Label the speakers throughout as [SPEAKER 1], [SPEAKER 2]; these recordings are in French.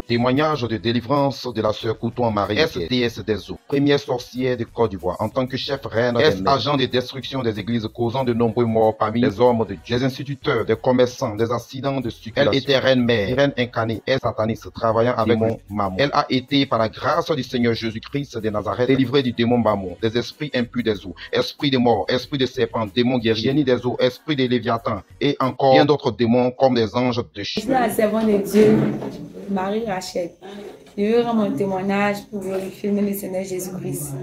[SPEAKER 1] Témoignage de délivrance de la sœur Couton Marie, STS des eaux, première sorcière de Côte d'Ivoire, en tant que chef reine, agent de destruction des églises causant de nombreux morts parmi les hommes de Dieu, des instituteurs, des commerçants, des accidents de circulation. Elle était reine mère, reine incarnée, est sataniste, travaillant avec mon maman. Elle a été, par la grâce du Seigneur Jésus-Christ de Nazareth, délivrée du démon Mammon, des esprits impurs des eaux, esprits de mort, esprits de serpent, démons guerriers, génie des eaux, esprits de Léviathan, et encore bien d'autres démons comme des anges de
[SPEAKER 2] Je suis la servante de Dieu, Marie Rachel. Je veux rendre mon témoignage pour glorifier le Seigneur Jésus-Christ.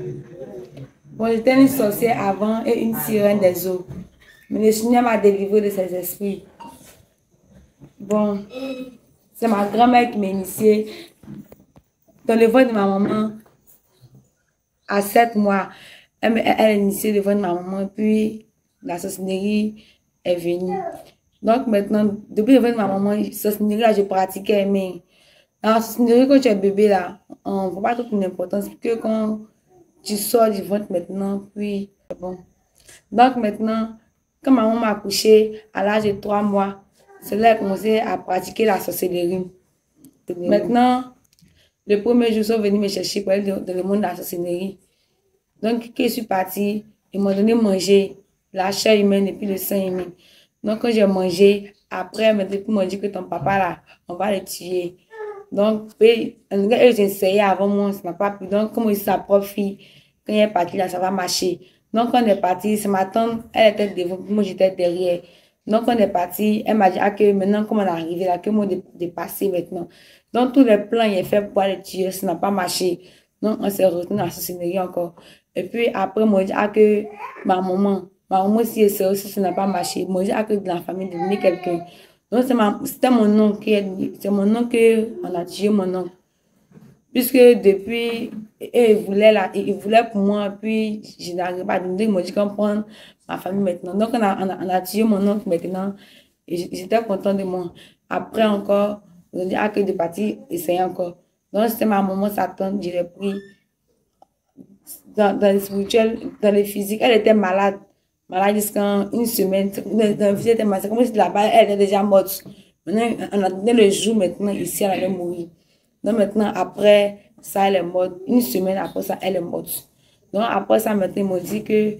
[SPEAKER 2] Bon, j'étais une sorcière avant et une sirène des eaux. Mais le Seigneur m'a délivré de ces esprits. Bon, c'est ma grand-mère qui m'a initiée dans le ventre de ma maman à 7 mois. Elle a initié le ventre de ma maman, puis la sorcellerie est venue. Donc maintenant, depuis le ventre de ma maman, la sorcellerie là, je pratiquais, mais dans la sorcellerie, quand tu es bébé là, on ne voit pas toute une importance, que quand tu sors du ventre maintenant, puis bon. Donc maintenant, quand ma maman m'a accouché à l'âge de 3 mois, c'est là qu'elle a commencé à pratiquer la sorcellerie. Maintenant, le premier jour, ils sont venus me chercher pour aller dans le monde de la sorcellerie. Donc, quand je suis partie, ils m'ont donné manger la chair humaine et puis le sang humain. Donc, quand j'ai mangé, après, ils m'ont dit que ton papa là, on va le tuer. Donc, eux, ils ont essayé avant moi, ça n'a pas pu. Donc, comme ils sont sa propre fille, quand elle est partie là, ça va marcher. Donc, quand on est parti, c'est ma tante, elle était devant, moi j'étais derrière. Donc, quand on est parti, elle m'a dit que maintenant, comment on est arrivé là, que moi dépasser maintenant. Donc, tous les plans, il est fait pour le tuer, ça n'a pas marché. Donc, on s'est retenu dans la sorcellerie encore. Et puis, après, moi, j'ai dit que ma maman aussi, c'est aussi, ça n'a pas marché. Moi, j'ai dit que de la famille, de donner quelqu'un. Donc, c'était mon oncle c'est mon oncle qu'on a tué mon oncle. Puisque depuis, il voulait pour moi, puis je n'arrivais pas à donner, il m'a dit qu'on prend ma famille maintenant. Donc, on a tué mon oncle maintenant, et j'étais content de moi. Après encore, on a dit que de partir, essayer encore. Donc, c'était ma maman, sa tante, je l'ai pris dans le spirituel, dans le physique. Elle était malade jusqu'à une semaine. Dans le physique, elle était malade. C'est comme si là-bas, elle était déjà morte. Maintenant, on a donné le jour, maintenant, ici, elle allait mourir. Donc maintenant, après ça, elle est morte. Une semaine après ça, elle est morte. Donc après ça, maintenant, ils m'ont dit que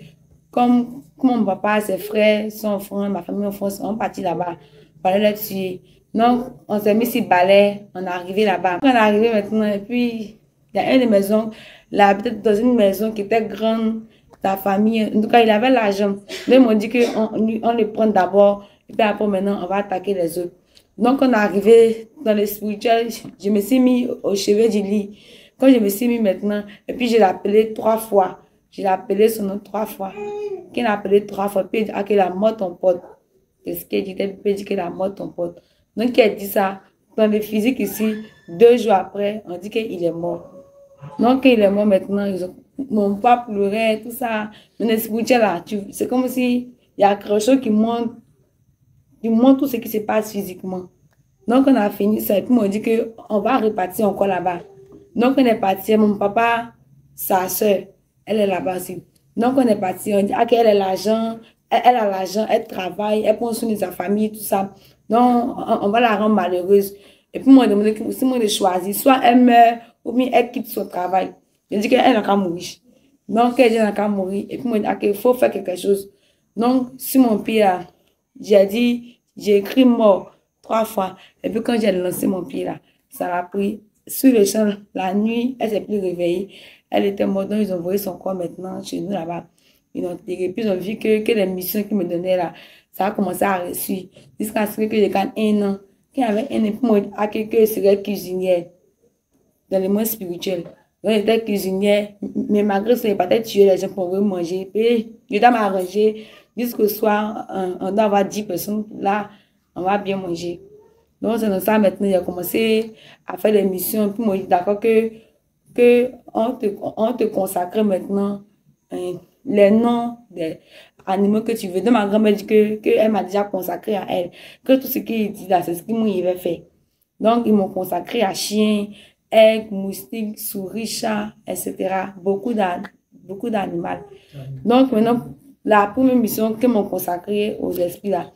[SPEAKER 2] comme mon papa, ses frères, son frère, ma famille en France, on partit là-bas. Il fallait les tuer. Donc, on s'est mis sur balai, on est arrivé là-bas. On est arrivé maintenant, et puis, il y a une des maisons, là, peut-être dans une maison qui était grande, ta famille, en tout cas, il avait l'argent. Donc, ils m'ont dit qu'on les prend d'abord, et puis après, maintenant, on va attaquer les autres. Donc, on est arrivé dans le spirituel, je me suis mis au chevet du lit. Quand je me suis mis maintenant, et puis je l'ai appelé 3 fois. Je l'ai appelé son nom 3 fois. Quand il a appelé 3 fois, puis il a dit qu'il a mort ton pote. C'est ce qu'il dit, puis il dit qu'il a mort ton pote. Donc, il a dit ça. Dans le physique ici, 2 jours après, on dit qu'il est mort. Donc, il est mort maintenant, mon papa pleurait, tout ça. Mais le spirituel là, c'est comme si il y a quelque chose qui monte. Du moins tout ce qui se passe physiquement. Donc, on a fini ça. Et puis, on dit qu'on va repartir encore là-bas. Donc, on est parti. Mon papa, sa soeur, elle est là-bas aussi. Donc, on est parti. On dit qu'elle a l'argent. Elle a l'argent, elle travaille, elle prend soin de sa famille, tout ça. Donc, on va la rendre malheureuse. Et puis, moi, je demande si moi, je choisis. Soit elle meurt, ou bien elle quitte son travail. Je dis qu'elle n'a qu'à mourir. Donc, elle n'a qu'à mourir. Et puis, moi, je dis qu'il faut faire quelque chose. Donc, si mon père, j'ai dit, j'ai écrit mort 3 fois. Et puis quand j'ai lancé mon pied là, ça l'a pris sur le champ. La nuit, elle s'est plus réveillée. Elle était morte. Donc ils ont envoyé son corps maintenant chez nous là-bas. Ils l'ont enterré. Puis ils ont vu que les missions qu'ils me donnaient là, ça a commencé à réussir. Jusqu'à ce que j'ai quand 1 an. Quand il y avait 1 an, puis moi, à quelqu'un serait cuisinière dans le monde spirituel. Donc j'étais cuisinière. Mais malgré ça, il pas tuer les gens pour manger. Puis je dois m'arranger. Jusqu'au soir, on doit avoir 10 personnes. Là, on va bien manger. Donc, c'est dans ça, maintenant, j'ai commencé à faire des missions. Puis, moi, je dis d'accord on te consacre maintenant les noms des animaux que tu veux. Donc, ma grand-mère dit qu'elle m'a déjà consacré à elle. Que tout ce qu'il dit là, c'est ce qu'il m'avait fait. Donc, ils m'ont consacré à chien, aigle, moustique, souris, chat, etc. Beaucoup d'animaux. Donc, maintenant, la première mission qu'ils m'ont consacrée aux esprits là,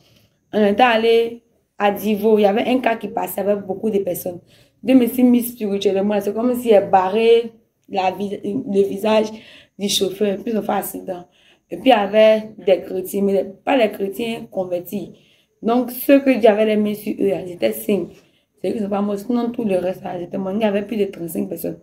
[SPEAKER 2] on était allé à Divo, il y avait un cas qui passait avec beaucoup de personnes. de me mis spirituellement. C'est comme si elle barrait le visage du chauffeur, puis ils ont fait accident. Et puis, il y avait des chrétiens, mais pas les chrétiens convertis. Donc, ceux que j'avais les mains sur eux, ils étaient 5. C'est qu'ils ne sont pas morts. Sinon, tout le reste, ils étaient morts. Il y avait plus de 35 personnes.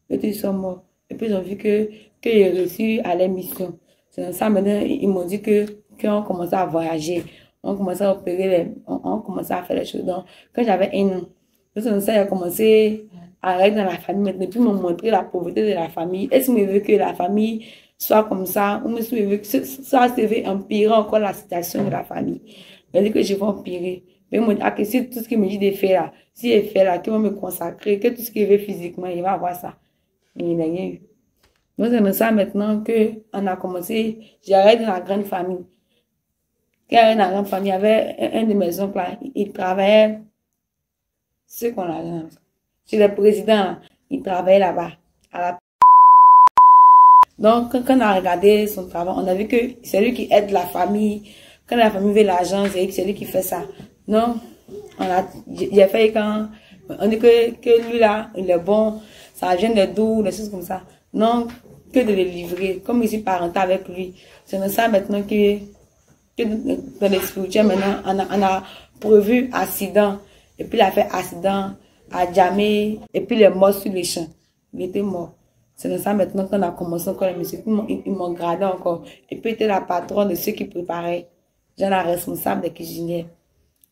[SPEAKER 2] Et puis, ils sont morts. Et puis, ils ont vu que j'ai reçu à leur mission. C'est dans ça, maintenant, ils m'ont dit qu'on commençait à voyager. On commençait à opérer, on commençait à faire les choses. Donc, quand j'avais 1 an, c'est dans ça, j'ai commencé à aller dans la famille. Maintenant, puis, ils m'ont montré la pauvreté de la famille. Est-ce qu'ils me veulent que la famille soit comme ça, ou est-ce qu'ils veulent que ça se empirer encore la situation de la famille? Il dit que je vais empirer. Mais ils m'ont dit, que si tout ce qu'il me dit de faire là, si il fait là, qu'ils vont me consacrer, que tout ce qu'il veut physiquement, il va avoir ça. Et il n'a rien eu. Donc, c'est dans ça maintenant qu'on a commencé, j'arrête dans la grande famille. Quand j'arrête dans la grande famille, il y avait un de mes oncles là, il travaillait, ce qu'on a là, chez le président là, il travaillait là-bas. Donc, quand on a regardé son travail, on a vu que c'est lui qui aide la famille. Quand la famille veut l'argent, c'est lui qui fait ça. Donc, j'ai fait quand on dit que lui là, il est bon, ça vient de d'où, des choses comme ça. Donc, que de le livrer, comme je suis parental avec lui. C'est dans ça maintenant que dans les spirituels, maintenant, on a prévu accident. Et puis, il a fait accident à Djamé, et puis il est mort sur les champs. Il était mort. C'est dans ça maintenant qu'on a commencé encore les messieurs. Ils m'ont gradé encore. Et puis, il était la patronne de ceux qui préparaient. J'ai la responsable des cuisiniers.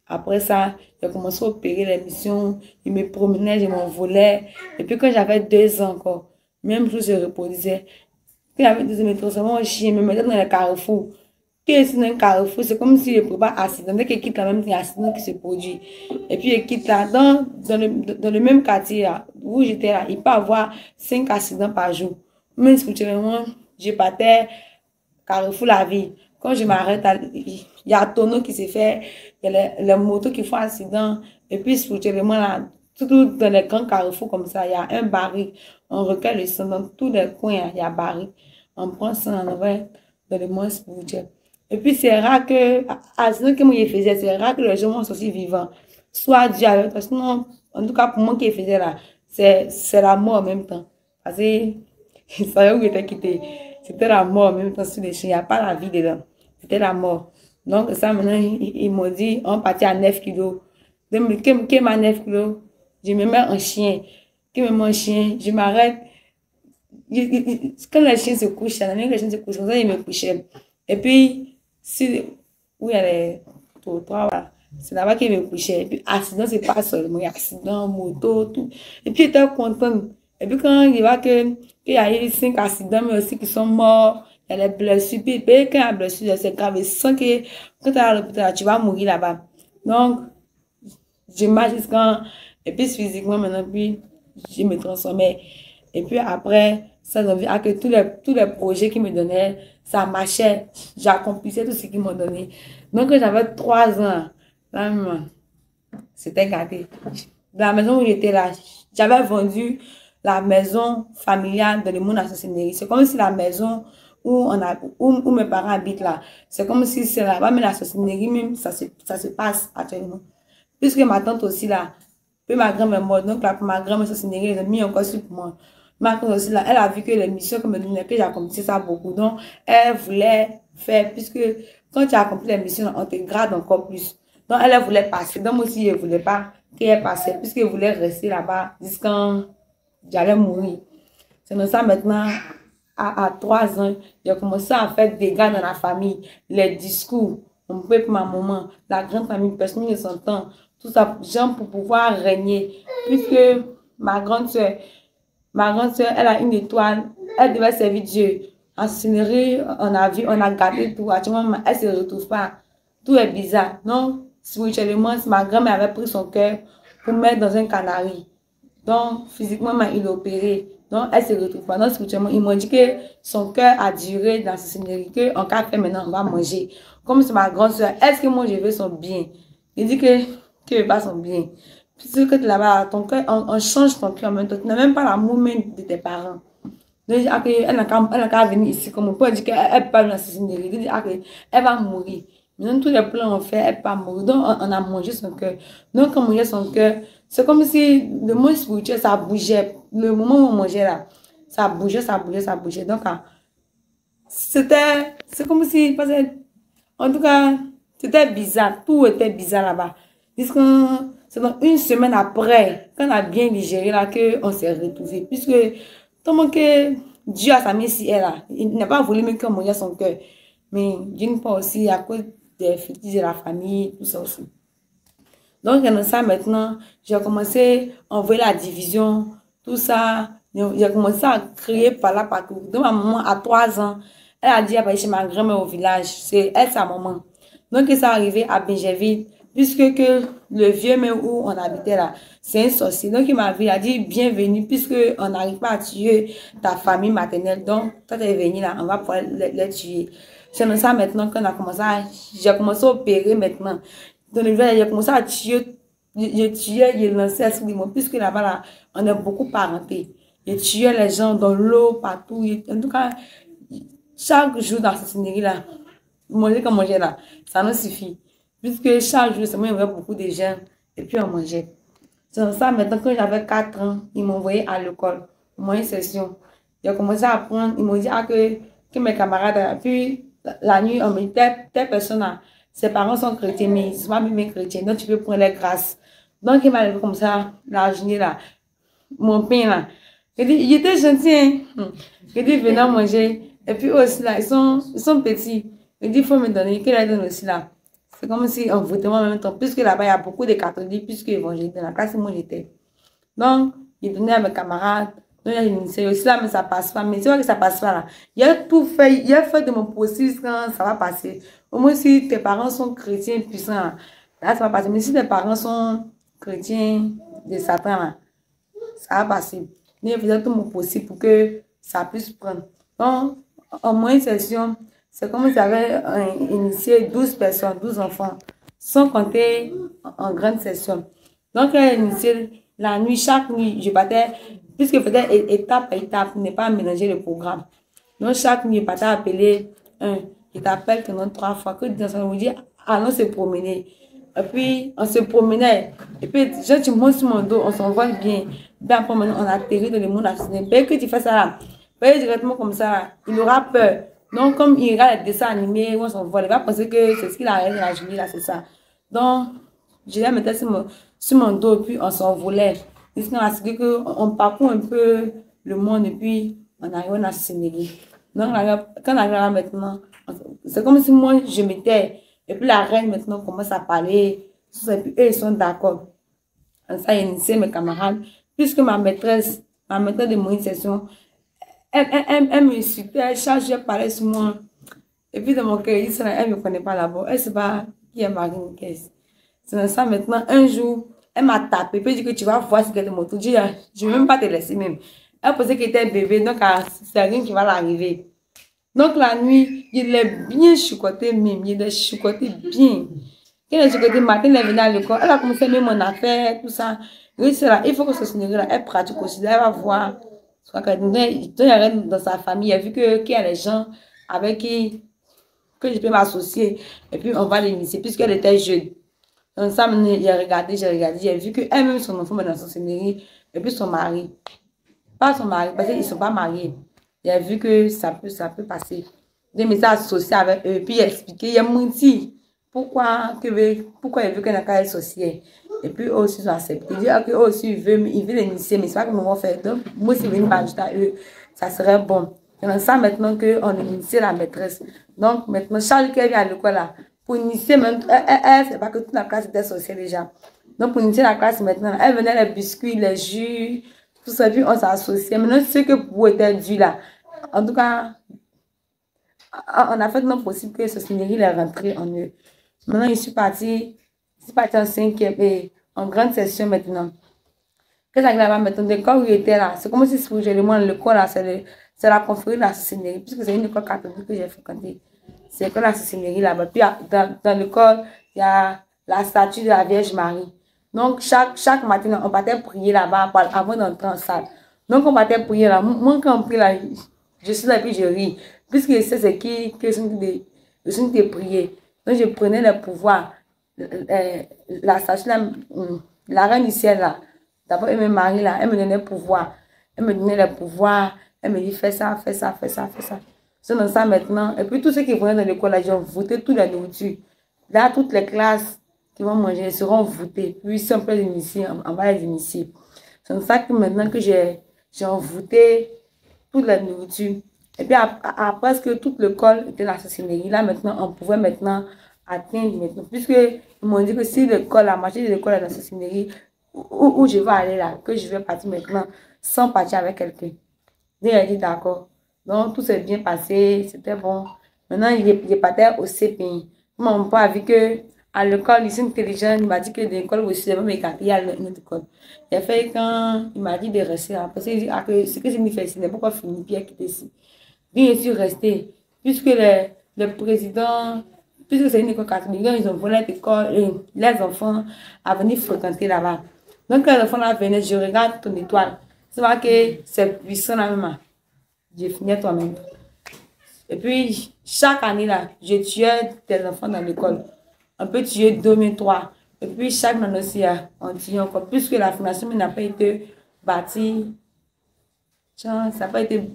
[SPEAKER 2] Après ça, j'ai commencé à opérer les missions. Il me promenait, je m'envolais. Et puis, quand j'avais 2 ans encore, même jour, je reproduisais. Quand j'avais 2 ans, je me transformais en chien, je me mettais dans les carrefours. Quand je suis dans un carrefour, c'est comme si je prépare accident. Dès qu'il quitte là, même il y a un accident qui se produit. Et puis, il quitte là, dans le même quartier là, où j'étais là, il peut avoir 5 accidents par jour. Mais spirituellement, je partais carrefour la vie. Quand je m'arrête, il y a un tonneau qui s'est fait, il y a les motos qui font accident. Et puis, spirituellement, là, tout dans les grands carrefours comme ça, il y a un baril. On recueille le sang dans tous les coins, il y a un baril. On prend ça en envoie dans le monde spirituel. Et puis, c'est rare que, sinon, que moi, je faisais, c'est rare que les gens soient aussi vivants. Soit Dieu avec toi. Sinon, en tout cas, pour moi qui faisais là, c'est la mort en même temps. Parce que, ça y est, quitté. C'était la mort en même temps sur les chiens. Il n'y a pas la vie dedans. C'était la mort. Donc, ça, maintenant, ils m'ont dit, on partit à 9 kilos. Donc, qui m'a 9 kilos? Je me mets un chien. Qui me met un chien? Je m'arrête. Quand les chiens se couchent, les chiens se couchent, comme ça, ils me couchaient. Et puis, où il y a les trottoirs, voilà. C'est là-bas qu'ils me couchaient. Et puis, accident, c'est pas seulement, il y a accident, moto, tout. Et puis, j'étais contente. Et puis, quand il va qu'il y a eu 5 accidents, mais aussi qui sont morts, il y a les blessures. Puis, quand il y a des blessures, c'est grave. Et sans que, quand tu es à l'hôpital, tu vas mourir là-bas. Donc, je marche jusqu'en, et puis, physiquement, maintenant, puis, je me transformais. Et puis, après, ça donne à que tous les projets qu'ils me donnaient, ça marchait. J'accomplissais tout ce qu'ils m'ont donné. Donc, quand j'avais 3 ans, là, c'était gâté. Dans la maison où j'étais là, j'avais vendu la maison familiale de mon associé. C'est comme si la maison où mes parents habitent là, c'est comme si c'est là-bas, mais l'associé même, ça se passe actuellement. Puisque ma tante aussi là, puis ma grand-mère est morte, donc là, pour ma grand-mère associée, elle a mis encore sur moi. Ma tante aussi là, elle a vu que les missions que me donnaient, que j'accomplissais ça beaucoup. Donc, elle voulait faire, puisque quand tu as accompli les missions, on te grade encore plus. Donc, elle voulait passer. Donc, moi aussi, je ne voulais pas qu'elle passe, puisqu'elle voulait rester là-bas jusqu'à j'allais mourir. C'est dans ça maintenant, à 3 ans, j'ai commencé à faire des dégâts dans la famille. Les discours, mon père, ma maman, la grande famille, personne ne s'entend. Tout ça, genre pour pouvoir régner. Puisque ma grande soeur, elle a une étoile, elle devait servir Dieu. En scenerie, on a gardé tout. Actuellement, elle ne se retrouve pas. Tout est bizarre. Non, spirituellement, ma grand-mère avait pris son cœur pour mettre dans un canari. Donc, physiquement, il a opéré. Donc, elle ne se retrouve pas. Donc, spirituellement, ils m'ont dit que son cœur a duré dans ce scenerie. Qu'en cas fait, maintenant, on va manger. Comme c'est ma grande soeur, est-ce que moi, je veux son bien? Il dit que je veux pas son bien. Puisque tu là-bas, ton cœur, on change ton cœur en même temps. Tu n'as même pas l'amour même de tes parents. Donc, elle n'a qu'à venir ici, comme on peut dire qu'elle ne peut pas venir dans ce scenerie. Il dit qu'elle va mourir. Maintenant, tous les plans ont fait, elle n'est pas morte. Donc, on a mangé son cœur. Donc, quand on mangeait son cœur, c'est comme si le monde spirituel, ça bougeait. Le moment où on mangeait là, ça bougeait, ça bougeait, ça bougeait. Donc, c'est comme si, en tout cas, c'était bizarre. Tout était bizarre là-bas. Puisque c'est donc une semaine après, quand on a bien digéré là, qu'on s'est retrouvés. Puisque, tellement que Dieu a sa main si elle là. Il n'a pas voulu même qu'on mange son cœur. Mais d'une part aussi, à cause des fétiches de la famille, tout ça aussi. Donc, dans ça, maintenant, j'ai commencé à envoyer la division, tout ça. J'ai commencé à crier par là, partout. Donc, ma maman, à 3 ans, elle a dit à aller chez ma grand-mère au village. C'est elle, sa maman. Donc, ça est arrivé à Benjerville, puisque que le vieux même où on habitait là, c'est un sorcier. Donc, il m'a vu, il a dit, bienvenue, puisque on n'arrive pas à tuer ta famille maternelle. Donc, toi, tu es venu là, on va pouvoir les tuer. C'est dans ça maintenant qu'on a commencé j'ai commencé à opérer maintenant. Dans le village, j'ai commencé à tuer, je tuais, je lançais à ce niveau, puisque là-bas, là, on est beaucoup parentés. Je tuais les gens dans l'eau, partout. En tout cas, chaque jour dans cette cinérie là, manger comme manger là, ça nous suffit. Puisque chaque jour, c'est moi, il y avait beaucoup de gens, et puis on mangeait. C'est comme ça, maintenant, quand j'avais 4 ans, ils m'ont envoyé à l'école, pour moi, une session. J'ai commencé à apprendre, ils m'ont dit que mes camarades, puis la nuit, on me dit, telle personne là, ses parents sont chrétiens, mais ils sont pas même chrétiens, donc tu peux prendre les grâces. Donc, il m'a levé comme ça, la journée là, mon pain là. Il était gentil, hein. Il dit, venez manger. Et puis aussi là, ils sont petits. Il dit, il faut me donner, qu'il a donné aussi là. C'est comme si on votait en même temps, puisque là-bas, il y a beaucoup de catholiques, puisque évangéliques dans la classe où moi j'étais. Donc, il donnait à mes camarades. Donc, il y a aussi là, mais ça passe pas. Mais tu vois que ça passe pas là. Il a tout fait, il a fait de mon possible quand ça va passer. Au moins, si tes parents sont chrétiens puissants, là, ça va passer. Mais si tes parents sont chrétiens de Satan, là, ça va passer. Mais je faisais tout mon possible pour que ça puisse prendre. Donc, en moins une session, c'est comme si j'avais initié 12 personnes, 12 enfants, sans compter en grande session. Donc, j'ai initié la nuit, chaque nuit, je partais, puisque je faisais étape par étape, pour ne pas mélanger le programme. Donc, chaque nuit, je partais appeler un, je t'appelle pendant 3 fois, que on vous dit, allons se promener. Et puis, on se promenait. Et puis, tu montes sur mon dos, on s'envole bien. Puis après, maintenant, on atterrit dans le monde assassinné. Dès que tu fais ça là, directement comme ça là, il aura peur. Donc, comme il regarde les dessins animés, où on s'envole, il va penser que c'est ce qu'il a réalisé dans la journée là, c'est ça. Donc, je les mettais sur mon dos, puis on s'envolait. Jusqu'à ce qu'on parcourt un peu le monde, et puis on arrive en Assyrie. Donc, quand on arrive là maintenant, c'est comme si moi, je m'étais. Et puis la reine maintenant commence à parler. Et puis eux, ils sont d'accord. Ça, j'ai initié mes camarades. Puisque ma maîtresse de mon initiation, elle me insultait, elle chargeait, elle parlait sur moi. Et puis dans mon cœur, elle ne me connaît pas là-bas. Elle ne sait pas qui est Marine Caisse. C'est ça maintenant, un jour, elle m'a tapé. Puis elle dit que tu vas voir ce qu'elle te montre. Je ne vais même pas te laisser même. Elle pensait qu'elle était bébé, donc c'est rien qui va l'arriver. Donc la nuit, il est bien chicoté même, il est chicoté bien. Quand il est chicoté matin, elle venait à l'école, elle a commencé même mon affaire, tout ça. Oui, c'est là, il faut que ce soit là, elle pratique aussi, elle va voir. Donc, il arrive dans sa famille, il a vu qu'il y a les gens avec qui que je peux m'associer. Et puis on va l'initier, puisqu'elle était jeune. Donc ça, j'ai regardé, j'ai vu qu'elle-même, son enfant, dans son scénario, et puis son mari. Pas son mari, parce qu'ils ne sont pas mariés. Il a vu que ça peut passer. Donc, il s'est associé avec eux. Puis, il a expliqué, il a menti. Pourquoi il veut qu'elle n'a qu'à associer. Et puis, eux aussi, ils ont accepté. Il dit qu'eux aussi, ils veulent l'initier, mais c'est pas comment on va faire. Donc, moi, si je viens m'ajouter à eux, ça serait bon. C'est ça maintenant qu'on initie la maîtresse. Donc, maintenant, Charles qui vient à l'école là, pour initier, même, elle, c'est pas que toute la classe était associée déjà. Donc, pour initier la classe maintenant, elle venait les biscuits, les jus, tout ça, puis on s'associait. Maintenant, ce que pour était dû là. En tout cas, on a fait non possible que ce scénario est rentré en eux. Maintenant, je suis partie en 5e et en grande session maintenant. Qu'est-ce que là-bas maintenant, l'école où j'étais là, c'est comme si spirituellement, l'école là, c'est la confrérie de la Sossénérie, puisque c'est une école catholique que j'ai fréquentée. C'est l'école de la Sossénérie là-bas. Puis dans l'école, il y a la statue de la Vierge Marie. Donc, chaque matin, on partait prier là-bas avant d'entrer en salle. Donc, on partait prier là. Moi, quand on prie là, je suis là et puis je ris. Puisque c'est qui je suis de prier. Donc, je prenais le pouvoir. La sage, la reine du ciel, là, d'abord, elle me marie, là, elle me donnait le pouvoir. Elle me donnait le pouvoir. Elle me dit, fais ça, fais ça, fais ça, fais ça. C'est dans ça maintenant. Et puis, tous ceux qui venaient dans l'école, là, ils ont voté toute la nourriture. Là, toutes les classes qui vont manger seront votées. Puis, si on peut les initier, on va les initier. C'est comme ça que maintenant que j'ai envoûté toute la nourriture. Et puis après que toute l'école était la sorcellerie, là maintenant, on pouvait maintenant atteindre maintenant. Puisque ils m'ont dit que si l'école, la moitié de l'école est la sorcellerie, où je vais aller là, que je vais partir maintenant sans partir avec quelqu'un. Donc, il a dit d'accord. Donc, tout s'est bien passé, c'était bon. Maintenant, il partait au CPI. Mon père a vu que à l'école, ils sont intelligents. Il m'a dit que l'école aussi, même il y a une autre école. Il a fait quand il m'a dit de rester là. Parce qu'il dit que ce que je me fais ici, n'est pas fini, Pierre qui était ici. Bien, je suis resté. Puisque le président, puisque c'est une école catholique, ils ont volé l'école et les enfants à venir fréquenter là-bas. Donc, quand les enfants là venaient, je regarde ton étoile. C'est vrai que c'est puissant là même. Je finis toi-même. Et puis, chaque année là, je tuais des enfants dans l'école. On peut tuer 2003. Et puis, chaque année aussi, on tue encore. Puisque la fondation n'a pas été bâtie, ça n'a pas été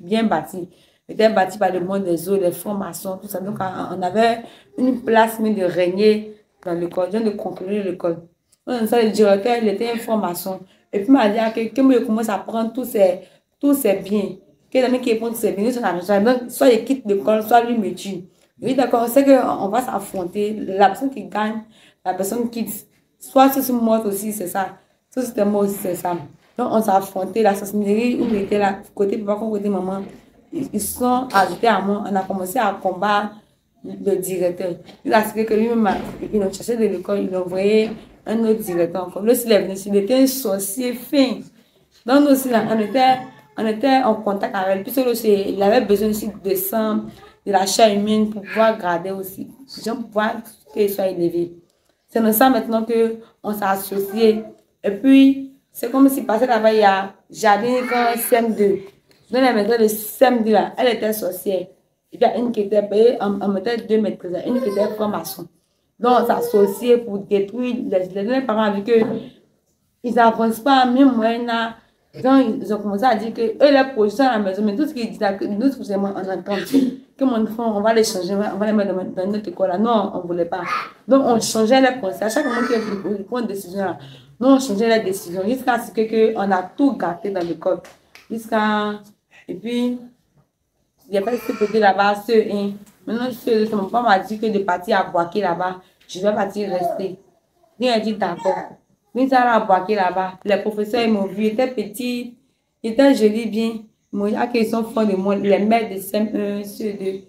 [SPEAKER 2] bien bâti. Était bâti par le monde des eaux, les formations, tout ça. Donc, on avait une place de régner dans l'école, de contrôler l'école. Donc, ça, le directeur, il était une formation. Et puis, il m'a dit que je commence à prendre tous ces biens. Que les amis qui prennent tous ces biens, donc, soit il quitte l'école, soit lui me tue. Oui, d'accord, c'est qu'on va s'affronter. La personne qui gagne, la personne qui quitte. Soit si c'est mort aussi, c'est ça. Soit si c'était mort aussi, c'est ça. Donc, on s'est affronté. La sorcellerie, où il était là, côté papa, côté maman, ils sont ajoutés à moi. On a commencé à combattre le directeur. Il a dit que lui-même, ils l'ont cherché de l'école, ils l'ont envoyé un autre directeur. Comme lui, il était un sorcier fin. Donc, nous aussi, là, on était en contact avec lui. Puisque il avait besoin aussi de sang, de la chair humaine pour pouvoir garder aussi, pour pouvoir qu'il soit élevé. C'est dans ça maintenant qu'on s'est associés. Et puis, c'est comme si passé là-bas, il y a Jardine quand CM2. Donc, la maîtresse de CM2 là, elle était sorcière. Il y a une qui était payée, on mettait 2 maîtresses, une qui était formation. Donc, on s'est associés pour détruire les parents vu que ils n'avancent pas, même moi, donc, ils ont commencé à dire que eux, les positions à la maison, mais tout ce qu'ils disent là, que nous, on entend que mon enfant, on va les changer, on va les mettre dans notre école là. Non, on ne voulait pas. Donc, on changeait les conseils. À chaque moment qu'on prend une décision là, nous, on changeait les décisions jusqu'à ce qu'on a tout gâté dans l'école. Et puis, il n'y a pas de ce côté là-bas, maintenant, mon papa m'a dit que de partir à Boaké là-bas, je vais partir rester. Il a dit d'accord. Nous allons à Boaké là-bas. Les professeurs, ils m'ont vu, ils étaient petits, ils étaient jolis bien. Ils m'ont dit qu'ils sont forts de moi, les maîtres de CM1, CE2.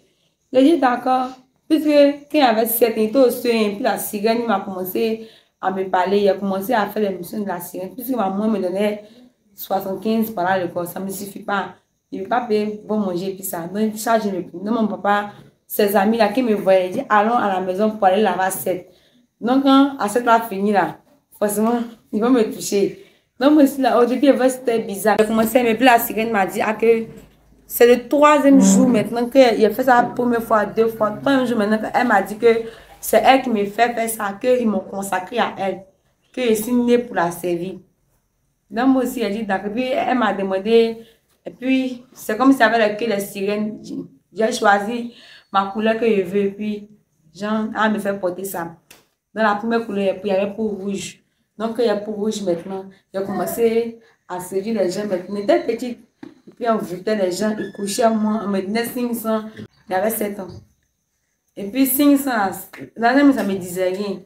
[SPEAKER 2] J'ai dit d'accord. Puisque quand il y avait 7 ans, il était au CE1, puis la sirène, il m'a commencé à me parler. Il a commencé à faire les missions de la sirène. Puisque maman me donnait 75 par là, le corps, ça ne me suffit pas. Je ne vais pas payer pour manger, puis ça. Donc, ça, je ne peux. Donc, mon papa, ses amis là qui me voyaient, dit allons à la maison pour aller laver 7. Donc, quand à cette heure fini là, forcément, ils vont me toucher. Donc, moi aussi, là, au début, c'était bizarre. J'ai commencé à me plaire, la sirène m'a dit que c'est le 3e jour maintenant qu'il a fait ça la première fois, 2 fois, 3e jour maintenant qu'elle m'a dit que c'est elle qui me fait faire ça, qu'ils m'ont consacré à elle, que je suis née pour la servir. Donc, moi aussi, elle dit d'accord. Puis, elle m'a demandé, et puis, c'est comme si avec les sirènes, j'ai choisi ma couleur que je veux, puis, genre, elle me fait porter ça. Dans la première couleur, il y avait pour rouge. Donc, il y a pour rouge maintenant. J'ai commencé à séduire les gens maintenant. J'étais petite. Et puis, on votait les gens, ils couchaient à moi. On me donnait 500. J'avais 7 ans. Et puis, 500, là, ça me disait rien.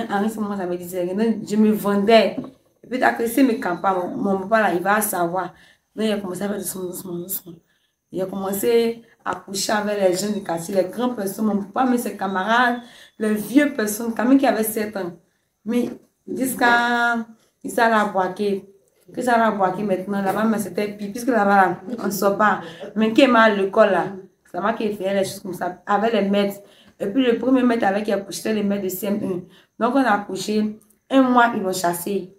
[SPEAKER 2] En ce moment, ça me disait rien. Donc, je me vendais. Et puis, t'as créé mes campagnes. Mon papa, là, il va savoir. Donc, il a commencé à faire doucement. Il a commencé à coucher avec les jeunes du quartier, les grandes personnes, mon papa, mais ses camarades, les vieux personnes, quand même qui avaient 7 ans. Mais jusqu'à il s'est à Boaké. Que ça va Boaké maintenant, là-bas, mais c'était pire, puisque là-bas, on ne sort pas. Mais qui est mal à l'école, là, c'est moi qui ai fait les choses comme ça, avec les maîtres. Et puis le premier maître avec qui a couché, c'était les maîtres de CM1. Donc on a couché, 1 mois, ils l'ont chassé.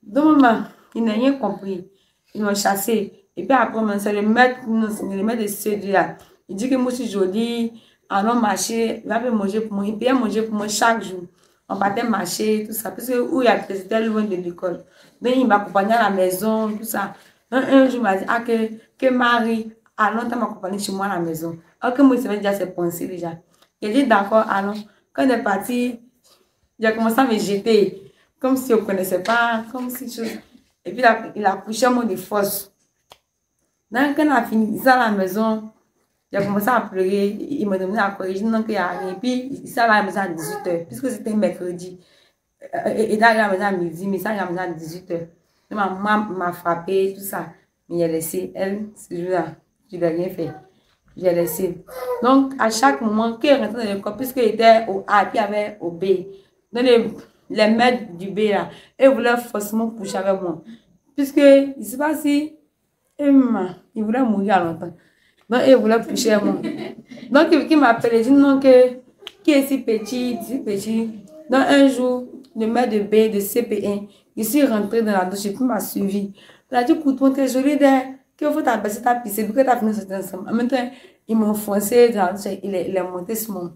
[SPEAKER 2] Donc, maman, il n'a rien compris. Ils l'ont chassé. Et puis après, c'est le maître de CE2 là. Il dit que moi, je suis jolie. allons marcher, il va faire manger pour moi, il payait manger pour moi chaque jour. On partait marcher, tout ça, parce que où il habitait, c'était loin de l'école. Donc, il m'accompagnait à la maison, tout ça. Un jour, il m'a dit, ah, que Marie, allons m'accompagner chez moi à la maison. Alors que moi, je savais déjà ses pensées déjà. J'ai dit, d'accord, allons. Quand il est parti, il a commencé à me jeter, comme si on ne connaissait pas, comme si chose. Et puis, il a couché moi de force. Donc, quand on a fini ça à la maison, il a commencé à pleurer, il m'a demandé à corriger, non, qu'il n'y a rien. Et puis, il s'est à la maison à 18h, puisque c'était mercredi. Et là, il est à la maison à midi, mais ça, il est à la maison à 18h. Ma maman m'a frappé, tout ça. Mais j'ai laissé, elle, ce jour-là, je n'ai rien fait. J'ai laissé. Donc, à chaque moment, qu'il rentrait dans l'école, puisqu'il était au A, puis il y avait au B. Donc, les maîtres du B, là, ils voulaient forcément coucher avec moi. Puisque, je ne sais pas si, il voulait mourir à longtemps. Donc, il voulait coucher avec moi. Donc, il m'a appelé, il dit non, qui est si petit, si petit. Donc, un jour, le maître de B, de CP1, il s'est rentré dans la douche et puis il m'a suivi. Il a dit, écoute-moi, t'es jolie d'air, qu'il faut t'abaisser ta piscine, pour que tu as fini cet ensemble. En même temps, il m'a enfoncé dans la douche, il est monté sur moi.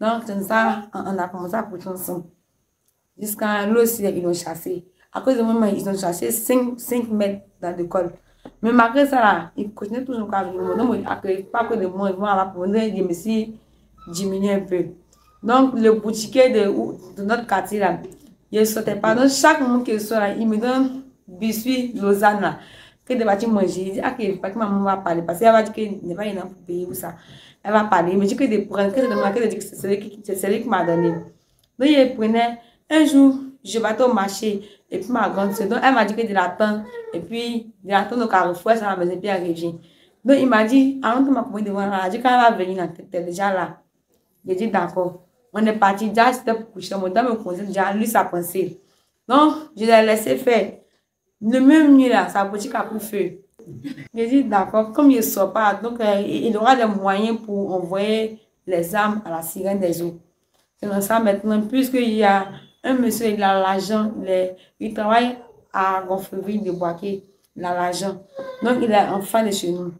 [SPEAKER 2] Donc, c'est ça, on a commencé à coucher ensemble. Jusqu'à là aussi, ils l'ont chassé. À cause de moi, ils ont chassé 5 mètres dans l'école. Mais malgré ça, là, ils continuaient toujours avec moi. Donc, pas que de moi, ils vont avoir pour nous, je me suis diminué un peu. Donc, le boutiquier de notre quartier, là, il ne sortait pas. Donc, chaque moment qu'il sort, là, il me donne biscuit Lausanne, là, que de partir manger. Il dit, ah, que maman va parler. Parce qu'elle va dire qu'il n'est pas une pour payer ou ça. Elle va parler. Il me dit que de prendre, que de demander, que de dire que c'est lui qui m'a donné. Donc, il prenait. Un jour, je battais au marché. Et puis, ma grande soeur, donc, elle m'a dit que de l'attendre. Et puis, de l'attendre au carrefour, ça va me dire, puis elle revient. Donc, il m'a dit, avant que ma commune devant elle, elle a dit, quand elle va venir, t'es déjà là. J'ai dit, d'accord. On est parti, déjà, c'était pour coucher. Mon dame me conseille déjà, lui, sa pensée. Donc, je l'ai laissé faire. Le même nuit, là, sa boutique a pris feu. J'ai dit, d'accord, comme il ne sort pas, donc, il aura des moyens pour envoyer les armes à la sirène des eaux. C'est dans ça maintenant, puisqu'il y a un monsieur, il a l'argent, il travaille à Gonfreville de Boaké, il a l'argent. Donc, il est enfant de chez nous.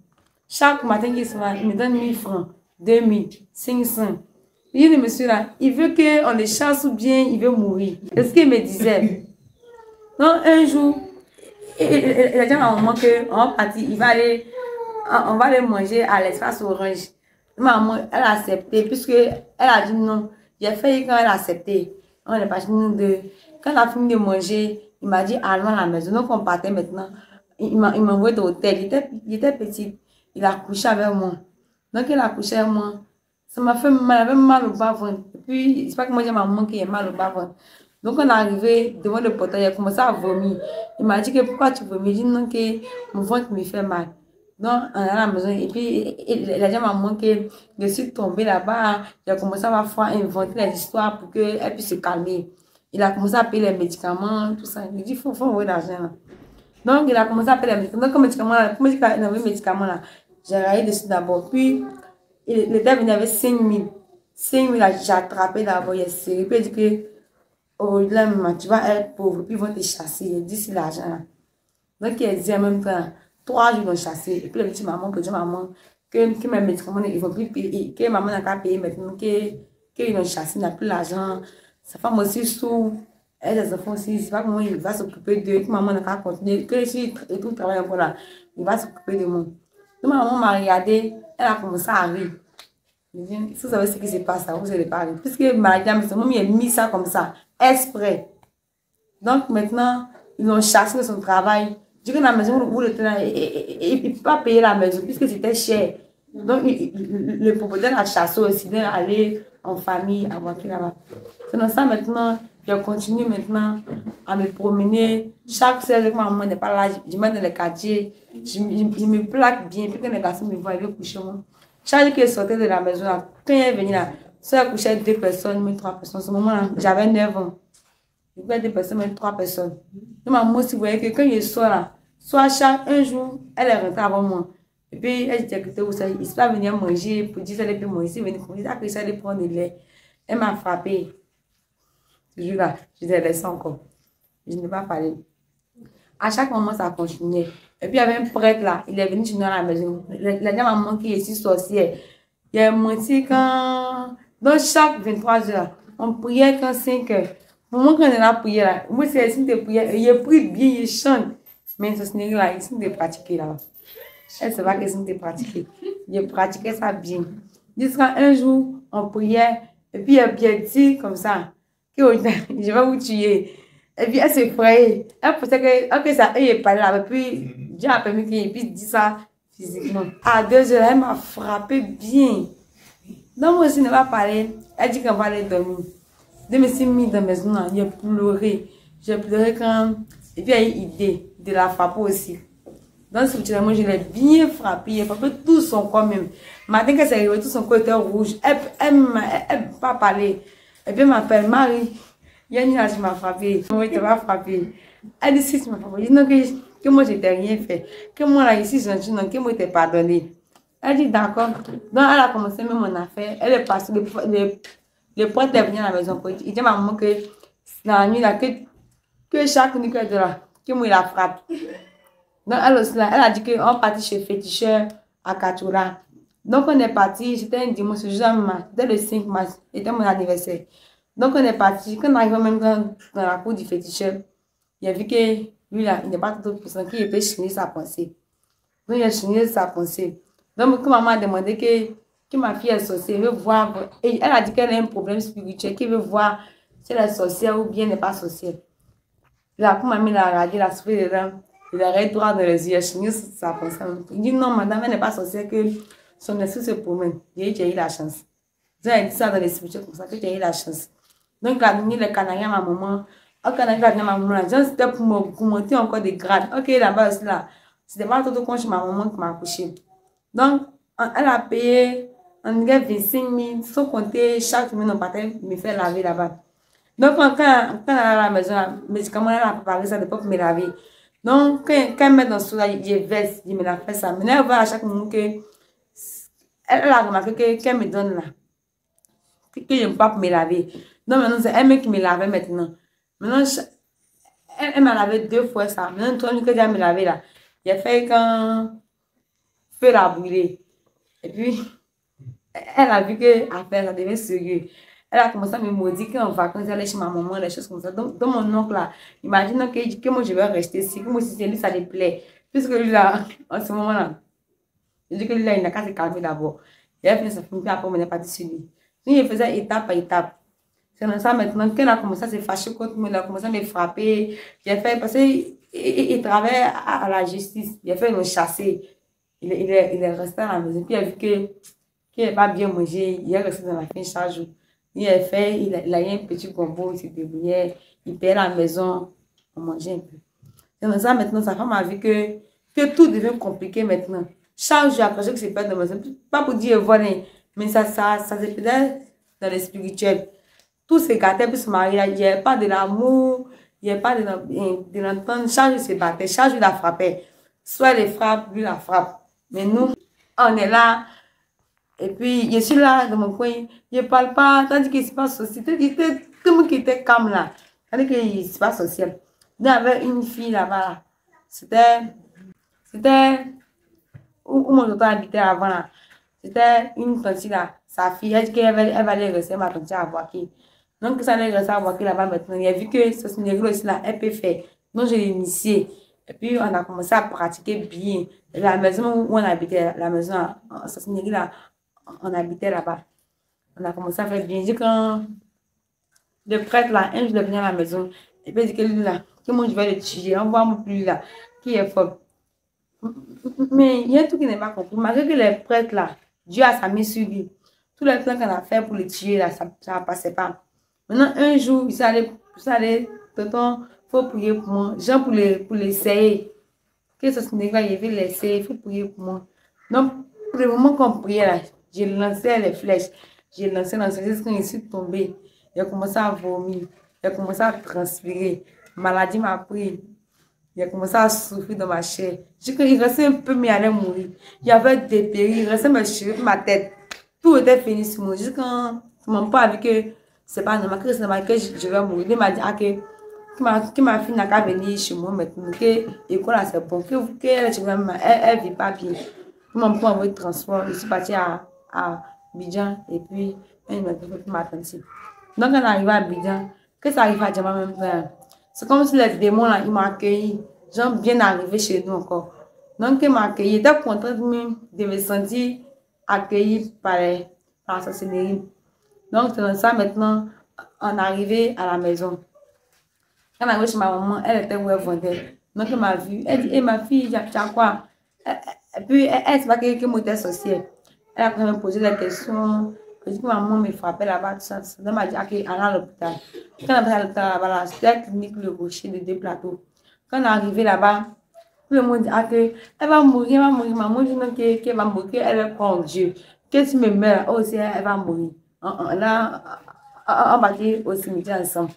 [SPEAKER 2] Chaque matin qu'il se va, il me donne 1000 francs, 2000, 500. Il dit, monsieur là, il veut qu'on le chasse ou bien il veut mourir. C'est ce qu'il me disait. Donc, un jour, il a dit à ma maman qu'on va partir, on va aller manger à l'espace orange. Ma maman, elle a accepté, puisqu'elle a dit non. J'ai fait quand elle a accepté. On est parti nous deux. Quand elle a fini de manger, il m'a dit allons à la maison. Donc on partait maintenant. Il m'a envoyé de l'hôtel. Il était petit. Il a couché avec moi. Donc il a couché avec moi. Ça m'a fait mal, j'avais mal au bas-ventre. Et puis, c'est pas que moi j'ai ma maman qui a mal au bas-ventre. Donc on est arrivé devant le portail, il a commencé à vomir. Il m'a dit que pourquoi tu vomis? J'ai dit non, que mon ventre me fait mal. Donc, on est à la maison. Et puis, il a dit à maman que je suis tombée là-bas. Il a commencé à inventer des histoires pour qu'elle puisse se calmer. Il a commencé à payer les médicaments, tout ça. Il dit, il faut envoyer l'argent. Donc, il a commencé à payer les médicaments. Donc, comme il a envoyé les médicaments là, j'ai rayé dessus d'abord. Puis, le gars venait avec 5 000. 5 000, j'ai attrapé d'abord, il a serré. Puis, il dit que, oh, là, maman, tu vas être pauvre. Puis, ils vont te chasser. Il dit, c'est l'argent là. Donc, il a dit en même temps, 3 jours, ils l'ont chassé. Et puis, elle dit maman, que maman, que mes médicaments, ils vont plus payer, que maman n'a qu'à payer maintenant, qu'ils l'ont chassé, n'a plus l'argent. Sa femme aussi sous, elle, les enfants aussi, c'est pas comment il va s'occuper d'eux, que maman n'a qu'à continuer, que si il tout travaille encore là, il va s'occuper de moi. Donc, ma maman m'a regardé, elle a commencé à rire. Je dis, si vous savez ce qui se passe, vous allez pas rire. Puisque ma maman, il a mis ça comme ça, exprès. Donc, maintenant, ils l'ont chassé de son travail. Je dis que la maison où le tenant, il ne peut pas payer la maison puisque c'était cher. Donc, le propriétaire a chassé aussi d'aller en famille à voiture là-bas. C'est dans ça maintenant, je continue maintenant à me promener. Chaque fois que ma maman n'est pas là, je mets dans les quartiers, je me plaque bien, puis quand les garçons me voient, ils viennent coucher moi. Chaque jour qu'elle sortait de la maison, là, quand elle venait là, soit elle couchait 2 personnes, même 3 personnes. À ce moment-là, j'avais 9 ans. Je pouvais 2 personnes, même 3 personnes. Donc, ma maman aussi voyait que quand je sors là, soit un jour, elle est rentrée avant moi. Et puis, elle disait que où ça, il se pas venir manger, pour dire qu'elle allait manger, si venir manger, après ça, allait prendre le lait. Elle m'a frappé. Ce jour-là, je l'ai laissé encore. Je n'ai pas parlé. À chaque moment, ça continuait. Et puis, il y avait un prêtre là, il est venu chez nous à la maison. La maman qui est ici sorcière. Il a menti quand... Donc, chaque 23 heures, on priait quand 5 heures. Pour moi, quand on a prié là, moi, c'est le signe de prière. Il a pris bien, il chante. Mais ce n'est là, il signe de pratiquer là. Elle sait pas que c'est de pratiquer. Il pratiquait ça bien. Jusqu'à un jour, on priait. Et puis, il a bien dit comme ça, que je vais vous tuer. Et puis, elle s'effrayait. Elle pensait que ça, elle est parlé là. Et puis, Dieu a permis qu'il puisse dire ça physiquement. À 2 heures, elle m'a frappé bien. Donc, moi aussi, ne va pas parler. Elle dit qu'on va aller dormir. Je me suis mis dans la maison, j'ai pleuré. J'ai pleuré quand. Et puis, il y a eu idée de la frapper aussi. Donc, moi, je l'ai bien frappé. Il a frappé tout son corps même. Matin, quand c'est arrivé, tout son corps était rouge. Elle m'a pas parlé. Et puis, elle m'appelle Marie. Yanni, là, tu m'as frappé. Moi, tu m'as frappé. Elle dit, si tu m'as frappé. Je dis, non, que moi, je n'ai rien fait. Que moi, là, ici, je non, que moi, je t'ai pardonné. Elle dit, d'accord. Donc, elle a commencé même mon affaire. Elle est passée. Le prêtre est venu à la maison. Il dit à maman que dans la nuit, là, que chaque nuit que de là, que moi, il la frappe. Donc, elle aussi, là, elle a dit qu'on partit chez féticheur à Katoula. Donc, on est parti, c'était un dimanche, c'était le 5 mars, c'était mon anniversaire. Donc, on est parti, quand on arrive même dans la cour du féticheur, il a vu que lui, là, il n'est pas tout pour ça, qu'il peut chiner sa pensée. Donc, il a chiné sa pensée. Donc, quand maman a demandé que ma fille est sorcière, elle veut voir, et elle a dit qu'elle a un problème spirituel, qu'elle veut voir si elle est sorcière ou bien elle n'est pas sorcière. Là, quand maman l'a regardé, elle a soufflé dedans. Il a regardé droit dans les yeux, il a chigné sa pensée. Il dit non, madame, elle n'est pas sorcière, que son esprit se promène. Il dit, tu as eu la chance. Il a dit ça dans les spirituels comme ça, que tu as eu la chance. Donc, il a donné le canari à ma maman. Au canari à ma maman, c'était pour monter encore des grades. Ok, là-bas aussi, là. C'était pas tout quand chez ma maman qui m'a accouché. Donc, elle a payé, on a 25 000, sans compter chaque semaine, on partait me faire laver là-bas. Donc, quand elle est à la maison, médicaments, elle a préparé ça de pour me laver. Donc, quand elle met dans ce là, je verse, je me la fais ça. Maintenant, elle voit à chaque moment que elle a remarqué qu'elle me donne là, que je ne peux pas me laver. Donc, maintenant, c'est elle qui me lavait maintenant. Maintenant, elle m'a lavé 2 fois ça. Maintenant, toi, que j'ai me laver là, j'ai fait quand feu l'a brûlé. Et puis, elle a vu que l'affaire, ça devait sérieux. Elle a commencé à me maudire qu'en vacances, elle allait chez ma maman, des choses comme ça. Donc mon oncle là, imagine que moi je vais rester ici, que moi si c'est lui, ça lui plaît. Puisque lui là, en ce moment-là, je dis que lui là, il n'a qu'à se calmer d'abord. Il a fini sa famille, puis après, on est parti sur lui. Donc, il faisait étape par étape. C'est dans ça maintenant, quand elle a commencé à se fâcher contre moi, il a commencé à me frapper. J'ai fait, parce qu'il travaille à la justice, il a fait me chasser. Il est resté à la maison, puis il a vu qu'il n'a pas bien mangé, il est resté dans la faim chaque jour. Il a fait, il a eu un petit gombo, il se débrouillait, il payait la maison, on mangeait un peu. C'est dans ça maintenant, sa femme a vu que tout devient compliqué maintenant. Chaque jour, après, je sais pas de maison, pas pour dire voilà, mais ça se faisait dans le spirituel. Tout se gâtait pour se marier, il n'y avait pas de l'amour, il n'y avait pas de l'entente. Chaque jour se battait, chaque jour la frappait. Soit elle frappe, lui la frappe. Mais nous, on est là. Et puis, je suis là dans mon coin, je ne parle pas, tandis qu'il se passe social. Tout le monde qui était calme là, tandis qu'il se passe social. Il y avait une fille là-bas, c'était où mon auto habitait avant là. C'était une tante là, sa fille, elle dit qu'elle va aller rester ma tante à Boaké. Donc, ça allait rester à Boaké là-bas maintenant. Il a vu que ce cinéma aussi là, elle peut faire. Donc, je l'ai initié. Et puis, on a commencé à pratiquer bien. La maison où on habitait, la maison, ce cinéma là, on habitait là-bas. On a commencé à faire bien. Je dis quand le prêtre là, un jour de venir à la maison, et puis il dit que lui là, que moi je vais le tuer, on voit mon plus là, qui est fort. Mais il y a un truc qui n'est pas compris. Malgré que les prêtres là, Dieu a sa main sur lui. Tous les plans qu'on a fait pour le tuer là, ça ne passait pas. Maintenant, un jour, il s'est allé, tonton, il faut prier pour moi. Jean pour l'essayer. Que ce Sénégal, il veut l'essayer, il faut prier pour moi. Donc, pour le moment qu'on priait là, j'ai lancé les flèches. J'ai lancé dans ce sens quand je suis tombée. J'ai commencé à vomir. J'ai commencé à transpirer. Maladie m'a pris. J'ai commencé à souffrir dans ma chair. J'ai dit qu'il restait un peu, mais il allait mourir. Il y avait des périls, il restait mes cheveux, ma tête. Tout était fini sur moi. Juste quand mon père a vu que c'est pas normal, que c'est normal que je vais mourir, il m'a dit que ma fille n'a qu'à venir chez moi maintenant, que l'école c'est bon, qu'elle ne vit pas bien. Mon père m'a envoyé de transport, je suis partie à Abidjan, et puis il m'a dit que m'attendre. Donc, on arrive à Abidjan, que ça arrive à Djama même temps. C'est comme si les démons là, ils m'ont accueilli. Genre bien arrivé chez nous encore. Donc, il m'a accueilli. Il était content de me sentir accueilli par la sorcellerie. Donc, c'est dans ça maintenant, on est arrivé à la maison. Quand on est arrivé chez ma maman, elle était où elle vendait. Donc, elle m'a vu. Elle dit, ma fille, tu as quoi? Et puis, elle ne sait pas que moi, j'étais sorcière. Elle a quand même posé la question. Je dis que maman me frappait là-bas, tout ça. Donc, elle m'a dit, ok, on est à l'hôpital. Quand on est à l'hôpital là-bas, c'était la clinique Le Rocher de 2 plateaux. Quand on est arrivé là-bas, tout le monde dit, ok, elle va mourir, Maman dit non, qu'elle va mourir, elle croit en Dieu. Que si me meurs, aussi, elle va mourir. Là, on va aller au cimetière ensemble.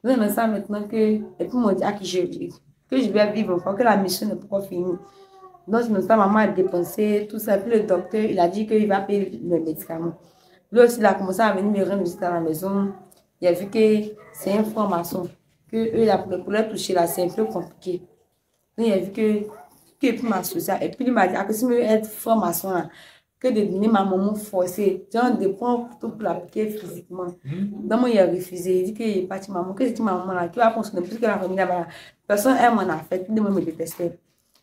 [SPEAKER 2] Je me sens maintenant que, et puis on dit que je vais vivre encore, que la mission n'est pas finie. Donc, je me sens, maman a dépensé tout ça. Puis le docteur, il a dit qu'il va payer le médicament. Lui aussi, il a commencé à venir me rendre visite à la maison. Il a vu que c'est une formation. Que eux, pour les toucher là, c'est un peu compliqué. Donc, il a vu que puis m'associer. Et puis, il m'a dit, que si je veux être formation là, que de donner ma maman forcée. Genre, de prendre tout pour l'appliquer physiquement. Donc, moi, il a refusé. Il dit qu'il est parti maman. Que c'est ma maman là, qui va fonctionner. Plus que la famille là-bas. Personne aime mon affaire. Tout le monde me détestait.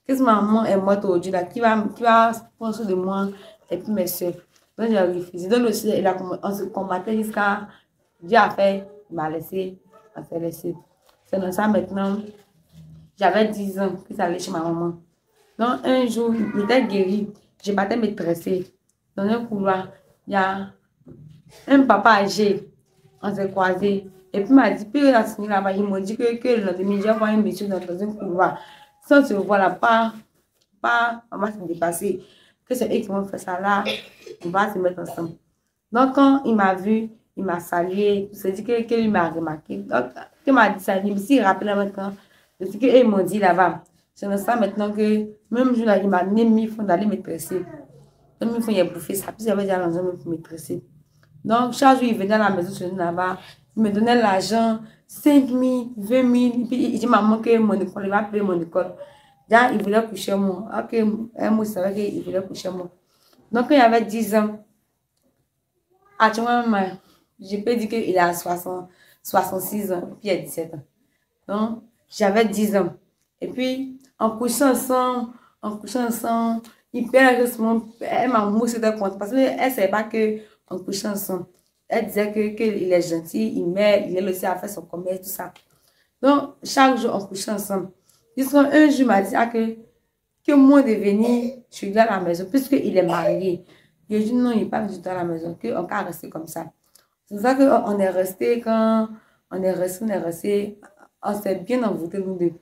[SPEAKER 2] Que si ma maman est morte aujourd'hui là, qui va prendre soin de moi et puis mes soeurs. Donc, il a refusé. Donc, aussi, on se combattait jusqu'à Dieu a fait, il m'a laissé, on s'est laissé. C'est dans ça maintenant. J'avais 10 ans que ça allait chez ma maman. Donc, un jour, il était guéri. Je battais me tresser. Dans un couloir, il y a un papa âgé. On s'est croisés. Et puis, il m'a dit, puis la signé là-bas, il m'a dit que le lendemain, j'ai vu un monsieur dans un couloir. Si on se voit là, on va se dépasser. Que c'est eux qui vont faire ça là, on va se mettre ensemble. Donc, quand il m'a vu, il m'a salué. Il s'est dit qu'il m'a remarqué. Donc, il m'a dit ça, il me s'est rappelé maintenant de ce qu'ils m'ont dit là-bas. C'est dans ça maintenant que, même jour là, il m'a donné 1000 francs d'aller me tresser. Donc, 1000 francs, il a bouffé ça. Puis, j'avais déjà l'argent pour me tresser. Donc, chaque jour, il venait à la maison chez nous là-bas. Il me donnait l'argent, 5 000, 20 000. Puis, il dit, maman, que mon école, il va payer mon école. Là, il voulait coucher moi. Ok, moi, je savais qu'il voulait coucher moi. Donc, quand il avait 10 ans, actuellement, je peux dire qu'il a 66 ans, puis il a 17 ans. Donc, j'avais 10 ans. Et puis, en couchant ensemble, il perd justement, elle m'a moussé de compte parce qu'elle ne savait pas qu'en couchant ensemble, elle disait qu'il est gentil, il est aussi à faire son commerce, tout ça. Donc, chaque jour, on couchait ensemble. Jusqu'à un jour, il m'a dit que moi de venir, je suis là à la maison, puisqu'il est marié. Je lui ai dit non, il n'est pas venu à la maison, qu'on peut rester comme ça. C'est ça qu'on est resté, quand on est resté, on s'est bien envoûté nous deux.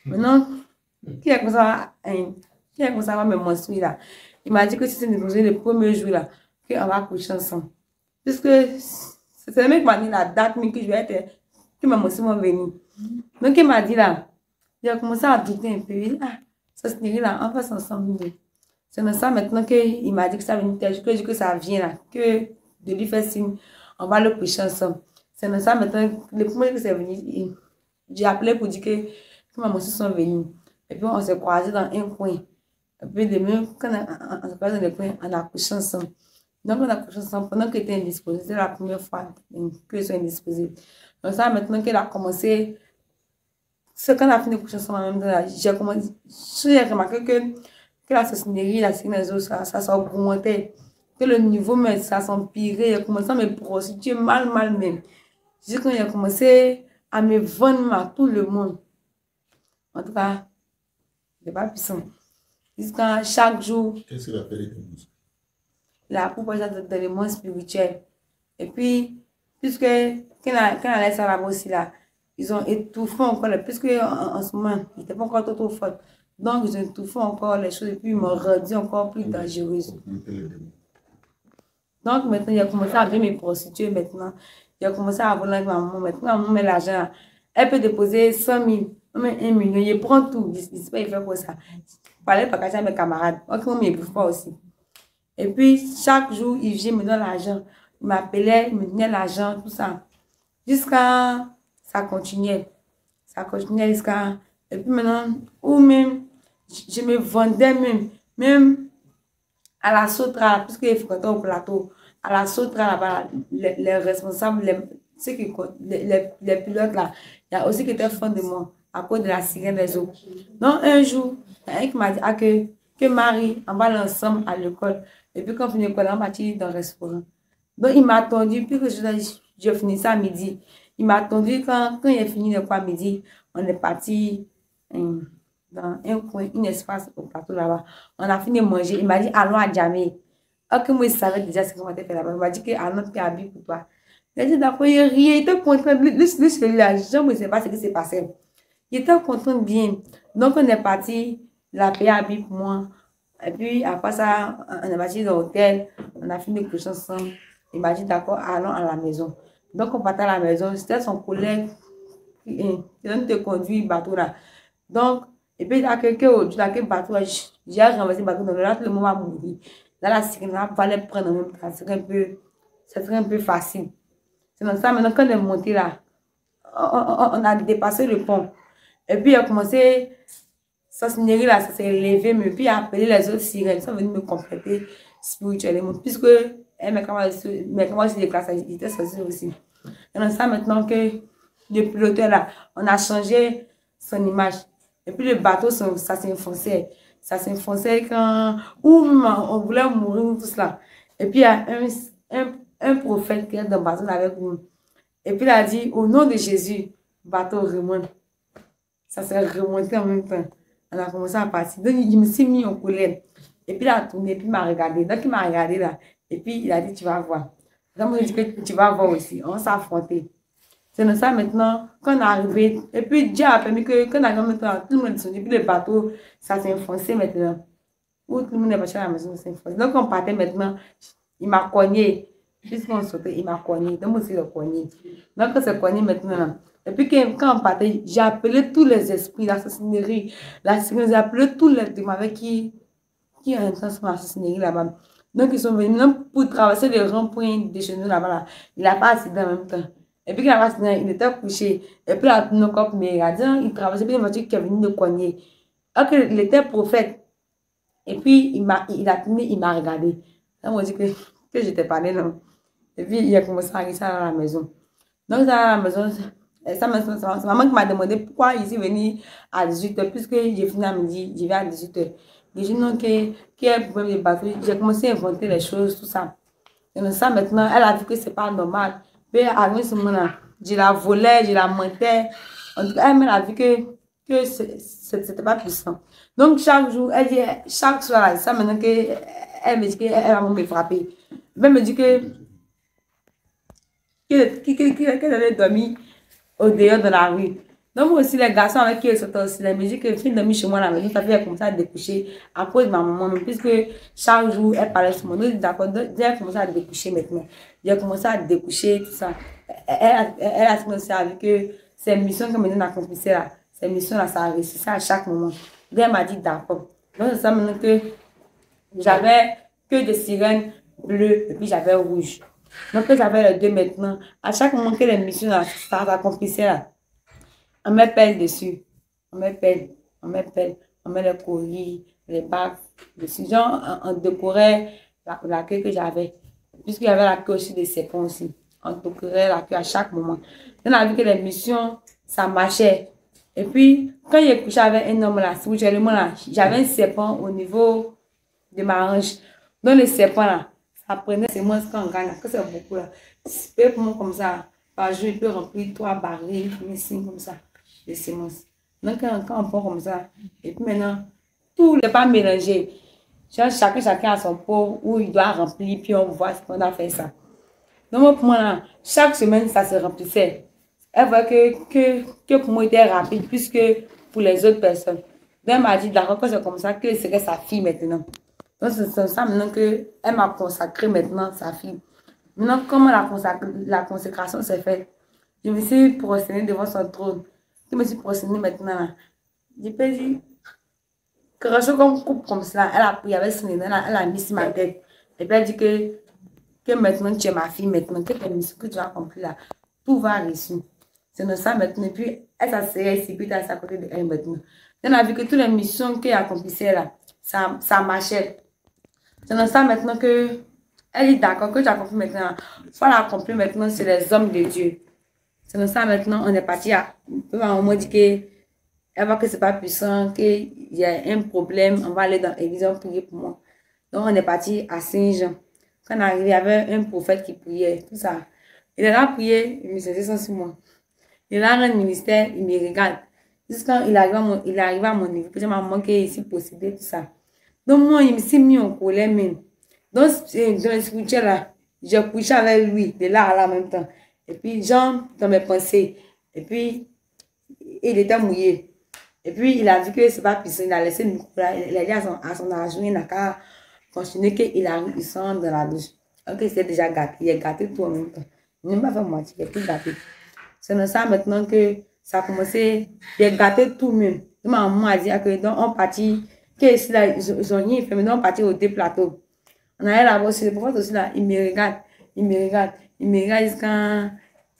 [SPEAKER 2] Maintenant, qui a commencé à me menstruer là? Il m'a dit que si c'est le premier jour là, qu'on va coucher ensemble. Puisque c'est le mec qui m'a dit la date, mais que je vais être, que ma menstruée va venir. Donc, il m'a dit là, il a commencé à douter un peu. Ça se dit là, on va ensemble. C'est dans ça maintenant qu'il m'a dit que ça venait, que ça vient là, que de lui faire signe, on va le coucher ensemble. C'est dans ça maintenant, le premier que c'est venu, j'ai appelé pour dire que ma menstruée sont venues. Et puis on s'est croisés dans un coin. Et puis demain, quand on s'est croisés dans le coin, on a couché ensemble. Donc on a couché ensemble pendant que j'étais indisposée. C'est la première fois que je suis indisposée. Donc ça maintenant qu'elle a commencé. C'est quand on a fini de coucher ensemble en même temps, j'ai remarqué que la sorcellerie, la signature, ça s'augmentait. Que le niveau, mais ça s'empirait. Il a commencé à me prostituer mal même. J'ai quand il a commencé à me vendre à tout le monde. En tout cas, c'est pas puissant. Jusqu'à chaque jour.
[SPEAKER 3] Qu'est-ce qu'il a fait les démons?
[SPEAKER 2] Il a proposé dans le monde spirituel. Et puis, puisque quand on a laissé ça là-bas aussi là, ils ont étouffé encore, puisque en ce moment, il n'était pas encore trop fort. Donc, ils ont étouffé encore les choses et puis ils m'ont rendu encore plus dangereuse. Donc, maintenant, il a commencé à bien me prostituer maintenant. Il a commencé à voler avec ma maman. Maintenant, ma maman met l'argent. Elle peut déposer 100 000, même 1 million. Il prend tout. Il ne sait pas, il fait quoi ça. Je parlais pas à mes camarades. Donc, moi, il ne bouffe pas aussi. Et puis, chaque jour, il vient me donner l'argent. Il m'appelait, il me donnait l'argent, tout ça. Jusqu'à... Ça continuait. Ça continuait jusqu'à... Et puis maintenant, ou même, je me vendais même à la sautra, puisqu'il fréquentait au plateau. à la sauterie là-bas, les responsables, ceux qui, les pilotes là, il y a aussi qui étaient fans de moi à cause de la sirène des eaux. Donc un jour, il y a un qui m'a dit que Marie, on va aller ensemble à l'école. Et puis quand on finit l'école, on va aller dans le restaurant. Donc il m'a attendu, puis que je finissais à midi. Il m'a attendu quand il a fini l'école à midi, on est parti dans un coin, un espace au plateau là-bas. On a fini de manger. Il m'a dit, allons à Djamé. Alors que moi, je savais déjà ce qu'on avait fait là-bas. Il m'a dit que allons te habiller pour toi. Il a dit, d'accord, il riait, il était content. Celui-là, je ne sais pas ce qui s'est passé. Il était content bien. Donc, on est parti, il a payé habiller pour moi. Et puis, après ça, on est parti dans l'hôtel. On a fini de coucher ensemble. Il m'a dit, d'accord, allons à la maison. Donc, on partait à la maison. C'était son collègue qui te conduit le bateau là. Donc, et puis, il y a quelqu'un autour, là, quel bateau, j'ai renversé le bateau dans le tout le monde va mourir. Là, la sirène, là, il fallait prendre en même temps. Ça serait un peu facile. C'est dans ça, maintenant, quand on est monté là, on a dépassé le pont. Et puis, il a commencé, sa seigneurie là, ça s'est levé, mais puis il a appelé les autres sirènes, ils sont venus me compléter spirituellement, puisque elle m'a commencé des classes, ils étaient sortis aussi. Et dans ça, maintenant que le piloteur là, on a changé son image. Et puis, le bateau, ça s'enfonçait. Ça s'enfonçait quand on voulait mourir, tout cela. Et puis, il y a un prophète qui est dans le bateau avec nous. Et puis, il a dit, au nom de Jésus, bateau remonte. Ça s'est remonté en même temps. On a commencé à partir. Donc, il me s'est mis en colère. Et puis, il a tourné, puis il m'a regardé. Donc, il m'a regardé là. Et puis, il a dit, tu vas voir. Donc, moi, j'ai dit que tu vas voir aussi. On s'est affronté. C'est dans ça maintenant, quand on est arrivé, et puis Dieu a permis que quand on est arrivé maintenant, tout le monde est descendu, puis le bateau, ça s'est enfoncé maintenant. Où tout le monde est parti à la maison, ça s'est enfoncé. Donc on partait maintenant, il m'a cogné. Puisqu'on sautait, il m'a cogné. Donc moi aussi, il a cogné. Donc on s'est cogné maintenant. Et puis quand on partait, j'ai appelé tous les esprits, l'assassinerie, j'ai appelé tous les démons avec qui est en train de l'assassinerie là-bas. Donc ils sont venus maintenant pour traverser le rond-point de chez nous là-bas. Là. Il n'a pas accident en même temps. Et puis, il était couché. Et puis, il a corps mais il traversait bien une voiture qui est venue de cogner. Alors qu'il était prophète. Et puis, il m'a regardé. Il m'a dit que j'étais parlé, non. Et puis, il a commencé à arriver à la maison. Donc, à la maison, c'est maman qui m'a demandé pourquoi il est venu à 18h, puisque j'ai fini à midi, j'y vais à 18h. J'ai dit non, qu'il y a un problème de batterie. J'ai commencé à inventer les choses, tout ça. Et donc, ça, maintenant, elle a vu que c'est pas normal. Puis, à ce moment-là, je la volais, je la mentais. En tout cas, elle m'a vu que c'était pas puissant. Donc, chaque jour, elle dit, chaque soir, ça, maintenant elle me dit qu'elle va me frapper. Elle me dit qu'elle allait dormir au dehors de la rue. Donc, moi aussi, les garçons avec qui ils sont aussi, ils me disent que fille dormir chez moi à la maison, ça fait comme ça à découcher à cause de ma maman. Mais puisque chaque jour, elle parlait sur moi. Donc, d'accord, elle a commencé à découcher maintenant. J'ai commencé à découcher, tout ça. Elle a commencé à dire que ces missions que maintenant accomplissait là, ces missions-là, ça réussissait à chaque moment. Donc, elle m'a dit d'accord. Donc, c'est ça maintenant que j'avais que des sirènes bleues et puis j'avais rouge. Donc, j'avais les deux maintenant. À chaque moment que les missions là, ça accomplissait là, on m'appelle dessus. On m'appelle. On met les courriers, les bacs dessus. Genre, on décorait la queue que j'avais. Puisqu'il y avait la queue aussi des serpents aussi. On décorait la queue à chaque moment. On a vu que les missions, ça marchait. Et puis, quand j'ai couché avec un homme là, spirituellement là, j'avais un serpent au niveau de ma hanche. Donc, le serpent là, ça prenait ses semences quand on gagne, que c'est beaucoup là. C'est pour moi comme ça. Par jour, il peut remplir 3 barils, ici, comme ça. Les semences. Donc, quand on prend comme ça, et puis maintenant, tout n'est pas mélangé. Chacun a son pot où il doit remplir, puis on voit ce qu'on a fait ça. Donc, pour moi, là, chaque semaine, ça se remplissait. Elle voit que pour moi, il était rapide, plus que pour les autres personnes. Donc, elle m'a dit, d'accord, que c'est comme ça, que c'est sa fille maintenant. Donc, c'est ça maintenant qu'elle m'a consacré maintenant, sa fille. Maintenant, comment la consécration s'est faite? Je me suis prosternée devant son trône. Je me suis prosternée maintenant. J'ai pas dit quelque chose comme coupe comme ça. Elle a pris avec son nez, elle a mis sur ma tête. Et puis elle dit que maintenant tu es ma fille, maintenant que tes missions que tu as accompli là, tout va réussir. C'est dans ça maintenant. Et puis elle s'asseyait ici, puis elle s'est à côté de elle maintenant. Elle a vu que toutes les missions qu'elle accomplissait là, ça marchait. C'est dans ça maintenant que Elle dit d'accord, que tu as compris maintenant. Il faut l'accomplir maintenant, c'est les hommes de Dieu. C'est comme ça maintenant, on est parti à. On m'a dit qu'elle voit que c'est pas puissant, qu'il y a un problème, on va aller dans l'église, on prier pour moi. Donc on est parti à Saint-Jean. Quand on est arrivé, il y avait un prophète qui priait, tout ça. Il a prié, il me faisait ça sur moi. Il a un ministère, il me regarde. Jusqu'à il arrive à mon niveau, je m'en manqué ici possible, tout ça. Donc moi, il me s'est mis en colère même. Donc, dans le spirituel là, j'ai couché avec lui, de là à là en même temps. Et puis, Jean, dans mes pensées. Et puis, il était mouillé. Et puis, il a vu que c'est pas puissant, il a laissé le micro là, il a dit à son agent, il n'a qu'à continuer qu'il arrive, il sort dans la douche. Donc, il s'est déjà gâté, il est gâté tout en même temps. Il n'a pas fait moitié, il est tout gâté. C'est dans ça maintenant que ça a commencé, il est gâté tout même. Ma maman a dit que donc on partit, que ici là, ils ont rien fait, maintenant on partit au deux plateaux. On allait là-bas aussi, le prophète aussi là, il me regarde, il me regarde, il me regarde jusqu'à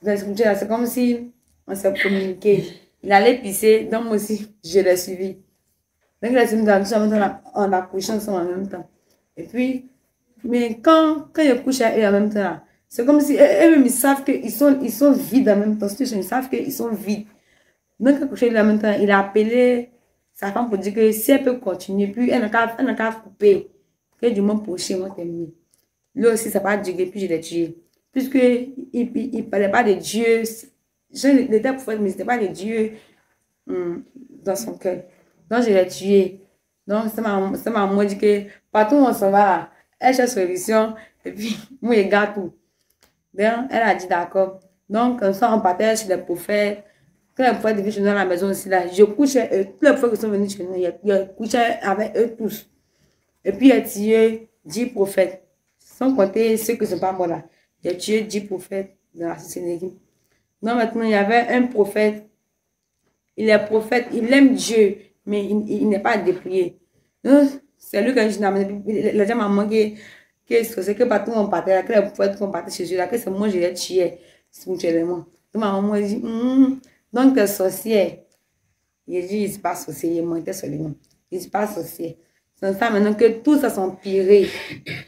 [SPEAKER 2] c'est comme si on s'est communiqué. Il allait pisser, donc moi aussi, je l'ai suivi. Donc il a suivi dans le temps, on a couché ensemble en même temps. Et puis, mais quand je couche avec eux en même temps là, c'est comme si eux-mêmes ils savent qu'ils sont vides en même temps. Ils savent qu'ils sont vides. Donc, quand il en même temps, il a appelé sa femme pour dire que si elle peut continuer, puis elle n'a qu'à couper. Que du moins pour chez moi terminé. Lui aussi, ça n'a pas duré, puis je l'ai tué. Puisqu'il ne parlait pas de Dieu. Je l'étais prophète, mais ce n'était pas de Dieu dans son cœur. Donc, je l'ai tué. Donc, c'est ma maman dit que partout où on s'en va, elle cherche solution, et puis, moi, je garde tout. Donc, elle a dit d'accord. Donc, comme ça, on partait chez les prophètes. Quand les prophètes venaient chez nous à la maison aussi, là, je couchais, tous les prophètes qui sont venus chez nous, je couchais avec eux tous. Et puis, il a tué 10 prophètes. Sans compter ceux qui ne sont pas morts là. Il a tué 10 prophètes dans la société. Donc, maintenant, il y avait un prophète. Il est prophète, il aime Dieu, mais il n'est pas dépouillé. C'est lui que je n'ai amené. Il a dit à maman c'est que partout on partait, que les prophètes qu'on partait chez eux, là, que c'est moi je les tuais spirituellement. Donc, ma maman dit, donc tu es sorcière. Il dit, il ne suis pas sorcier, il mentait seulement. Il ne suis pas sorcier. C'est ça maintenant que tout ça s'empirait.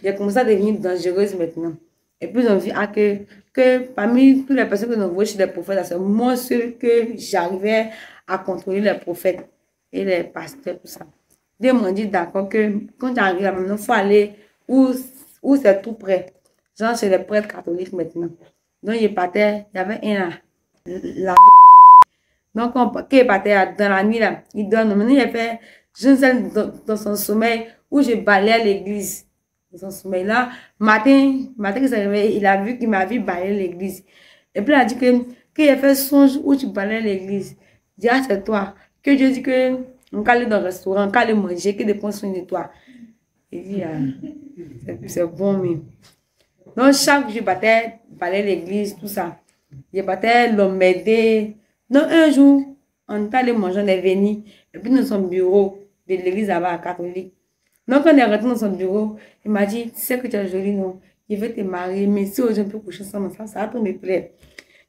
[SPEAKER 2] J'ai commencé à devenir dangereuse maintenant. Et puis, on vit que parmi toutes les personnes que nous voyons chez les prophètes, c'est moi seul que j'arrivais à contrôler les prophètes et les pasteurs, tout ça. Dieu m'a dit d'accord que quand tu arrives là maintenant, il faut aller où c'est tout près. Genre chez les prêtres catholiques maintenant. Donc, il partait, il y avait un là. Donc, quand il partait dans la nuit là, il donne. Maintenant, il a fait, je ne sais, dans son sommeil, où je balayais l'église. Dans son sommeil là, matin qu'il s'est réveillé, il a vu qu'il m'a vu balayer l'église. Et puis, il a dit qu'il a fait songe où tu balayais l'église. Il dit, ah, c'est toi. Que Dieu dit que on peut aller dans le restaurant, on peut aller manger, que des soin de toi. Il dit, ah, c'est bon, mais. Donc, chaque jour, je balayais l'église, tout ça. Je battais l'homme m'aider. Donc, un jour, on est allé manger, on est venu, et puis dans son bureau de l'église là-bas, catholique. Donc, quand on est rentré dans son bureau, il m'a dit, tu sais que tu es jolie, non? Il veut te marier, mais si aujourd'hui on peut coucher ensemble, ça va tout me plaire.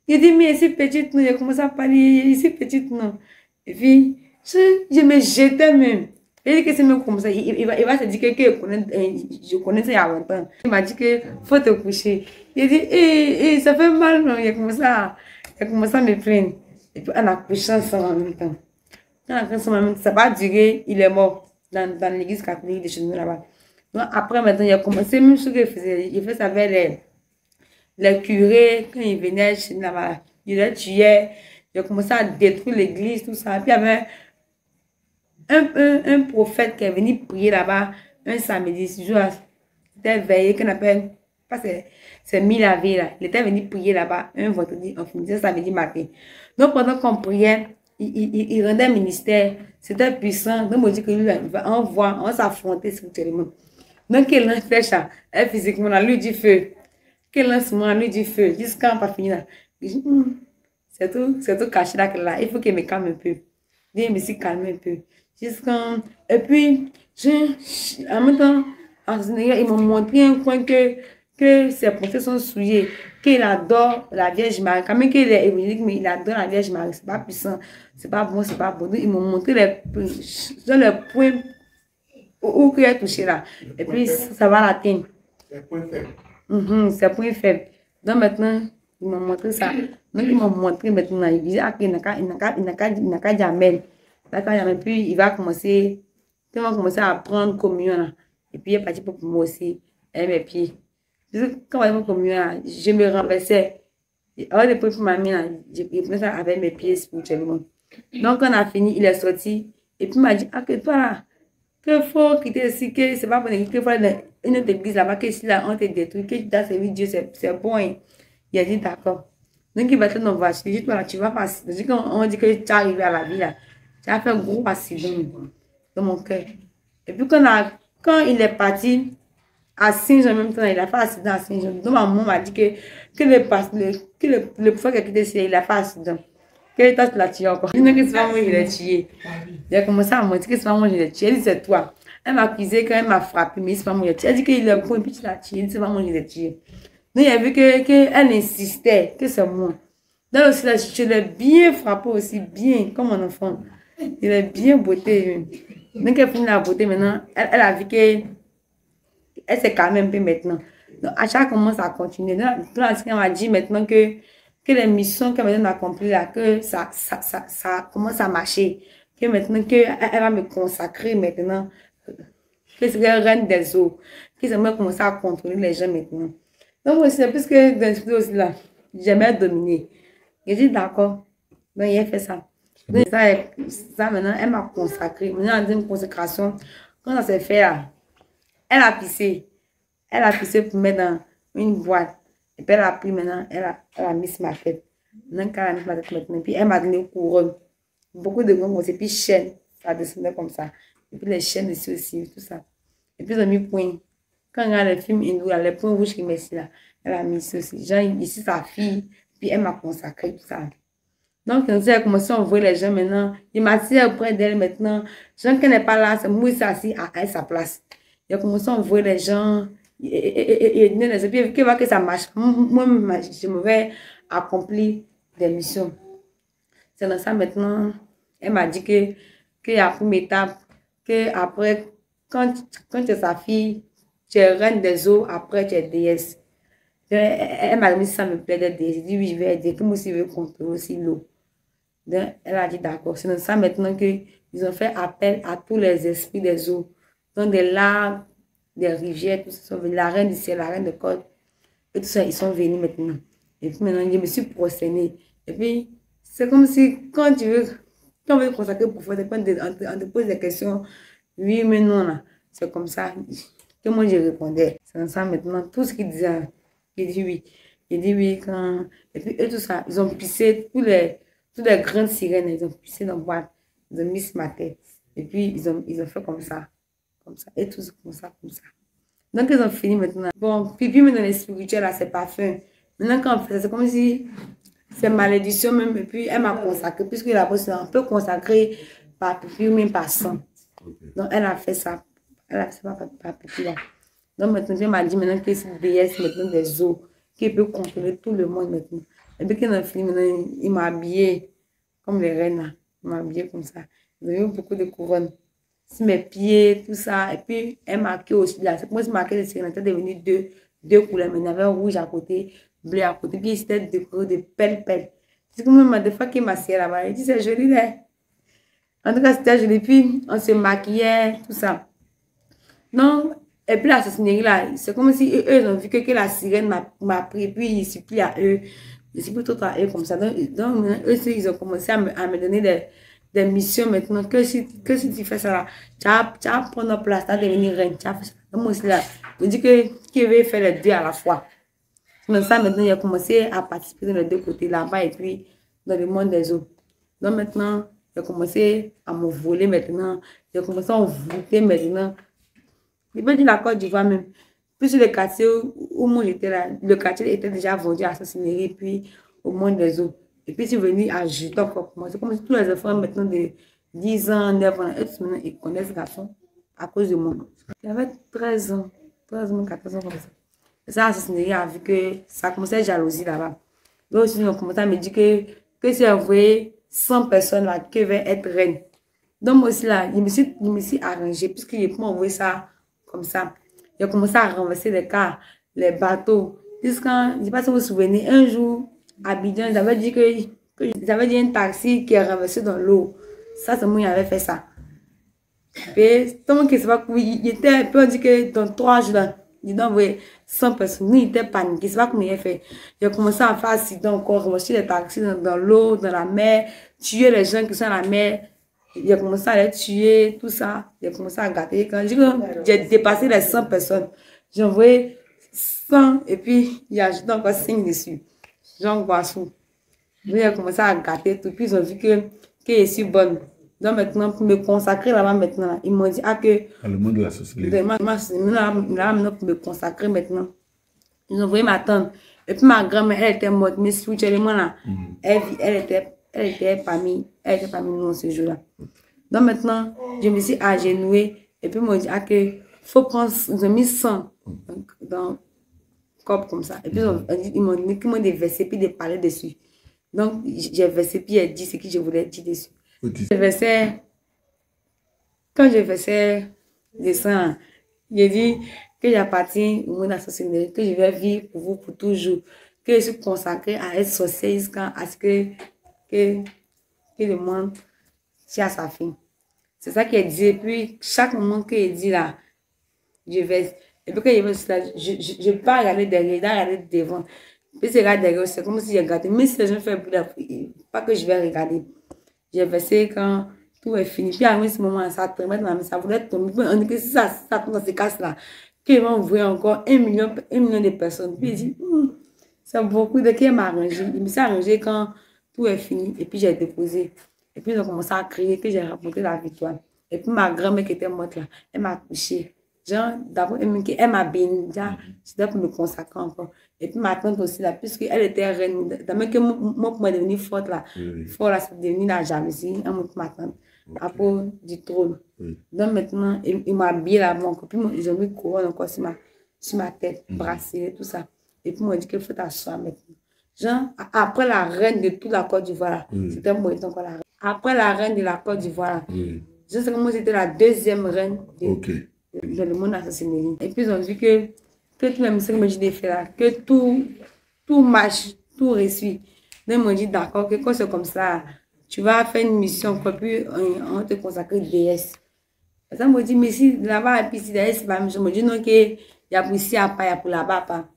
[SPEAKER 2] Il dit, mais ici petite, non, il a commencé à parler, ici petite, non. Et puis, je me jetais même. Il dit que c'est même comme ça, il va se dire que je connais ça il y a longtemps. Il m'a dit que faut te coucher. Il dit, ça fait mal, non? Il a commencé à me plaindre. Et puis, on a couché ensemble en même temps. Quand on a couché ensemble en même temps, ça va durer, il est mort dans l'église catholique de chez nous là-bas. Donc, après, maintenant, il a commencé, même ce qu'il faisait, il fait ça avec les curés, quand ils venaient chez nous là-bas, il les tuait, il a commencé à détruire l'église, tout ça. Et puis, il y avait un prophète qui est venu prier là-bas un samedi, c'était veillé, qu'on appelle, pas c'est mi-la-vie là. Il était venu prier là-bas un vendredi, on finissait samedi matin. Donc pendant qu'on priait, il rendait un ministère, c'était puissant. Donc on dit que lui, on va s'affronter spirituellement. Donc il lance flèche, physiquement, là, lui du feu. Qu'il lance moi, lui du feu, jusqu'à on pas finir là. C'est tout caché là, il faut qu'il me calme un peu. Il me s'y calme un peu. Et puis, en même temps, en Sénégal, ils m'ont montré un coin que ses pensées sont souillées, qu'il adore la Vierge Marie. Quand même qu'il est évangélique, mais il adore la Vierge Marie. C'est pas puissant, c'est pas bon, c'est pas bon. Ils m'ont montré les points où il a touché là. Et puis, ça va l'atteindre.
[SPEAKER 3] Les points faibles.
[SPEAKER 2] C'est point faible. Donc maintenant, ils m'ont montré ça. Donc ils m'ont montré maintenant. Ils disaient, ah, il n'a qu'à jamais. Puis il va commencer à prendre communion là. Et puis il est parti pour moi aussi. Et mes pieds. Quand on va communion là, je me renversais. Avant de prendre pour ma main là, je prenais ça avec mes pieds spirituellement. Donc on a fini, il est sorti. Et puis il m'a dit, ah que toi là, qu'il faut quitter ici, que c'est pas bon, qu'il faut aller dans une autre église là-bas, que si là on te détruit, que tu dois servir Dieu, c'est bon. Hein. Il a dit d'accord. Donc il va te dans voiture. Je dis, toi là, tu vas pas accident. Je dis qu'on dit que tu es arrivé à la vie là, tu as fait un gros accident dans mon cœur. Et puis quand il est parti à Saint-Jean, en même temps, il a fait accident à Saint-Jean. Donc ma maman m'a dit que le prophète qui a quitté ici, il a fait accident. Que toi tu l'as tué encore. Je dis que c'est pas moi qui l'ai tué. J'ai commencé à me dire que c'est pas moi qui l'ai tué. Elle dit c'est toi. Elle m'a accusé quand elle m'a frappé, mais c'est pas moi qui l'ai tué. Elle dit qu'il est bon et puis tu l'as tué. Elle dit c'est pas moi qui l'ai tué. Donc il a vu qu'elle insistait que c'est moi. Donc aussi là, je l'ai bien frappé aussi, bien, comme mon enfant. Il est bien beauté. Donc elle finit la beauté maintenant. Elle a vu qu'elle s'est calmée un peu maintenant. Donc à chaque moment ça continue. Donc elle m'a dit maintenant que les missions qu'elle vient d'accomplir là, que ça commence à marcher. Que maintenant qu'elle va me consacrer maintenant. Que c'est la reine des eaux. Que j'aimerais commencer à contrôler les gens maintenant. Donc moi c'est plus que dans ce aussi là, j'aimerais dominer. J'ai dit d'accord. Donc il a fait ça. Donc ça maintenant, elle m'a consacré. Maintenant, elle a dit une consécration. Quand ça s'est fait là, elle a pissé. Elle a pissé pour mettre dans une boîte. Et puis elle a pris maintenant, elle a mis sur ma tête. Maintenant, quand elle a mis sur ma tête maintenant, puis elle m'a donné une couronne. Beaucoup de couronnes aussi, puis chaîne. Ça descendait comme ça. Et puis les chaînes ici aussi, tout ça. Et puis ils ont mis point. Quand on regarde les films hindous, les points rouges qui mettent ici là, elle a mis ici aussi. Genre ici sa fille, puis elle m'a consacré tout ça. Donc, quand elle a commencé à envoyer les gens maintenant, il m'a assis auprès d'elle maintenant. Jean qui n'est pas là, c'est moi qui suis assis à sa place. Il a commencé à envoyer les gens. Et puis, voit que ça marche. Moi, je me vais accomplir des missions. C'est dans ça maintenant. Elle m'a dit qu'il y a une étape, que après, quand tu es sa fille, tu es reine des eaux, après tu es déesse. Elle m'a dit ça me plaît d'être déesse. J'ai dit oui, je vais aider, que moi aussi je veux contrôler aussi l'eau. Donc, elle a dit d'accord. C'est dans ça maintenant qu'ils ont fait appel à tous les esprits des eaux. Donc, des lacs, des rivières, tout ça sont venus. La reine du ciel, la reine de côte. Et tout ça, ils sont venus maintenant. Et puis maintenant, je me suis prosternée. Et puis, c'est comme si, quand on veut consacrer pour faire, on te pose des questions. Oui, mais non, là. C'est comme ça que moi, je répondais. C'est dans ça maintenant, tout ce qu'ils disaient, j'ai dit oui. J'ai dit oui quand... Et puis, eux, tout ça, ils ont pissé toutes les grandes sirènes, ils ont pissé dans le boîte. Ils ont mis sur ma tête. Et puis, ils ont fait comme ça. Comme ça. Et tout comme ça, comme ça. Donc, ils ont fini maintenant. Bon, puis maintenant, les spirituels, là, c'est pas fin. Maintenant, quand on fait ça, c'est comme si c'est malédiction même. Et puis, elle m'a consacré. Puisque la personne est un peu consacrée par pipi, même par sang. Donc, elle a fait ça. Elle a fait ça par pipi, là. Donc, maintenant, elle m'a dit maintenant que c'est une déesse maintenant des eaux, qui peut contrôler tout le monde maintenant. Et puis, quand on a fini, maintenant, il m'a habillé comme les reines, là. Il m'a habillé comme ça. Ils ont eu beaucoup de couronnes. Sur mes pieds, tout ça. Et puis, elle marquait aussi là. C'est moi qui marquais les sirènes. C'était devenu deux couleurs. Mais il y avait un rouge à côté, bleu à côté. Puis, c'était décoré de pelles. C'est comme même des fois qu'il m'a serré là-bas. Il dit, c'est joli, là. En tout cas, c'était joli. Puis, on se maquillait, tout ça. Donc, et puis la sorcellerie là, c'est comme si eux ont vu que la sirène m'a pris. Puis, ils supplient à eux. Ils supplient tout à eux comme ça. Donc eux, ils ont commencé à me donner des missions maintenant. Que si tu fais ça là, tu vas prendre place, tu vas devenir reine. Tu vas faire ça. Donc, moi aussi là, je dis qu'il veut faire les deux à la fois. Donc, ça maintenant, il a commencé à participer dans les deux côtés là-bas et puis dans le monde des eaux. Donc, maintenant, il a commencé à me voler maintenant. Il a commencé à envoûter maintenant. Il veut dire la Côte d'Ivoire même. Puis sur le quartier où moi j'étais là, le quartier était déjà vendu à la sorcellerie, puis au monde des eaux. Et puis, je suis venue à Juton pour moi. C'est comme si tous les enfants maintenant de 10 ans, 9 ans, maintenant, ils connaissent ce garçon à cause de moi. Il avait 13 ans, 14 ans comme ça. Et ça, la sorcellerie a vu que ça commençait à jalousie là-bas. Donc, aussi, ils ont commencé à me dire que si envoyé 100 personnes là, qui veulent être reines. Donc, moi aussi là, je me suis arrangée, puisque je peux m'envoyer ça comme ça. J'ai commencé à renverser les cas. les bateaux. Jusqu'à, je ne sais pas si vous vous souvenez, un jour, à Abidjan, ils avaient dit ils avaient dit un taxi qui est renversé dans l'eau. Ça, c'est moi qui avait fait ça. Et tout le monde qui ne sait pas, il était un peu, on dit que dans 3 jours, là, il doit envoyer 100 personnes. Nous, il était paniqué. Je ne sais pas comment il a fait. J'ai commencé à faire accident encore, renverser les taxis dans l'eau, dans la mer, tuer les gens qui sont dans la mer. J'ai commencé à les tuer, tout ça. J'ai commencé à gâter. Quand j'ai dépassé les 100 personnes, j'ai envoyé 100 et puis j'ai ajouté encore 5 dessus. Jean Guassou. J'ai commencé à gâter tout. Puis ils ont vu que je suis bonne. Donc maintenant, pour me consacrer là-bas maintenant, ils m'ont dit que...
[SPEAKER 3] Dans le monde de la société.
[SPEAKER 2] Là, pour me consacrer maintenant. Ils ont envoyé ma tante. Et puis ma grand-mère, elle était morte. Mais spirituellement là, elle était parmi nous ce jour-là. Donc maintenant, je me suis agenouillée. Et puis ils m'ont dit que faut prendre, ils ont mis 100 dans le corps comme ça. Et puis ils m'ont dit qu'ils m'ont des versets puis des parler dessus. Donc j'ai versé puis j'ai dit ce que je voulais dire dessus. Quand je versais des 100, j'ai dit que j'appartiens au monde associé, que je vais vivre pour vous pour toujours, que je suis consacrée à être sorcière jusqu'à ce que le monde tient à sa fin. C'est ça qu'il dit. Et puis, chaque moment qu'il dit là, je vais. Et puis, quand je vais là, je ne peux pas regarder derrière, je dois regarder devant. Puis, c'est regarder derrière, c'est comme si je regardais. Mais si les gens font pas que je vais regarder. J'ai versé quand tout est fini. Puis, à ce moment-là, ça tombait dans la main, ça voulait tomber. Puis, on dit que si ça tombe dans ces casses-là, qu'ils vont ouvrir encore 1 million de personnes. Puis, il dit, c'est beaucoup de qui m'a arrangé. Il me s'est arrangé quand tout est fini. Et puis, j'ai déposé. Et puis, ils ont commencé à crier que j'ai rapporté la victoire. Et puis, ma grand-mère qui était morte là, elle m'a touchée. Genre, d'abord, elle m'a béni. C'était pour me consacrer encore. Et puis, ma tante aussi là, puisqu'elle était reine. D'abord que moi, pour me devenir forte là, forte là, c'est devenu la jalousie. Elle m'a ma tante. À cause du trône. Donc, maintenant, il m'a habillé là, mon copine, ils ont mis couronne encore sur ma tête, bracelet, tout ça. Et puis, ils m'ont dit qu'il faut t'asseoir maintenant. Genre, après la reine de toute la Côte d'Ivoire, c'était moi, encore la reine. Après la reine de la Côte d'Ivoire, je sais que moi, j'étais la deuxième reine dans le monde associé. Et puis, ils ont dit que tous les messieurs que j'ai fait là, que tout marche, tout réussit. Donc, ils m'ont dit d'accord, que quand c'est comme ça, tu vas faire une mission, puis on te consacre déesse. Ça me dit, mais si là-bas, et puis si déesse, je me dis non, qu'il y a pour ici, il y a pour là-bas, pas.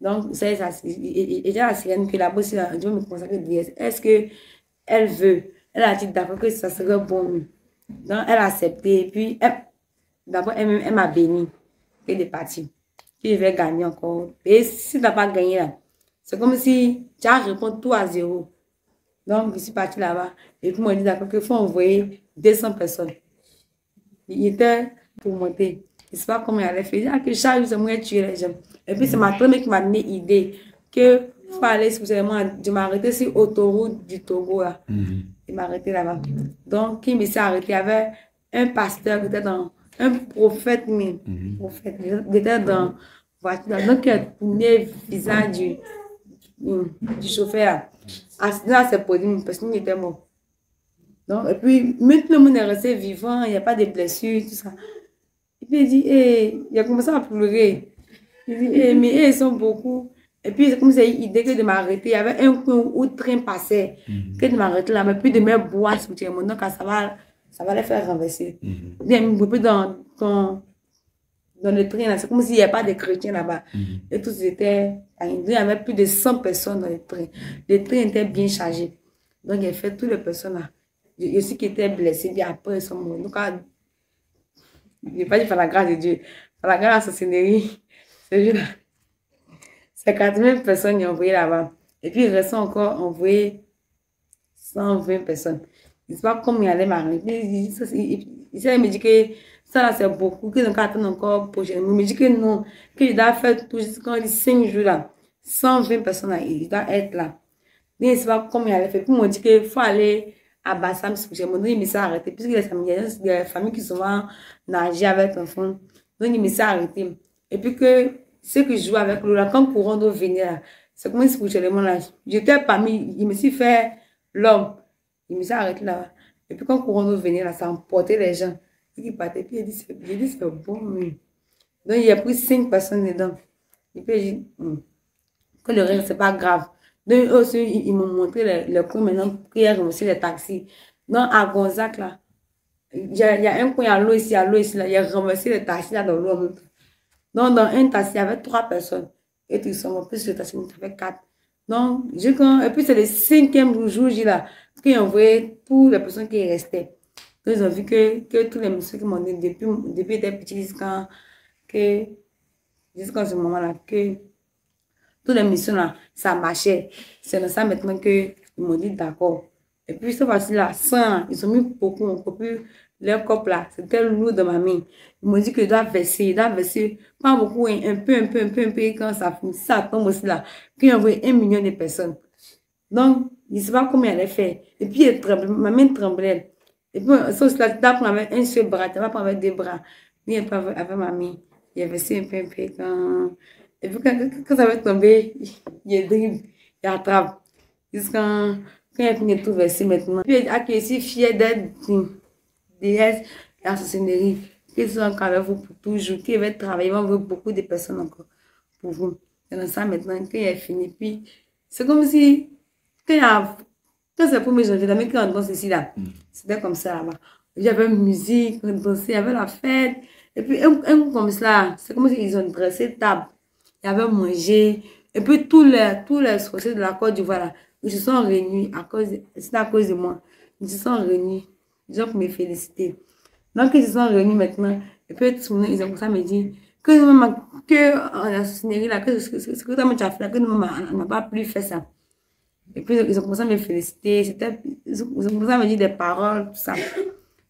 [SPEAKER 2] Donc, c'est ça. Et j'ai la sirène que là-bas, si je veux me consacrer déesse, est-ce qu'elle veut? Elle a dit d'accord que ça serait bon. Donc, elle a accepté. Et puis, d'abord, elle m'a béni. Et de partir. Puis, je vais gagner encore. Et si tu n'as pas gagné là, c'est comme si tu as répondu tout à 0. Donc, je suis partie là-bas. Et puis, on m'a dit d'accord qu'il faut envoyer 200 personnes. Il était pour monter. Je ne sais pas comment il allait faire. Que chaque jour, c'est moi qui tuer les gens. Et puis, c'est ma première qui m'a donné l'idée que il faut aller spécialement. Je m'arrêtais sur l'autoroute du Togo. Là. Il m'a arrêté là-bas. Donc, qui me s'est arrêté, il y avait un pasteur qui était dans. Un prophète, prophète. Il était dans voiture. Donc, il a tourné le visage du chauffeur. Accident à ses produits, parce qu'il était mort. Donc, et puis, même tout le monde est resté vivant, il n'y a pas de blessures, tout ça. Et puis, il dit, il a commencé à pleurer. Il dit, mais ils sont beaucoup. Et puis, c'est comme si l'idée que de m'arrêter, il y avait un coin où le train passait, que de m'arrêter là, mais puis de me boire sur le monde, donc ça va les faire renverser. Bien, dans le train, là, c'est comme s'il n'y avait pas de chrétiens là-bas. Et tous étaient, il y avait plus de 100 personnes dans le train. Le train était bien chargé. Donc, il a fait toutes les personnes là. Il y a aussi qui étaient blessés, puis après, ils sont morts. Donc, je n'ai pas dit par la grâce de Dieu. Par la grâce de la sorcellerie, c'est 80 personnes qui ont envoyé là-bas. Et puis, il reste encore envoyé 120 personnes. Je ne sais pas comment il allait m'arrêter. Il me dit que ça, là, c'est beaucoup, qu'ils ont qu'à attendre encore prochainement. Il me dit que non, que je dois faire tout jusqu'en 5 jours là. 120 personnes là, ils doivent être là. Je ne sais pas comment il allait faire. Puis, ils m'ont dit qu'il faut aller à Bassam, il me s'est arrêté. Puisque il y a des familles qui souvent nagent avec l'enfant. Donc, il me s'est arrêté. Et puis que ceux qui jouent avec l'eau, là, quand le courant d'eau venait là, c'est comme si spirituellement là, j'étais parmi, il me s'est fait l'homme. Il me s'est arrêté là. Et puis quand le courant d'eau venait là, ça emportait les gens. Puis il partait. Puis il dit, c'est bon, mais. Donc il y a pris 5 personnes dedans. Et puis, j'ai dit, que le reste, c'est pas grave. Donc, eux aussi, ils m'ont montré le coin maintenant pour qu'il y ait aussi les taxis. Donc, à Gonzac, là, il y a un coin à l'eau ici, là, il a ramassé les taxis là dans l'eau en même temps. Donc, dans un taxi, il y avait 3 personnes. Et tout ça, en plus, le taxi, il y avait 4. Donc, et puis, c'est le 5e jour, là, qu'ils ont envoyé pour les personnes qui restaient. Donc, ils ont vu que tous les messieurs qui m'ont dit depuis des petits jusqu'à ce moment-là, que toutes les missions là, ça marchait. C'est dans ça maintenant qu'ils m'ont dit d'accord. Et puis, cette fois-ci-là, ça, ils ont mis beaucoup, encore plus. Leur cop là, c'était lourd dans ma main. Ils m'ont dit que je dois verser, pas beaucoup, un peu, et quand ça finit, ça tombe aussi là, qu'ils ont envoyé 1 million de personnes. Donc, je ne sais pas comment elle allait faire. Et puis, ma main tremblait. Et puis, ça aussi là, tu dois prendre un seul bras, tu vas prendre avec 2 bras. Mais avec ma main, il a versé un peu, quand... Et puis, quand ça va tomber, il dribble, il attrape. Jusqu'à quand il a fini de tout verser maintenant. Puis, je suis fière d'être DS et la sorcellerie, qu'ils sont encore avec vous pour toujours, qu'ils vont travailler, ils vont voir beaucoup de personnes encore pour vous. C'est dans ça maintenant, quand il a fini, puis c'est comme si, quand c'est le 1er janvier, la même quand on danse ici là, c'était comme ça là-bas. Il y avait musique, on dansait, il y avait la fête, et puis un comme ça, c'est comme s'ils ont dressé table, il y avait mangé, et puis tous les sorciers de la Côte d'Ivoire là, ils se sont réunis c'était à cause de moi, ils se sont réunis. Les gens pour me féliciter. Donc, ils se sont réunis maintenant. Et puis, tout le monde, ils ont commencé à me dire que la sorcellerie là, que ce que tu as fait là, que nous, on n'a pas plus fait ça. Et puis, ils ont commencé à me féliciter. Ils ont commencé à me dire des paroles, tout ça.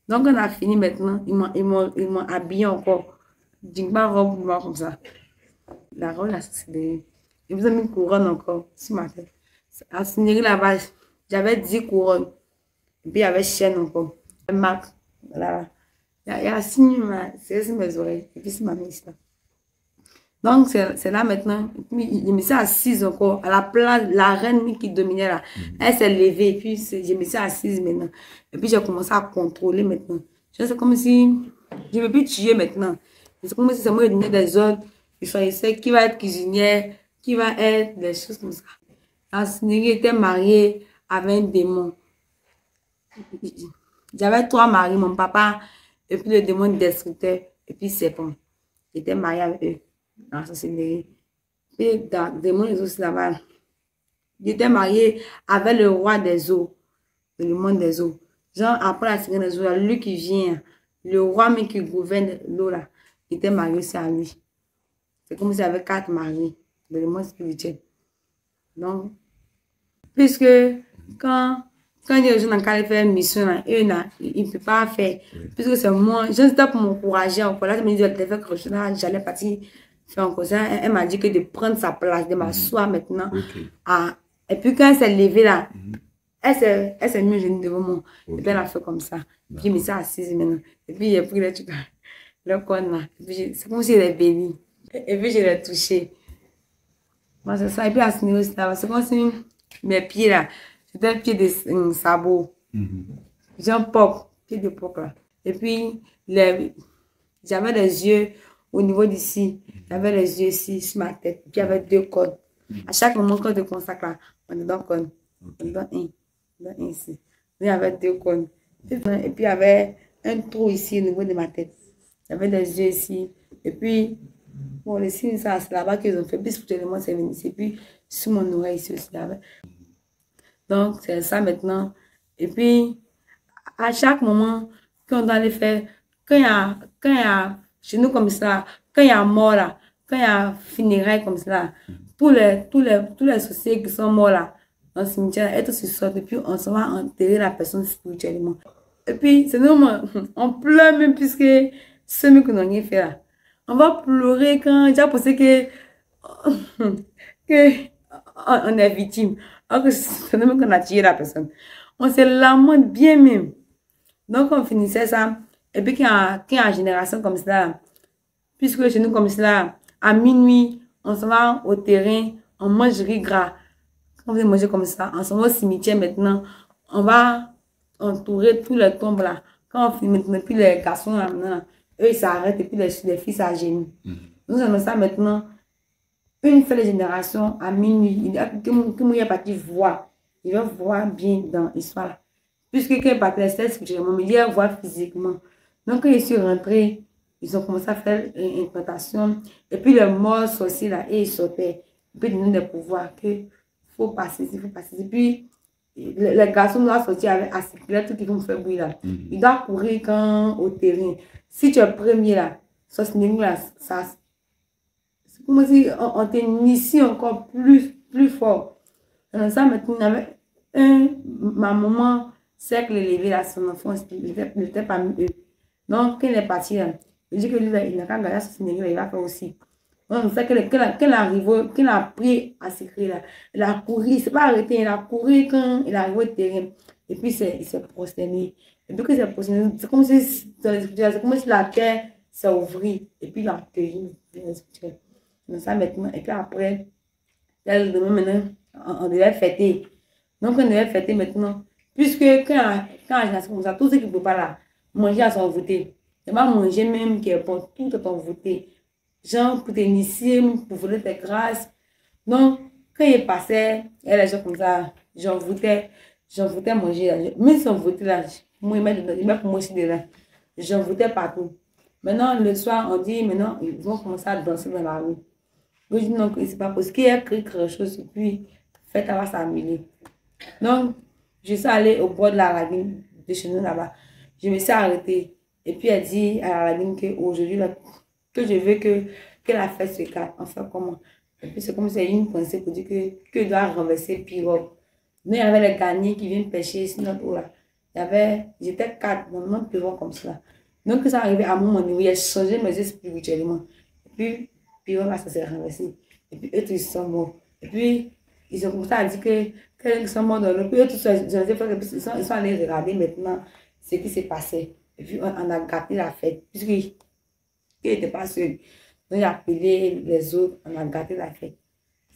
[SPEAKER 2] Donc, on a fini maintenant. Ils m'ont habillé encore. D'une robe noire comme ça. La robe, la sorcellerie. Ils vous ont mis une couronne encore sur ma tête. La sorcellerie là-bas, j'avais 10 couronnes. Et puis, il y avait chaîne encore. Marque, voilà. Il y a un signe, c'est sur mes oreilles. Et puis, c'est ma mise là. Donc, c'est là maintenant. Je me suis assise encore. À la place, la reine qui dominait là. Elle s'est levée. Et puis, je me suis assise maintenant. Et puis, j'ai commencé à contrôler maintenant. C'est comme si je ne veux plus tuer maintenant. C'est comme si c'est moi qui donnais des ordres. Je choisissais qui va être cuisinière, qui va être des choses comme ça. La Seigneurie était mariée avec un démon. J'avais 3 maris, mon papa, et puis le démon destructeur, et puis serpent. J'étais mariée avec eux dans la sorcellerie. Puis dans le démon des eaux là-bas, j'étais mariée avec le roi des eaux, le monde des eaux. Genre, après la sirène des eaux, lui qui vient, le roi mais qui gouverne l'eau là, j'étais mariée aussi à lui. C'est comme si j'avais 4 maris dans le monde spirituel. Donc, puisque quand les gens ont fait une mission, ils ne peuvent pas faire. Puisque c'est moi, je n'étais pas pour m'encourager encore. Là, je me dis, j'allais faire quelque chose, j'allais partir faire encore ça. Elle m'a dit que de prendre sa place, de m'asseoir maintenant. Et puis quand elle s'est levée là, elle s'est mise au genou devant moi. Et puis elle a fait comme ça. Puis je me suis assise maintenant. Et puis j'ai pris le corps là. C'est comme si elle est bénie. Et puis je l'ai touché. Moi, c'est ça. Et puis à ce niveau, c'est comme si mes pieds là, c'était un pied de sabot. J'ai un pied de pop là. Et puis, j'avais les yeux au niveau d'ici. J'avais les yeux ici sur ma tête. Puis, il y avait 2 cordes. À chaque moment quand je consacre là, on est dans le corps. On est dans un ici. Il y avait 2 cordes. Et puis, il y avait un trou ici au niveau de ma tête. J'avais les yeux ici. Et puis, bon, les signes, c'est là-bas qu'ils ont fait. Puis, spirituellement, c'est venu ici. Puis, sur mon oreille ici aussi. Donc, c'est ça maintenant. Et puis, à chaque moment, quand on doit les faire, quand il y a, chez nous comme ça, quand il y a mort là, quand il y a funérailles comme ça, tous les sorciers qui sont morts là, dans le cimetière, ils se sortent et puis on se va enterrer la personne spirituellement. Et puis, c'est normal, on pleure même puisque ceux qui n'ont rien fait là. On va pleurer quand j'ai pensé on est victime. Alors que c'est nous qu'on a tué la personne. On se lamente bien même. Donc on finissait ça. Et puis quand il y a une génération comme ça, puisque chez nous comme ça, à minuit, on se va au terrain, on mange riz gras. Quand vous mangez comme ça, on se va au cimetière maintenant. On va entourer tous les tombes là. Quand on finit maintenant, puis les garçons là, maintenant, eux ils s'arrêtent et puis les filles s'agenouillent. Nous avons ça maintenant. une seule génération à minuit, il a que moi est parti voir. Il va voir bien dans l'histoire. Puisque quand il est parti, c'est spirituellement, mais il va voir physiquement. Donc, quand je suis rentrée, ils ont commencé à faire une implantation. Et puis, le mort sorcier là, et il sortait. Et puis, ils donnaient des pouvoirs que faut passer ici, faut passer ici. Puis, les garçons doivent sortir avec assiette, tout qui vont me faire bruit là. Ils doivent courir quand au terrain. Si tu es premier là, ça c'est comme si on t'initie encore plus fort. Dans ça, maintenant, il y avait ma maman, c'est que l'élevé là, son enfant, il n'était pas mieux. Donc, quand il est parti là, il dit que lui, il n'a qu'à garder ce Sénégal, il va faire aussi. Donc, c'est qu'il a appris à s'écrire là. Il a couru, c'est pas arrêté, il a couru quand il est arrivé au terrain. Et puis, il s'est prosterné. Et puis, qu'il s'est prosterné, c'est comme si la terre s'est ouvrie. Et puis, il a accueilli le spirituel. Donc, ça maintenant. Et puis après, là, le demain, maintenant, on devait fêter. Donc, on devait fêter maintenant. Puisque quand j'ai comme ça, tout ce qui ne peut pas là, manger à son voûté. Il va manger même qui est bon, tout est en voûté. Genre, pour t'initier, pour voler tes grâces. Donc, quand il passait, il y a les gens comme ça, j'en voûtais manger là. Même si on voûtait là, moi, il met pour moi aussi dedans. J'en voûtais partout. Maintenant, le soir, on dit, maintenant, ils vont commencer à danser dans la rue. Je dis non, c'est pas possible qu'il y ait quelque chose et puis, faites avoir s'amuser. Donc, je suis allée au bord de la lagune de chez nous là-bas. Je me suis arrêtée. Et puis, elle dit à la lagune qu'aujourd'hui, que je veux que la fête se calme. Enfin, comment? Et puis, c'est comme si c'est une pensée pour dire que je dois renverser pirogue. Nous, il y avait les gagnants qui viennent pêcher sur notre eau là. J'étais 4 dans notre pirogue comme ça. Donc, ça arrivait à un moment où j'ai changé mes yeux spirituellement. Et puis là, ça s'est renversé. Et puis, eux, ils sont morts. Et puis, ils ont commencé à dire qu'ils sont morts dans l'eau. Puis, eux, tous, ils sont allés regarder maintenant ce qui s'est passé. Et puis, on a gâté la fête. Puisqu'il n'était pas seul. Donc, il a appelé les autres, on a gâté la fête.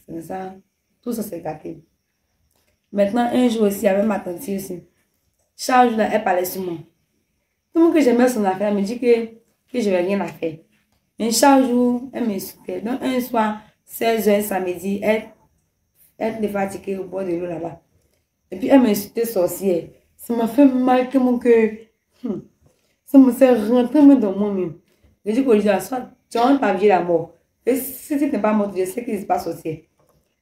[SPEAKER 2] C'est ça, tout ça s'est gâté. Maintenant, un jour aussi, avec ma tante aussi, chaque jour, elle parlait sur moi. Tout le monde que j'aimais son affaire me dit que je n'avais rien à faire. Mais chaque jour, elle m'insultait. Donc, un soir, 16h samedi, elle était fatiguée au bord de l'eau là-bas. Et puis, elle m'insultait sorcière. Ça m'a fait mal que mon cœur. Ça me s'est rentré dans moi-même. Je dis qu'aujourd'hui, tu n'as pas vu la mort. Et si tu n'es pas mort, je sais qu'il n'est pas sorcier.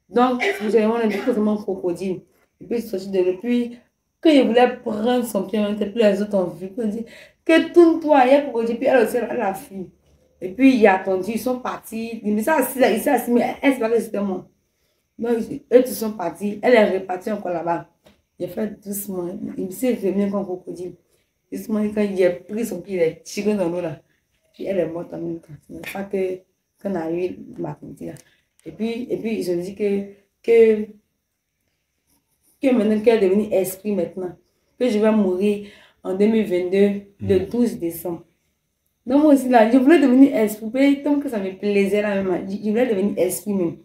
[SPEAKER 2] Donc, on a dit que c'est mon crocodile. Et puis, il est sorti de l'eau. Puis, quand il voulait prendre son pied, puis les autres ont vu. Ils ont dit que tourne-toi, il y a un crocodile. Puis, elle aussi, elle a fui. Et puis, il a attendu, ils sont partis. Mais ça, il s'est assis, mais elle, c'est pas que c'était moi. Donc, eux, ils sont partis. Elle est repartie encore là-bas. J'ai fait doucement. Il s'est venu comme crocodile. Doucement, quand il a pris son pied, il est tiré dans l'eau là. Puis, elle est morte en même temps. C'est pas qu'on a eu ma petite là. Et puis, ils ont dit que maintenant qu'elle est devenue esprit maintenant, que je vais mourir en 2022, le 12 décembre. Donc, moi aussi, là, je voulais devenir esprit, tant que ça me plaisait là même, je voulais devenir esprit même.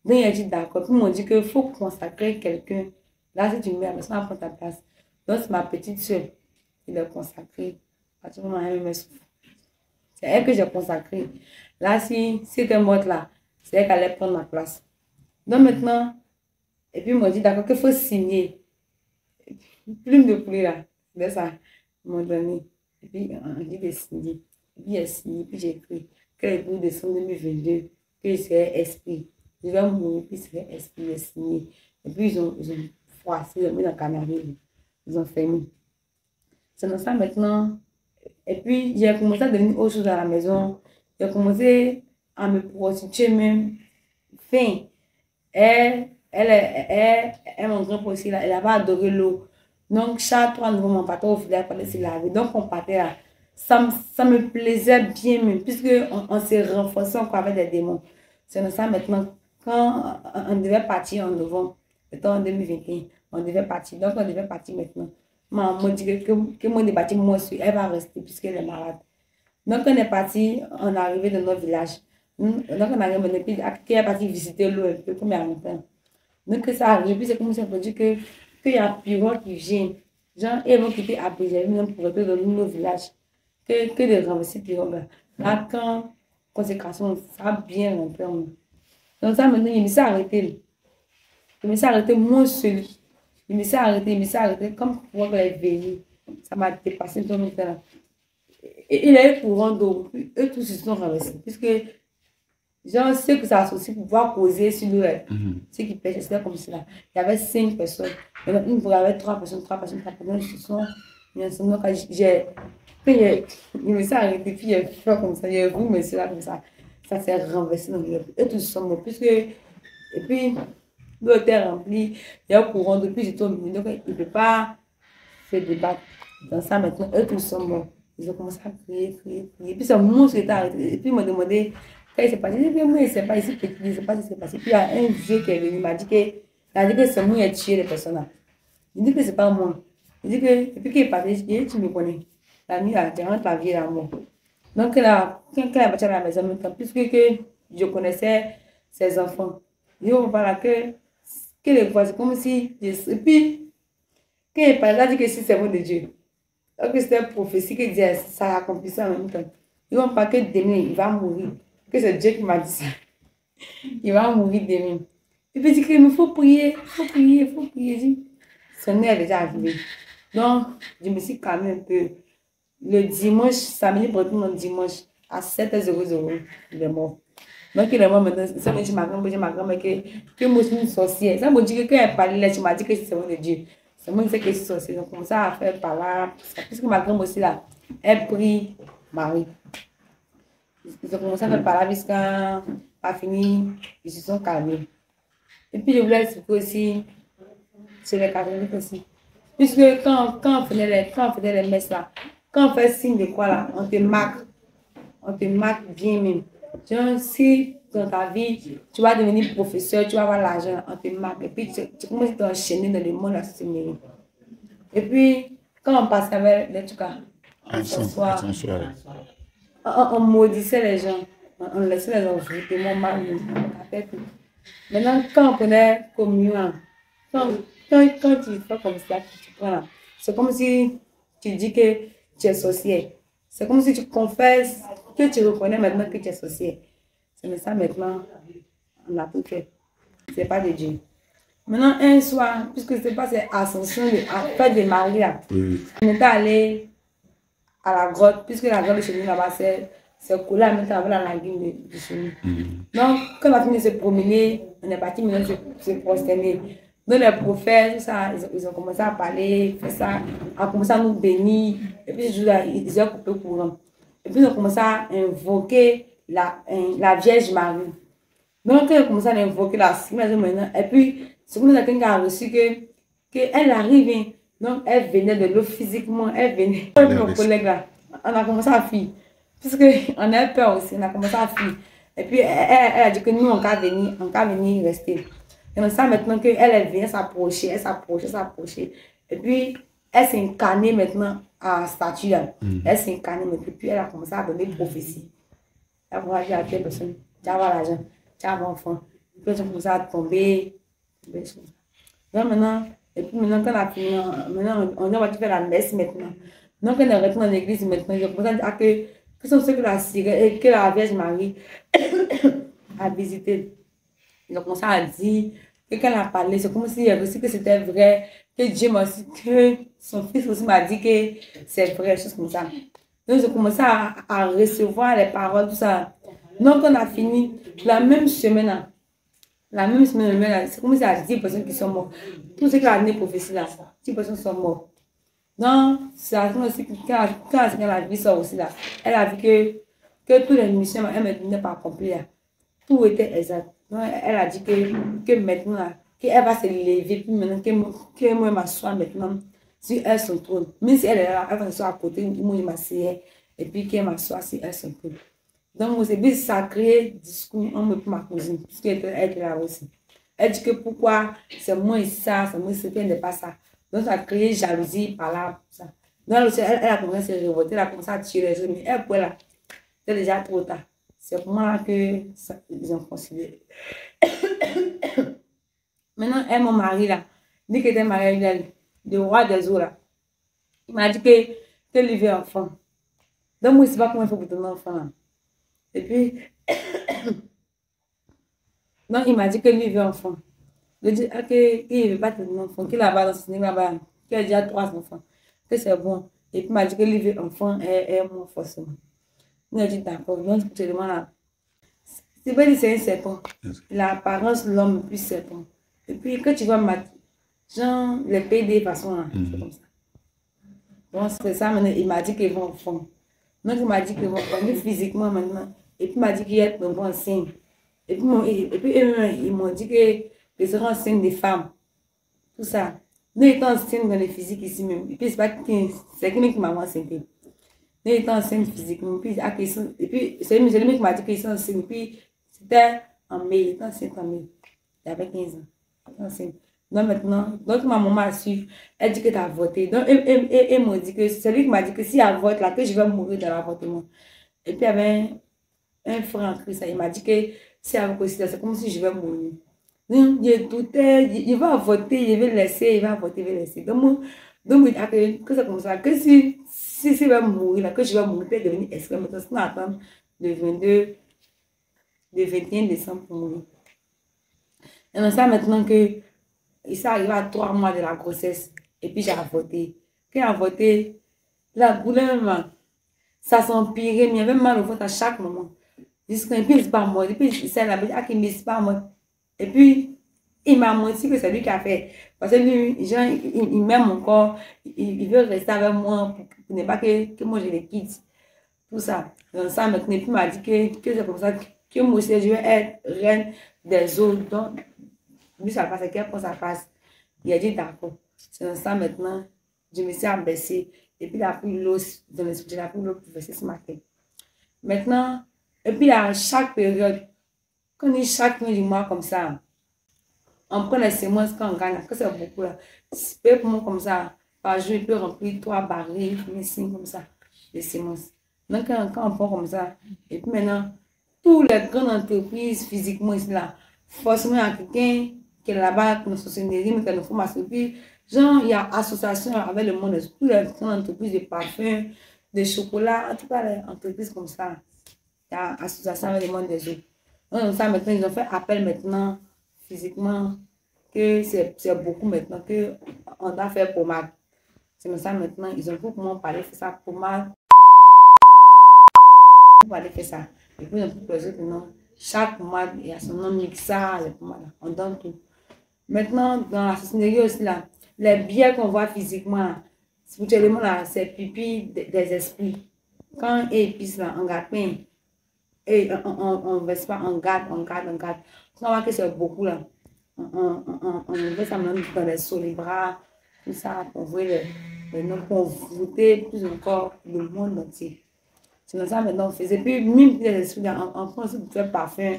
[SPEAKER 2] Donc, il a dit d'accord. Puis, ils m'ont dit qu'il faut consacrer quelqu'un. Là, si tu mets la personne, prendre ta place. Donc, c'est ma petite soeur qui l'a consacrée. À tout moment, elle me souffre. C'est elle que j'ai consacrée. Là, si c'était morte là, c'est elle qui allait prendre ma place. Donc, maintenant, et puis, ils m'ont dit d'accord qu'il faut signer. Plume de pluie là. C'est ça. Ils m'ont donné. Et puis, on dit de signer. Et puis, j'ai signé. Puis, j'ai écrit que le 12 décembre 2022, que je serai esprit. Je vais mourir, puis je serai esprit. J'ai signé. Et puis, ils ont froissé, ils ont mis dans la canarie. Ils ont fermé. C'est dans ça maintenant. Et puis, j'ai commencé à devenir autre chose à la maison. J'ai commencé à me prostituer même. Fin. Elle mon grand aussi, elle avait adoré l'eau. Donc, chaque 3 jours, mon patron au village pour se laver. Donc, on partait là. Ça me plaisait bien, même, puisque on s'est renforcé encore avec des démons. C'est dans ça maintenant. Quand on devait partir en novembre, c'était en 2021, on devait partir. Donc, on devait partir maintenant. Maman dit que mon débat, moi aussi, elle va rester puisqu'elle est malade. Donc, on est parti, on est arrivé dans notre village. Donc, on arrive maintenant, puis qui est parti visiter l'eau un peu, comme il y a longtemps. Donc, ça arrive, puis c'est comme si on peut dire qu'il y a Piron qui vient. Genre, ils vont quitter Abidjan, même pour retourner dans nos villages. Que de renverser Piron. Là, quand consécration, ça a bien rentré en nous. Donc ça, maintenant, il me s'est arrêté. Il me s'est arrêté, moi seul. Il me s'est arrêté, il me s'est arrêté. Comme pour voir qu'elle est venue. Ça m'a dépassé tout le temps. Et il a eu courant d'eau. Eux tous se sont renversés. Puisque, genre, ceux que ça associe pour pouvoir causer sur l'eau, ceux qui pêchent, c'était comme cela. Il y avait 5 personnes. Maintenant, une fois, il y avait 3 personnes, 3 personnes, 3 personnes. Ils se sont. Donc, il me s'est arrêté, puis il a fait comme ça. Il a vu, mais c'est là comme ça. Ça s'est renversé dans le. Eux tous sont morts. Puisque. Et puis. L'eau était remplie, il y a un courant depuis, j'étais au milieu, donc il ne peut pas se débattre. Dans ça, maintenant, eux tous sont morts. Ils ont commencé à crier, crier, crier. Puis c'est moi qui était arrêté. Et puis ils m'ont demandé, quand il s'est passé, j'ai dit, moi, il ne sait pas, ici, petit, je ne sais pas ce qui s'est passé. Puis il y a un vieux qui est venu, il m'a dit que c'est moi qui ai tué les personnes là. Il dit que ce n'est pas moi. Il dit que, et puis qu'il est parti, il dit, tu me connais. La nuit, là, tu rentres la vie là, moi. Donc là, quand elle est partie à la maison, puisque je connaissais ses enfants, ils ont parlé que les voix, c'est comme si. Et puis, quand il parlait, il a dit que si c'est bon de Dieu. Donc, c'était une prophétie qui disait ça accomplissait en même temps. Ils vont pas que demain, il va mourir. Que c'est Dieu qui m'a dit ça. Il va mourir demain. Et puis, il dit qu'il faut prier, il faut prier, il faut prier. Je dis, son heure est déjà arrivé. Donc, je me suis calmée un peu. Le dimanche, samedi, pour tout le dimanche, à 7h00, il est mort. Donc, il est mort maintenant. Ça me dit ma grand-mère que moi, je suis une sorcière. Ça me dit que quand elle parlait là, tu m'as dit que c'est bon de Dieu. C'est moi qui sais que je suis sorcière. Donc, comme ça, à faire par là. Puisque ma grand-mère aussi là, elle prie Marie. Ils ont commencé à faire par là jusqu'à pas fini. Ils se sont calmés. Et puis, je voulais expliquer aussi sur les catholiques aussi. Puisque quand on faisait les messes là, quand on fait signe de quoi là, on te marque bien même. Genre, si dans ta vie, tu vas devenir professeur, tu vas avoir l'argent, on te marque. Et puis, tu commences à t'enchaîner dans le monde là, c'est mieux. Et puis, quand on passait avec les trucs là, on maudissait les gens, on laissait les gens voter, mon mari, maintenant, quand on prenait communion, quand tu fais comme ça, tu prends là, c'est comme si tu dis que tu es sorcière. C'est comme si tu confesses que tu reconnais maintenant que tu es sorcière. C'est ça maintenant, on a tout fait. C'est pas de Dieu. Maintenant, un soir, puisque c'est pas cette ascension de fête de Marie, on était allé à la grotte, puisque la grotte de chez nous là-bas, c'est collé à mettre avec la lagune de chez nous. Donc, quand on a fini de se promener, on est parti maintenant se prosterner. Donc, les prophètes, tout ça, ils ont commencé à parler, faire ça, à commencer à nous bénir. Et puis, ce jour-là, ils ont coupé le courant. Et puis, ils ont commencé à invoquer la Vierge Marie. Donc, quand ils ont commencé à invoquer la Vierge maintenant, et puis, c'est comme quelqu'un qui a reçu qu'elle arrive. Hein. Donc, elle venait de l'eau physiquement, elle venait. Nos collègues là, on a commencé à fuir. Parce qu'on a peur aussi, on a commencé à fuir. Et puis, elle a dit que nous, on va venir rester. Et on sent maintenant qu'elle vient s'approcher, elle s'approcher. Et puis, elle s'est incarnée maintenant en statue. Elle s'est incarnée maintenant. Puis, elle a commencé à donner prophétie. Elle va dire à telle personne, tu vas avoir l'argent, tu vas avoir enfant. Puis, elle a commencé à tomber. Donc, maintenant, et puis maintenant, quand on a fini, maintenant, on va faire la messe maintenant. Donc, quand on retourne dans l'église maintenant, ils ont commencé à dire que sont ceux que la Vierge Marie a visité. Ils ont commencé à dire que quand elle a parlé, c'est comme si elle aussi que c'était vrai, que Dieu m'a dit, que son fils aussi m'a dit que c'est vrai, choses comme ça. Donc, ils ont commencé à recevoir les paroles, tout ça. Donc, on a fini la même semaine. C'est comme si il y a 10 personnes qui sont mortes. Tous ceux qui ont donné prophétie là, 10 personnes sont mortes. Donc, c'est aussi quand elle a vu ça aussi là, elle a vu que toutes les missions, elle ne donnait pas accompli là. Tout était exact. Donc, elle a dit que maintenant là, qu'elle va se lever, puis maintenant que moi, je m'assois maintenant sur elle son trône. Même si elle est là, elle va s'asseoir à côté, moi je m'assieds, et puis qu'elle m'assoit sur elle son trône. Donc, c'est bien sacré discours en pour ma cousine, puisqu'elle était là aussi. Elle dit que pourquoi c'est moi ça, c'est moi ce qu'elle n'est pas ça. Donc, ça a créé jalousie par là. Ça. Donc, elle a commencé à se révolter, elle a commencé à tirer les gens, mais elle, pour là, c'est déjà trop tard. C'est pour moi que ils ont considéré. Maintenant, elle, mon mari là, dit qu'il était marié avec le roi des eaux là. Il m'a dit que lui veut un enfant. Donc, moi, je ne sais pas comment il faut pour donner un enfant là. Et puis, Non, il m'a dit que lui veut un enfant. Je dis, ok, il ne veut pas te donner un enfant, qu'il a dans ce cinéma là-bas, qu'il a déjà 3 enfants, que c'est bon. Et puis il m'a dit que lui veut un enfant et moi forcément. Il a dit, d'accord, donc tu demandes là. C'est pas dit, c'est un serpent. L'apparence de l'homme plus serpent. Et puis quand tu vois genre, les pays des façons là, c'est comme ça. Donc c'est ça, maintenant, il m'a dit qu'ils vont enfant. Donc il m'a dit qu'ils vont enfant, physiquement maintenant. Et puis il m'a dit qu'il y a un bon signe. Et puis eux-mêmes, ils m'ont dit que seront enceintes des femmes. Tout ça. Nous étant enceintes dans le physique ici même. Et puis c'est pas c'est quelqu'un qui m'a enceinte. Nous étant enceintes physiquement. Et puis c'est le mec qui m'a dit qu'ils sont enceintes. Et puis c'était en mai. Il était enceinte en mai. Il avait 15 ans. Il était enceinte. Donc maintenant, donc ma maman a su. Elle dit que tu as voté. Donc elle m'a dit que c'est lui qui m'a dit que si elle vote là, que je vais mourir dans l'avortement. Et puis il y avait un frère en Christ. Il m'a dit que si elle considère, c'est comme si je vais mourir. Je doutais, il va voter, il va laisser, il va voter, il va laisser. Donc que c'est comme ça, que si il va mourir, là, que je vais mourir, peut devenir extrême. Parce qu'on attend le 22, le 21 décembre pour mourir. Et on sait maintenant que il s'est arrivé à 3 mois de la grossesse. Et puis j'ai voté. Quand j'ai voté, la douleur, ça s'empirait, mais il y avait mal au ventre à chaque moment. Jusqu'à puis c'est pas moi. Et puis il s'est lavé, ah, mais c'est pas moi. Et puis, il m'a menti que c'est lui qui a fait. Parce que lui, genre, il m'aime encore. Il veut rester avec moi pour ne pas que moi je le quitte. Tout ça. Donc ça, maintenant, puis il m'a dit que c'est comme ça que moi aussi, je vais être reine des eaux. Donc, lui, ça passe, qu'elle pense ça passe. Il a dit d'accord. C'est dans ça, maintenant, je me suis abaissée. Et puis, il a pris l'eau dans l'esprit. Il a pris l'eau pour verser sur ma tête. Maintenant, et puis à chaque période, quand on est chaque fin du mois comme ça, on prend les semences quand on gagne, que c'est beaucoup là. C'est pour moi comme ça, par jour, il peut remplir 3 barils, 5 comme ça, les semences. Donc quand on prend comme ça, et puis maintenant, toutes les grandes entreprises physiquement ici là, forcément il y a quelqu'un qui est là-bas, qui nous soutient, qui nous forme. Et puis, genre, il y a association avec le monde, toutes les grandes entreprises de parfums, de chocolat, en tout cas les entreprises comme ça. Il y a association avec le monde des autres. Donc, ça, maintenant, ils ont fait appel maintenant, physiquement, que c'est beaucoup maintenant, qu'on doit faire pommade. C'est comme ça, maintenant, ils ont vu comment on parlait faire ça, pommade. On parlait faire ça. Et puis, ils ont pris les autres noms. Chaque pommade, il y a son nom, mixa, les pommades, on donne tout. Maintenant, dans la société aussi, là, les biais qu'on voit physiquement, spirituellement, là, c'est pipi des esprits. Quand ils épice, là, on garde pain. Et on ne verse pas, on garde. On voit que c'est beaucoup là. On verse ça même dans les sauts, les bras, tout ça, pour voir les noms, pour voter plus encore le monde entier. C'est dans ça maintenant on faisait. Puis même les esprits, en France, on fait parfum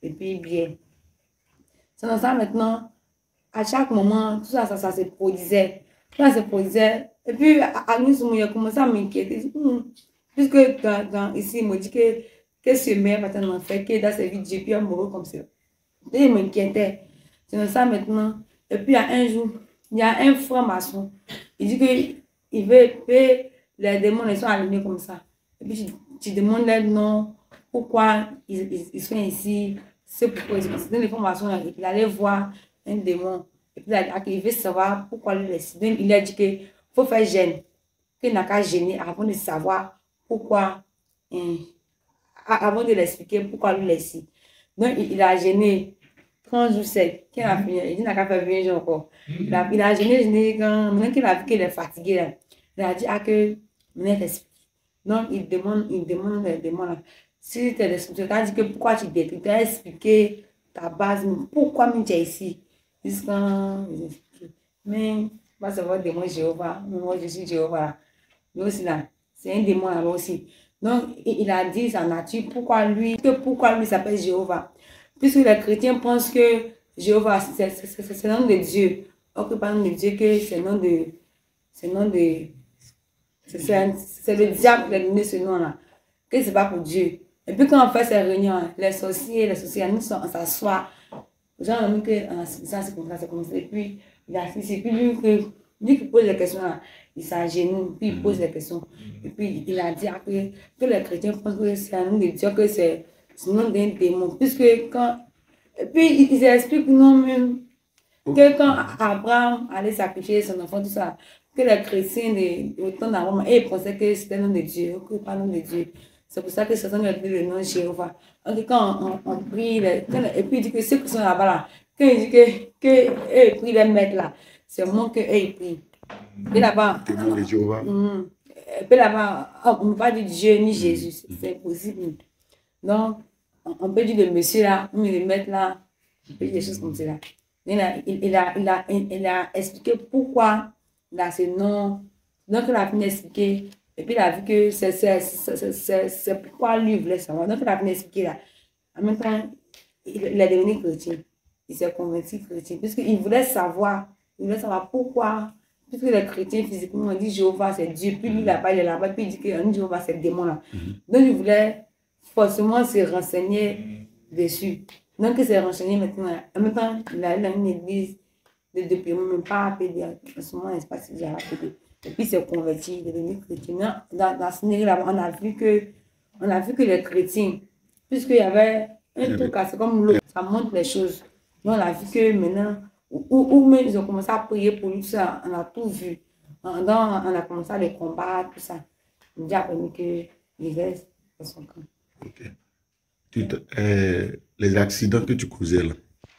[SPEAKER 2] et puis bien. C'est dans ça maintenant, à chaque moment, tout ça, ça se produisait. Tout ça se produisait. Et puis à nous, il a commencé à m'inquiéter. Puisque ici, il me dit que ce mère va t'en faire, que dans sa vie, Dieu puis amoureux comme ça. Et il m'inquiétait. C'est dans ça maintenant. Et puis, il y a un jour, il y a un franc-maçon. Il dit qu'il veut que les démons ils sont alignés comme ça. Et puis, tu demandes leur nom, pourquoi ils sont ici, c'est pourquoi ils sont ici. Dans les francs-maçons, il allait voir un démon. Et puis, il veut savoir pourquoi il est ici. Donc, il a dit qu'il faut faire gêne. Qu'il n'a qu'à gêner avant de savoir pourquoi. Avant de l'expliquer pourquoi lui est ici. Donc, il a gêné 30 jours sec. Qu'il a fini, il n'a qu'à faire 20 jours encore. Il a gêné quand maintenant qu'il a vu qu'il est fatigué. Là, il a dit que maintenant t'explique. Donc, il demande là. Si tu es l'expliqué, tu as dit que pourquoi tu détruis, tu as expliqué ta base, pourquoi tu es ici. Jusqu'à mais, moi, ça va démon Jéhovah. Moi, je suis Jéhovah. Mais aussi là, c'est un démon là aussi. Donc, il a dit sa nature, pourquoi lui s'appelle Jéhovah. Puisque les chrétiens pensent que Jéhovah, c'est le nom de Dieu. Or que par le nom de Dieu, que c'est le nom de. C'est le diable qui a donné ce nom-là. Que c'est pas pour Dieu. Et puis quand on fait ces réunions, les sorciers, nous, on s'assoit. Genre, on dit que ça, c'est comme ça, c'est comme ça. Et puis, il a fait, c'est puis lui qui pose les questions là. Il s'agenouille, puis il pose les questions. Et puis il a dit que les chrétiens pensent que c'est un nom de Dieu, que c'est le nom d'un démon. Puisque quand Et puis, ils expliquent non même que quand Abraham allait sacrifier son enfant, tout ça, que les chrétiens au temps d'Abraham, ils pensaient que c'était le nom de Dieu, que pas le nom de Dieu. C'est pour ça que certains ont dit le nom de Jéhovah. Donc, quand on prie, et puis il dit que ceux qui sont là-bas, là, quand il dit que prient les maîtres là, c'est moi que ils prient. Et là-bas, et puis là-bas, on ne peut pas dire Dieu ni Jésus, c'est impossible. Donc, on peut dire le monsieur là, ou le maître là, on peut dire des choses comme ça. Il a expliqué pourquoi il a ce nom. Donc, il a fini d'expliquer. Et puis, il a vu que c'est pourquoi lui voulait savoir. Donc, il a fini d'expliquer là. En même temps, il est devenu chrétien. Il s'est convaincu chrétien. Puisqu'il voulait savoir pourquoi. Puisque les chrétiens physiquement ont dit Jéhovah c'est Dieu. Puis lui là-bas, il est là-bas. Puis il dit que Jéhovah c'est le démon là. Donc, il voulait forcément se renseigner dessus. Donc, il s'est renseigné maintenant. En même temps, il a une église depuis même pas appelé. En ce moment, il ne sait pas si j'ai appelé. Et puis, il s'est converti, il est devenu chrétien. Dans ce là on a vu que les chrétiens, puisqu'il y avait un truc, c'est comme l'eau, ça montre les choses. Donc, on a vu que maintenant, ou même ils ont commencé à prier pour lui, tout ça, on a tout vu. Donc, on a commencé à les combattre, tout ça. On dit après qu'il reste dans son camp.
[SPEAKER 3] Ok. Les accidents que tu causais là,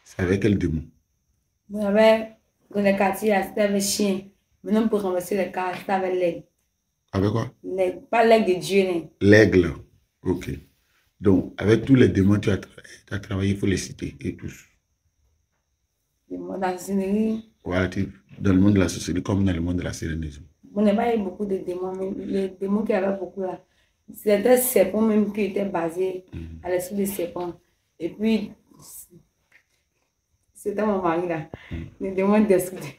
[SPEAKER 3] c'est avec quel démon?
[SPEAKER 2] Bon, dans les quartiers, c'était avec chien. Maintenant, pour renverser les cas, c'était avec l'aigle.
[SPEAKER 3] Avec quoi?
[SPEAKER 2] L'aigle, pas l'aigle de Dieu.
[SPEAKER 3] L'aigle. Ok. Donc, avec tous les démons, tu as travaillé, il faut les citer, et tous.
[SPEAKER 2] Le monde de la sorcellerie.
[SPEAKER 3] Voilà, dans le monde de la sorcellerie comme dans le monde de la sérénisme.
[SPEAKER 2] On n'a pas eu beaucoup de démons, mais les démons qu'il y avait beaucoup là, c'était des serpents même qui étaient basés à l'esprit des serpents. Et puis, c'était mon mari là, les démons destructeurs.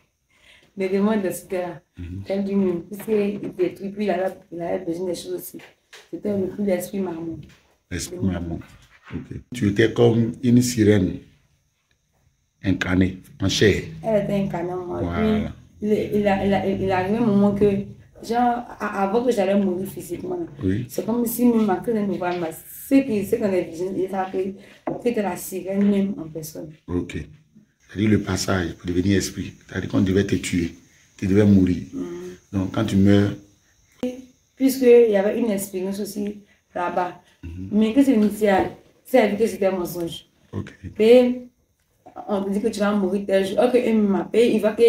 [SPEAKER 2] Les démons destructeurs là, tel du même, puisqu'il détruit, puis il avait besoin des choses aussi. C'était le plus l'esprit marmot.
[SPEAKER 3] L'esprit marmot. Ok. Tu étais comme une sirène incarnée, en chair.
[SPEAKER 2] Elle était incarnée en moi.
[SPEAKER 3] Voilà.
[SPEAKER 2] Puis, il arrivait un moment que, genre, avant que j'allais mourir physiquement,
[SPEAKER 3] Oui.
[SPEAKER 2] c'est comme si même ma cœur me voit, ceux qu'on a visionné, ils savaient que c'était la sirène même en personne.
[SPEAKER 3] Ok. C'est-à-dire le passage pour devenir esprit. C'est-à-dire qu'on devait te tuer, tu devais mourir. Donc quand tu meurs.
[SPEAKER 2] Puisqu'il y avait une expérience aussi là-bas. Mais que c'est initial, c'est vu que c'était un mensonge.
[SPEAKER 3] Ok.
[SPEAKER 2] Et on te dit que tu vas mourir tel jour. Ok, il m'appelle, il va que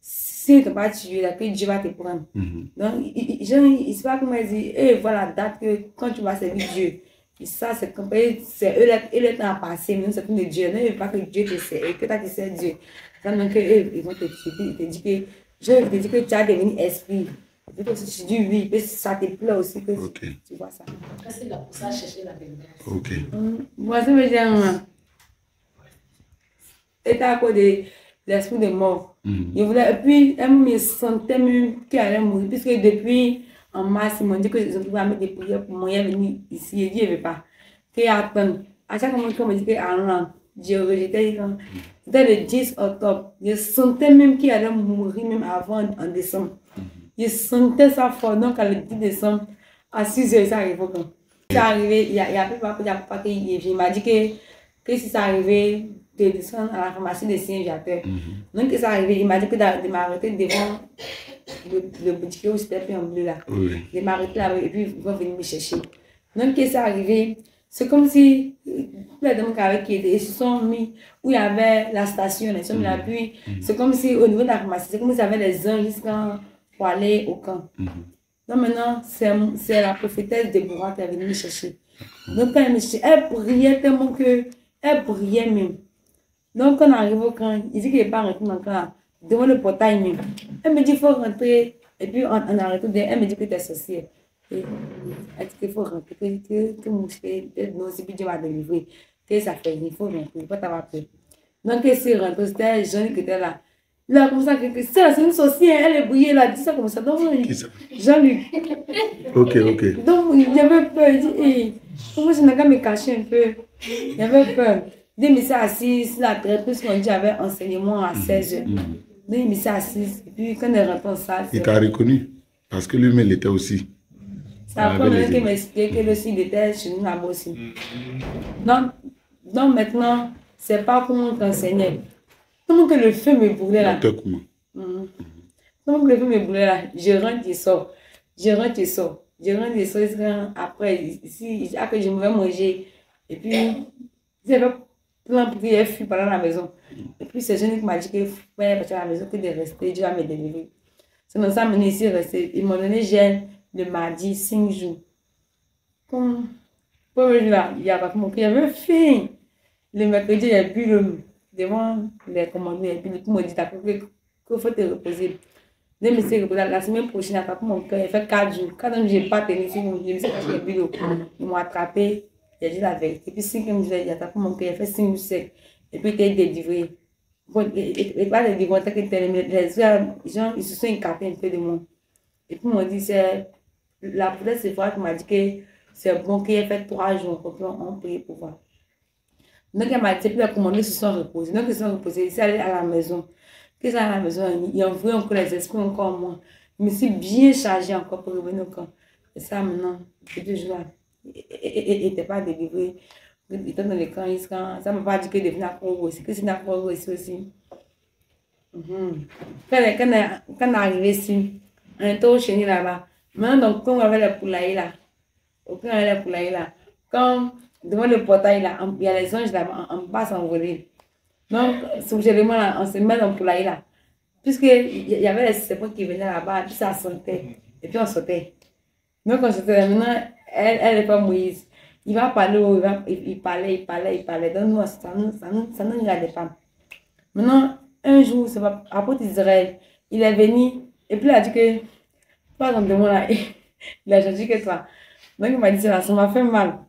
[SPEAKER 2] si tu ne t'es pas tué, là, que Dieu va te prendre. Donc, il ne sait pas comment il dit, et voilà la date que quand tu vas servir Dieu. Et ça, c'est comme c'est eux, le temps à passer, mais nous, c'est comme de Dieu. Non, il ne veut pas que Dieu te sert, et que toi, tu sers Dieu. Ça veut dire qu'ils vont te tuer. Ils te disent que, je te dis que tu as devenu esprit. Et puis, si tu dis oui, puis ça te plaît aussi que tu vois ça.
[SPEAKER 4] C'est là pour ça chercher la vérité.
[SPEAKER 3] Ok.
[SPEAKER 2] Moi, ça veut dire, c'était à cause de l'esprit de mort. Il voulait, et puis, elle me sentait même qu'elle allait mourir, puisque depuis en mars, ils m'ont dit qu'ils ont trouvé des prières pour moi. Il est venu ici, et Dieu ne veut pas. Qu'il attend. À chaque moment qu'on me dit qu'Aaron, Dieu rejetait, c'était le 10 octobre. Je sentais même qu'il allait mourir, même avant, en décembre. Je sentais ça fort. Donc, le 10 décembre, à 6 h, ça arrivait quand. C'est arrivé, il y a plus pas qu'il m'a dit que si ça arrivait, de descendre à la pharmacie de Saint-Viateur. Donc, c'est arrivé, il m'a dit que de m'arrêter devant le boutique où c'était fait en bleu là.
[SPEAKER 3] Oui.
[SPEAKER 2] De m'arrêter là et puis ils vont venir me chercher. Donc, c'est arrivé, c'est comme si les gens qui se sont mis où il y avait la station, ils sont mis là, puis c'est comme si au niveau de la pharmacie, c'est comme s'il y avait les anges pour aller au camp. Donc, maintenant, c'est la prophétesse Déborah qui est venue me chercher. Donc, quand elle me cherchait, elle priait tellement que, elle priait même. Donc, quand on arrive au camp, il dit qu'il n'est pas rentré dans le camp, devant le portail même. Elle me dit qu'il faut rentrer, et puis on arrête. Elle me dit que tu es sorcière. Elle dit qu'il faut rentrer, que mon chien, non, c'est puis Dieu va délivrer. Que ça fait, il faut rentrer, il faut t'avoir peur. Donc, elle s'est rentrée, c'était Jean qui était là. Là, comme ça, c'est une sorcière, elle est brouillée là, dit ça comme ça. Donc, Jean-Luc.
[SPEAKER 3] Ok, ok.
[SPEAKER 2] Donc, il avait peur, il dit, hey, comment je n'ai qu'à me cacher un peu. Il avait peur. Il dit, mais c'est assis, c'est la traite, puisqu'on dit avait enseignement à 16 h. Donc, il s'est assis, et puis quand elle rentre en salle.
[SPEAKER 3] Il t'a reconnu, parce que lui-même, il était aussi.
[SPEAKER 2] C'est après qu'il m'a expliqué que le site était chez nous là-bas aussi. Donc maintenant, c'est pas comment t'enseigner. Comment que le feu me brûlait là.
[SPEAKER 3] Comment?
[SPEAKER 2] Comment que le feu me brûlait là. Je rentre et sors. Je rentre et sors. Je rentre et sors. Après, ici, après je me vais manger. Et puis, j'avais plein de prières fui pendant la maison. Et puis, c'est Jeanne qui m'a dit qu'il fallait partir à la maison que de rester. Dieu va me délivrer. C'est dans ça, mon ici resté. Ils m'ont donné gel le mardi, 5 jours. Comme, pour là, il y a pas mon cœur, il avait faim. Le mercredi, il y a bu devant les commandements. Et puis, tout le monde dit qu'il faut te reposer. Je me suis reposé la semaine prochaine, après mon cœur, il fait 4 jours. Quand je n'ai pas tenu sur mon Dieu, je me suis bu l'eau. Ils m'ont attrapé, j'ai dit la vérité. Et puis, 5e jour, il a tapé mon cœur, il fait 5 jours sec. Et puis, il était délivré. Et pas délivré, tant qu'il était les gens, ils se sont écartés un peu de moi. Et puis, ils m'ont dit, c'est la peut-être c'est vrai qui m'a dit que c'est bon qu'il ait fait 3 jours pour qu'on prie pour voir. Donc, elle m'a dit, puis les commandés se sont reposés. Donc, ils se sont reposés, ils sont allés à la maison. Qu'ils sont à la maison, ils ont envoyé encore les esprits encore moi. Je me suis bien chargée encore pour revenir au camp. Et ça, maintenant, depuis toujours là, il n'était pas délivré. Il était dans le camp, ça ne m'a pas dit que devenir accro aussi, que c'est une accro aussi aussi. Quand on est arrivé ici, on était au chenil là-bas. Maintenant, donc, quand on avait les poulaillers là, quand devant le portail là, il y a les anges là-bas, on passe envoler. Donc, suggérément là, on se met dans le poulailler là. Puisqu'il y avait les serpents qui venaient là-bas, puis ça sentait. Et puis on sautait. Donc on sautait. Maintenant, elle n'est pas Moïse. Il va parler, il parlait. Donc nous, ça nous regardait pas. Maintenant, un jour, c'est pas apôtre d'Israël, il est venu, et puis il a dit que, par exemple, de moi là, il a dit que toi. Donc il m'a dit ça m'a fait mal.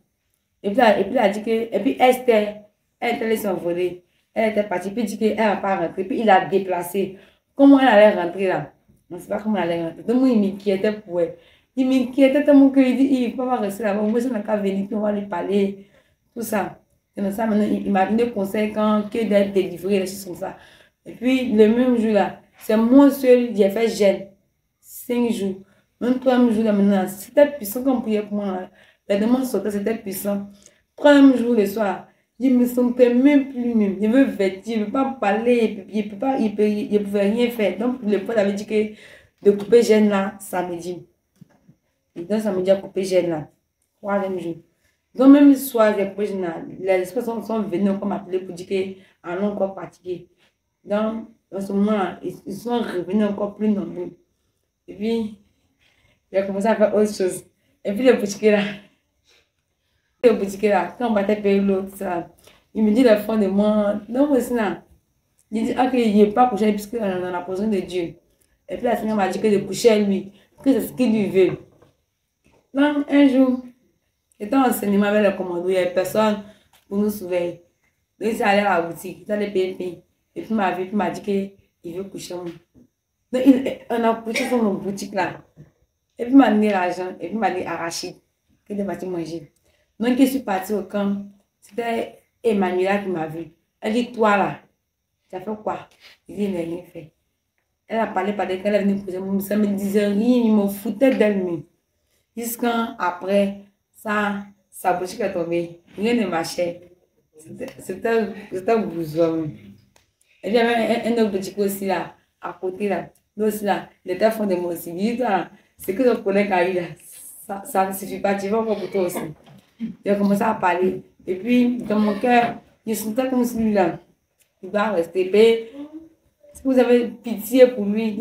[SPEAKER 2] Et puis il a dit que, et puis Esther, elle était laissée envoler. Elle était partie, puis il dit qu'elle n'a pas rentré, puis il a déplacé. Comment elle allait rentrer là? On ne sait pas comment elle allait rentrer. Donc moi, il m'inquiétait pour elle. Il m'inquiétait tellement qu'il dit, il ne peut pas rester là-bas. Moi, je n'ai qu'à venir, puis on va lui parler. Tout ça. C'est comme ça, maintenant, il m'a donné conseil quand que d'être délivré, des choses comme ça. Et puis, le même jour là, c'est moi seul, j'ai fait jeûne. 5 jours. Même 3 jours là maintenant, c'était puissant comme prière pour moi. La demande sortait, c'était puissant. 3e jour le soir, je me sentais même plus même. Je me vêtir, je ne peux pas parler, je ne pouvais rien faire. Donc, le pote avait dit que de couper jeûne là, samedi. Et donc, samedi, a coupé jeûne là. 3e jour. Donc, même le soir, j'ai coupé jeûne là. Les esprits sont venus encore m'appeler pour dire qu'on est encore fatigué. Donc, en ce moment-là, ils sont revenus encore plus nombreux. Et puis, j'ai commencé à faire autre chose. Et puis, le boutique là, quand on battait payer l'autre, il me dit le fond de moi, non, aussi là. Il dit, ok, il n'est pas couché puisque on est dans la position de Dieu. Et puis la Seigneur m'a dit que de coucher à lui, que c'est ce qu'il lui veut. Donc, un jour, étant enseignement avec le commando, il n'y avait personne pour nous surveiller. Donc, il s'est allé à la boutique, il allait payer. Et puis, il m'a vu, puis il m'a dit qu'il veut coucher moi. Donc, on a couché sur nos boutiques là. Et puis, il m'a donné l'argent, et puis il m'a dit arachide, qu'il devait partir manger. Donc, je suis partie au camp. C'était Emmanuela qui m'a vu. Elle dit, toi là, tu as fait quoi? Je dis, il n'a rien fait. Elle a parlé, quand elle est venue poser mon ça me disait rien, il me foutait d'elle-même. Jusqu'après, sa boutique est tombée. Rien ne marchait. C'était un bousson. Et puis, il y avait un autre boutique aussi là, à côté là. L'autre aussi là, il était fond de moi aussi. Il dit, c'est que je connais Kaï là. Ça ne suffit pas, tu vas encore pour toi aussi. J'ai commencé à parler. Et puis, dans mon cœur, je sentais comme celui-là. Il va rester. Si vous avez pitié pour lui,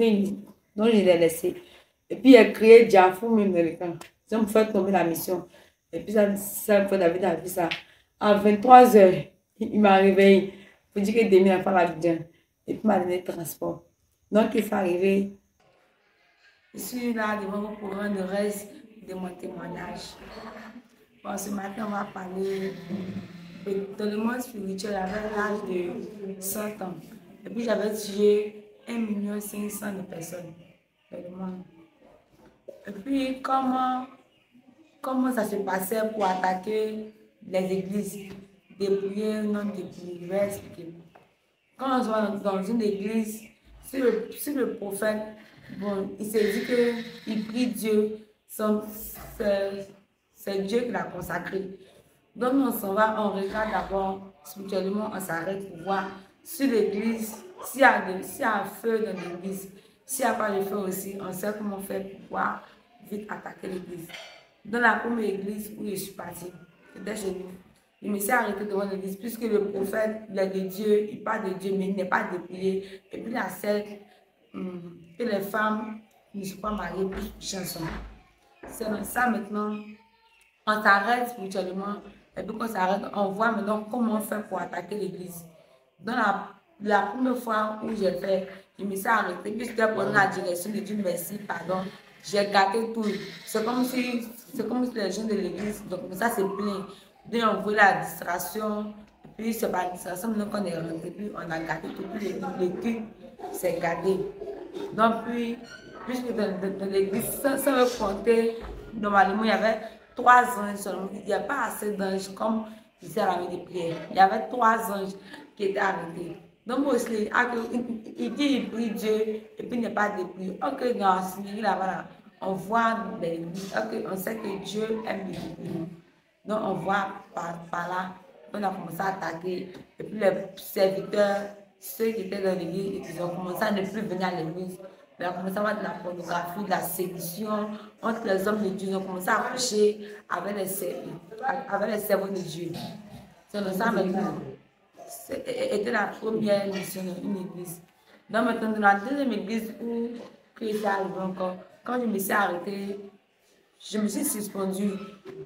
[SPEAKER 2] donc je l'ai laissé. Et puis, il a créé Diafou même dans le camp. Ils ont fait tomber la mission. Et puis, ça David a vu ça. À 23h, il m'a réveillé pour dire que demain, il a fait la bien. Et puis, il m'a donné le transport. Donc, il faut arriver. Je suis là devant vous pour rendre le reste de mon témoignage. Bon, ce matin, on va parler dans le monde spirituel avec l'âge de 100 ans. Et puis, j'avais tué 1 500 000 de personnes dans le monde. Et puis, comment ça se passait pour attaquer les églises, dépouiller, non dépouiller, je vais expliquer. Quand on va dans une église, si le prophète, bon, il s'est dit qu'il prie Dieu, c'est Dieu qui l'a consacré. Donc, on s'en va, on regarde d'abord, spirituellement, on s'arrête pour voir si l'église, s'il y a un feu dans l'église, s'il n'y a pas de feu aussi, on sait comment faire pour pouvoir vite attaquer l'église. Dans la première église où je suis partie, c'était chez nous. Je me suis arrêtée devant l'église puisque le prophète, il est de Dieu, il parle de Dieu, mais il n'est pas dépouillé. Et puis la scène que les femmes ne sont pas mariées plus chanson. C'est ça maintenant. On s'arrête spirituellement. Et puis quand on s'arrête, on voit maintenant comment faire pour attaquer l'église. Dans la première fois où j'ai fait, je me suis arrêtée, puis c'était pour la direction de Dieu, merci, pardon. J'ai gâté tout. C'est comme si les gens de l'église, donc ça c'est plein. Donc on voit la distraction, puis c'est pas la distraction, maintenant qu'on est rentré, puis on a gâté tout, puis le cul s'est gâté. Donc puis, puisque dans l'église, ça veut compter, normalement il y avait 3 anges seulement, il n'y a pas assez d'anges comme ici à la maison de prière. Il y avait 3 anges qui étaient arrêtés. Donc moi aussi, il dit il prie Dieu et puis il n'est pas dépouillé. Ok, dans la synagogue là-bas, on voit on sait que Dieu aime les dépouillés. Donc on voit par là, on a commencé à attaquer. Et puis les serviteurs, ceux qui étaient dans l'église, ils ont commencé à ne plus venir à l'église. On a commencé à avoir de la pornographie, de la séduction entre les hommes de Dieu. Ils ont commencé à coucher avec les servants de Dieu. C'est dans ça maintenant. C'était la première mission d'une église. Donc maintenant, dans la deuxième église où Christ est arrivé encore, quand je me suis arrêtée, je me suis suspendue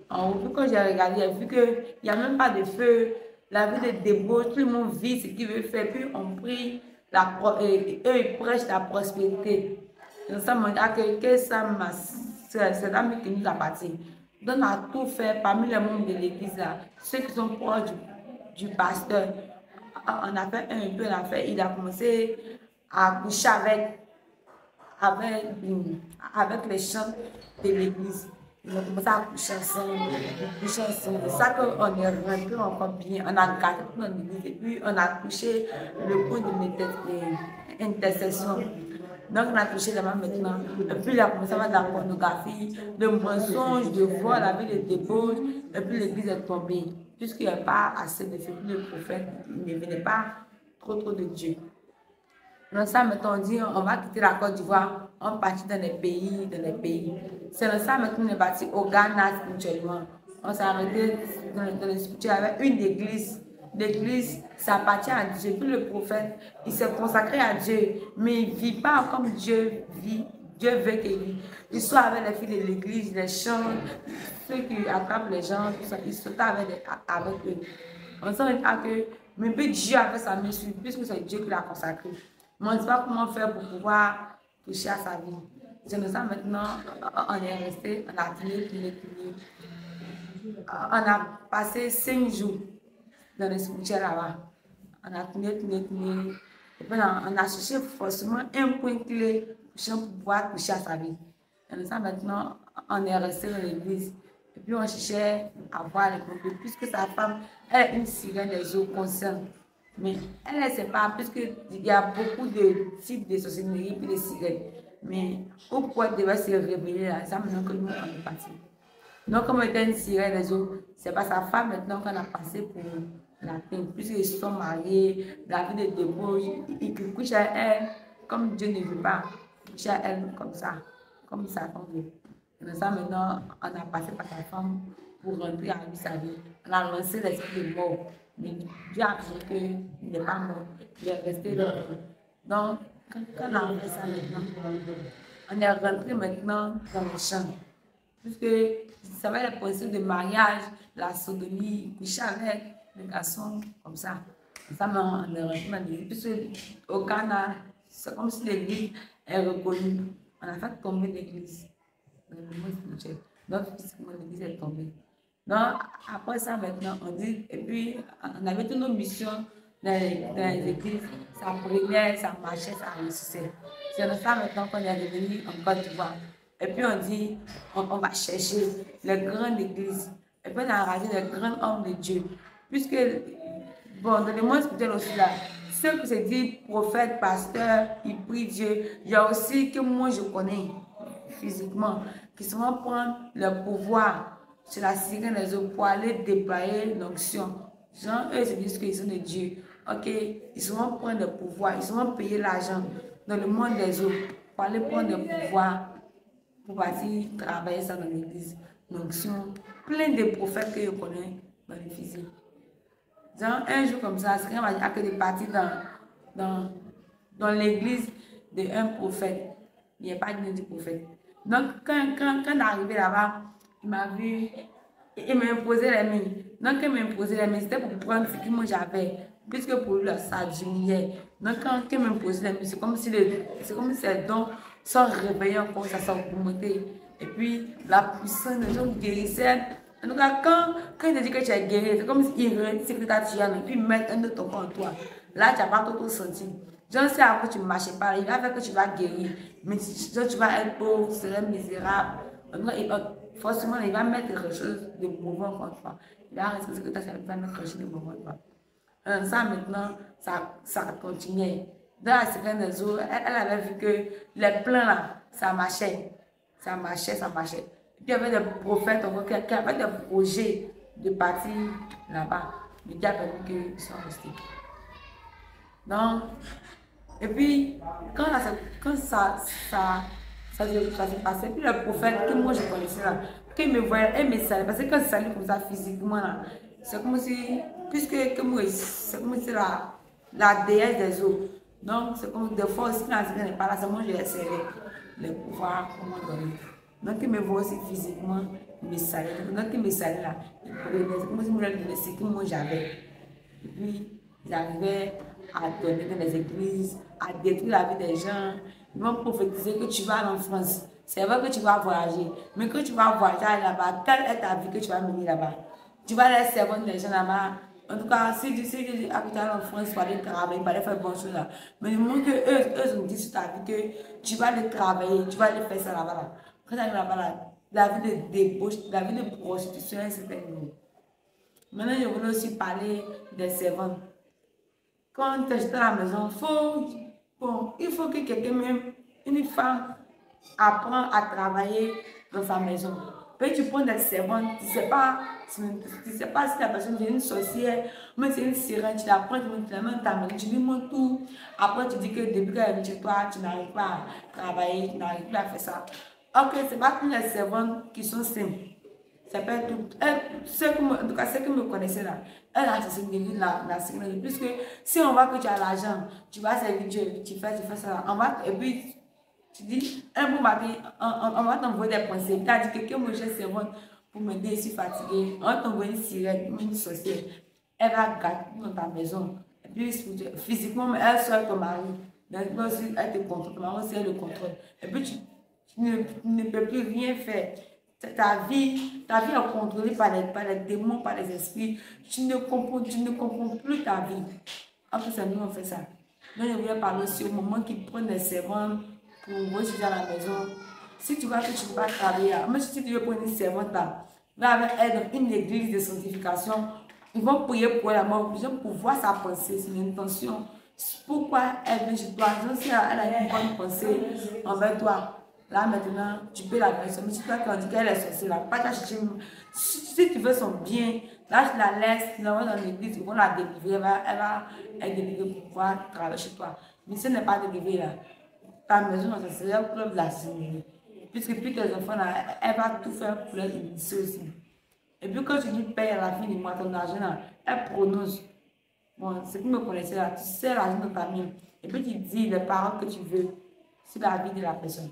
[SPEAKER 2] en haut. Puis quand j'ai regardé, j'ai vu qu'il n'y a même pas de feu. La vie de débauche, tout le monde vit ce qu'il veut faire. Puis on prie, eux ils prêchent la prospérité. Donc ça m'a dit que ça c'est l'âme qui nous appartient. Donc on a tout fait parmi les membres de l'église là, ceux qui sont proches du pasteur. On a fait un peu l'affaire, il a commencé à coucher avec les chants de l'église. Ils ont commencé à coucher ensemble. C'est ça qu'on est rentré encore bien. On a gardé tout dans l'église et puis on a touché le point de l'intercession. Donc on a touché les mains maintenant. Et puis il a commencé à avoir de la pornographie, de mensonges, de vol, la vie de débauche. Et puis l'église est tombée. Puisqu'il n'y a pas assez de feu, le prophète ne venait pas trop de Dieu. Donc ça, maintenant, on dit, on va quitter la Côte d'Ivoire, on partit dans les pays. C'est dans ça, maintenant, on est parti au Ghana spirituellement. On s'est arrêté dans le spirituel avec une église. L'église, ça appartient à Dieu. Puis le prophète, il s'est consacré à Dieu, mais il ne vit pas comme Dieu vit. Dieu veut qu'il vit. Il soit avec les filles de l'église, les chants, ceux qui attrapent les gens, ils sautent avec eux. On sent que mais puis Dieu a fait sa mission, puisque c'est Dieu qui l'a consacré. Mais on ne sait pas comment faire pour pouvoir toucher à sa vie. C'est pour ça maintenant, on est resté, on a tourné. On a passé 5 jours dans le cimetière là-bas. On a tourné. Et puis on a cherché forcément un point clé pour pouvoir toucher à sa vie. Et ça maintenant, on est resté dans l'église. Et puis on cherchait à voir les problèmes, puisque sa femme, elle est une sirène des eaux conscientes. Mais elle ne sait pas, puisqu'il y a beaucoup de types de sorcellerie et de sirènes. Mais pourquoi elle devait se révéler là, ça maintenant que nous on est partis. Donc comme elle était une sirène des eaux, c'est pas sa femme maintenant qu'on a passé pour la peine, puisqu'ils sont mariés, la vie de débauche, il couche à elle comme Dieu ne veut pas, il couche à elle comme ça veut. Et ça maintenant, on a passé par sa femme pour rentrer à lui sa vie. On a lancé l'esprit de mort. Mais Dieu a dit qu'il n'est pas mort, il est resté là. Donc, quand on a fait ça maintenant, on est rentré maintenant dans le champ. Puisque ça va être le principe de mariage, la sodomie, coucher avec les garçons comme ça. Ça, on est rentré dans l'église. Puisque au Ghana, c'est comme si l'église est reconnue. On a fait tomber l'église. Dans le monde spirituel. Donc, physiquement, l'église est tombée. Donc, après ça, maintenant, on dit, et puis, on avait toutes nos missions dans les églises. Ça prenait, ça marchait, ça réussissait. C'est dans ça, maintenant, qu'on est revenu en Côte d'Ivoire. Et puis, on dit, on va chercher les grandes églises. Et puis, on a rajouté les grands hommes de Dieu. Puisque, bon, dans le monde spirituel aussi, là, ceux qui se disent prophètes, pasteurs, ils prient Dieu. Il y a aussi que moi, je connais physiquement, qui souvent prennent le pouvoir c'est la sirène des eaux pour aller déployer l'onction. Genre, eux se disent qu'ils sont de Dieu. Ok, ils seront prendre le pouvoir, ils seront payer l'argent dans le monde des eaux pour aller prendre le pouvoir pour partir travailler ça dans l'église. L'onction, plein de prophètes que je connais dans le physique. Genre, un jour comme ça, c'est quand même que de partir dans l'église d'un prophète. Il n'y a pas de nom du prophète. Donc, quand on est arrivé là-bas, il m'a vu, il m'a imposé les mains. Donc, quand il m'a imposé les mains, c'était pour prendre ce que moi j'avais, puisque pour lui, ça diminuait. Donc, quand il m'a imposé les mains, c'est comme si ces dons sont réveillés encore, ça s'est augmenté. Et puis, la puissance des gens guérissaient. En tout cas, quand il te dit que tu es guéri, c'est comme s'il redit ce que tu as et puis mettre un autre en toi. Là, tu n'as pas tout senti. Je sais à quoi tu ne marches pas, il va faire que tu vas guérir. Mais si tu vas être pauvre, tu seras misérable. Forcément, il va mettre quelque chose de mauvais contre toi. Il va rester ce que tu as fait, il va mettre quelque chose de mauvais contre toi. Ça, maintenant, ça continuait. Dans la sirène des eaux, elle avait vu que les plans là, ça marchait. Ça marchait. Et puis il y avait des prophètes qui avaient des projets de partir là-bas. Mais Dieu a permis qu'ils soient restés. Donc, et puis, quand ça s'est passé, puis le prophète que moi je connaissais là, quand il me voyait, elle me saluait, parce que quand il salue comme ça physiquement là, c'est comme si, c'est comme si la déesse des eaux. Donc, c'est comme des fois aussi, quand elle n'est pas là, c'est moi je vais serrer le pouvoir, comment donner. Donc, il me voit aussi physiquement, il me salue. Donc, il me salue là, c'est comme si moi je lui donnais ce que moi j'avais. Et puis, ils arrivaient à donner dans les églises, à détruire la vie des gens. Ils vont prophétiser que tu vas en France. C'est vrai que tu vas voyager. Mais que tu vas voyager là-bas, quelle est ta vie que tu vas mener là-bas? Tu vas aller servir les gens là-bas. En tout cas, si tu habites en France, tu vas aller travailler, tu vas aller faire bonne chose là. Mais du moment que eux ont dit sur ta vie que tu vas aller travailler, tu vas aller faire ça là-bas. Là. Quand tu arrives là-bas, là, la vie de débauche, la vie de prostitution, c'est terminé. Maintenant, je voulais aussi parler des servantes. Quand tu es dans la maison, il faut que quelqu'un, même une femme, apprend à travailler dans sa maison. Puis tu prends des servantes, tu ne sais pas si la personne est une sorcière, mais c'est une sirène, tu la prends, tu la mets dans ta maison, tu lui montres tout. Après, tu dis que depuis qu'elle est chez toi, tu n'arrives pas à travailler, tu n'arrives pas à faire ça. Ok, ce n'est pas toutes les servantes qui sont simples. Ça peut être tout. En tout cas, ceux qui me connaissaient là, elle a cessé de guérir la sécurité. Puisque si on voit que tu as l'argent, tu vas servir Dieu, tu fais ça là. Et puis, tu dis, un bon matin, on va t'envoyer des pensées. Tu as dit que quelqu'un me gère servante pour m'aider, je suis fatiguée. On va t'envoyer une sirène, une sorcière. Elle va gâter dans ta maison. Et puis, physiquement, elle sort ton mari. Donc, elle te contrôle. Ton mari aussi, elle le contrôle. Et puis, tu ne peux plus rien faire. Ta vie est contrôlée par les démons, par les esprits. Tu ne comprends plus ta vie. En plus, nous, on fait ça. Donc, je voulais parler aussi au moment qu'ils prennent des servantes pour rester à la maison. Si tu vois que tu ne peux pas travailler, même si tu veux prendre une servante là, va avec elle dans une église de sanctification, ils vont prier pour la mort, ils vont pouvoir sa pensée, son intention. Pourquoi elle vient chez toi? Si elle a une bonne pensée envers toi. Là maintenant, tu peux la personne, mais si toi tu dis qu'elle est sorcière, là, pas chercher. Si tu veux son bien, là tu la laisses, tu l'envoies dans l'église, ils vont la délivrer, elle va être délivrée pour pouvoir travailler chez toi. Mais si elle n'est pas délivrée là, ta maison, ça serait le club de la sécurité. Puisque puis tes enfants là, elle va tout faire pour les initier aussi. Et puis quand tu dis paye à la fin du mois ton argent là, elle prononce. Bon, c'est que me connaissez là, tu sais l'argent de ta main. Et puis tu dis les paroles que tu veux sur la vie de la personne.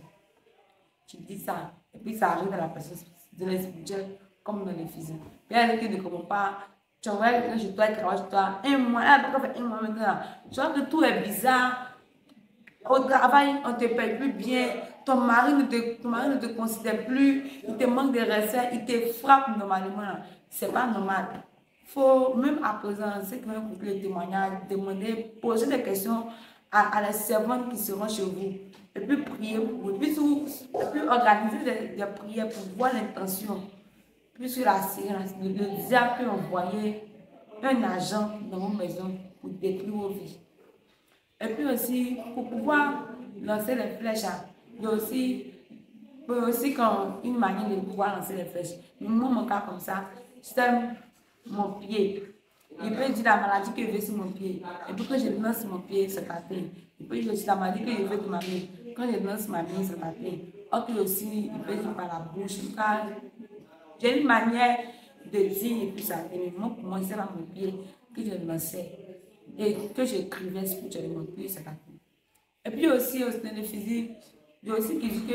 [SPEAKER 2] Tu dis ça, et puis ça arrive dans la personne de l'espirituel comme dans les physiques. Puis elle qui ne comprend pas, tu vois que je dois travailler sur toi, un mois, elle n'a pas fait un mois maintenant. Tu vois que tout est bizarre. Au travail, on ne te paye plus bien, ton mari ne te considère plus, il te manque de respect, il te frappe normalement. Ce n'est pas normal. Il faut, même à présent, ceux qui vont écouter les témoignages, demander, poser des questions à les servantes qui seront chez vous. Et puis prier pour eux, et puis organiser des prières pour voir l'intention. Puis sur la sirène, le diable peut envoyer un agent dans vos maisons pour détruire vos vies. Et puis aussi, pour pouvoir lancer les flèches, il y a aussi peut aussi quand une manière de pouvoir lancer les flèches. Mais moi, mon cas comme ça, c'est mon pied. Il peut dire la maladie que je veux sur mon pied. Et puis que je lance sur mon pied, c'est tapé. Il peut dire aussi la maladie que je veux de ma main. Quand je lance ma main, c'est tapé. Or que aussi, il peut dire par la bouche. Car j'ai une manière de dire et puis ça. Mais moi, pour moi, c'est pas mon pied que je lançais. Et que j'écrivais sur mon pied, c'est tapé. Et puis aussi, au stade physique, j'ai aussi qui dit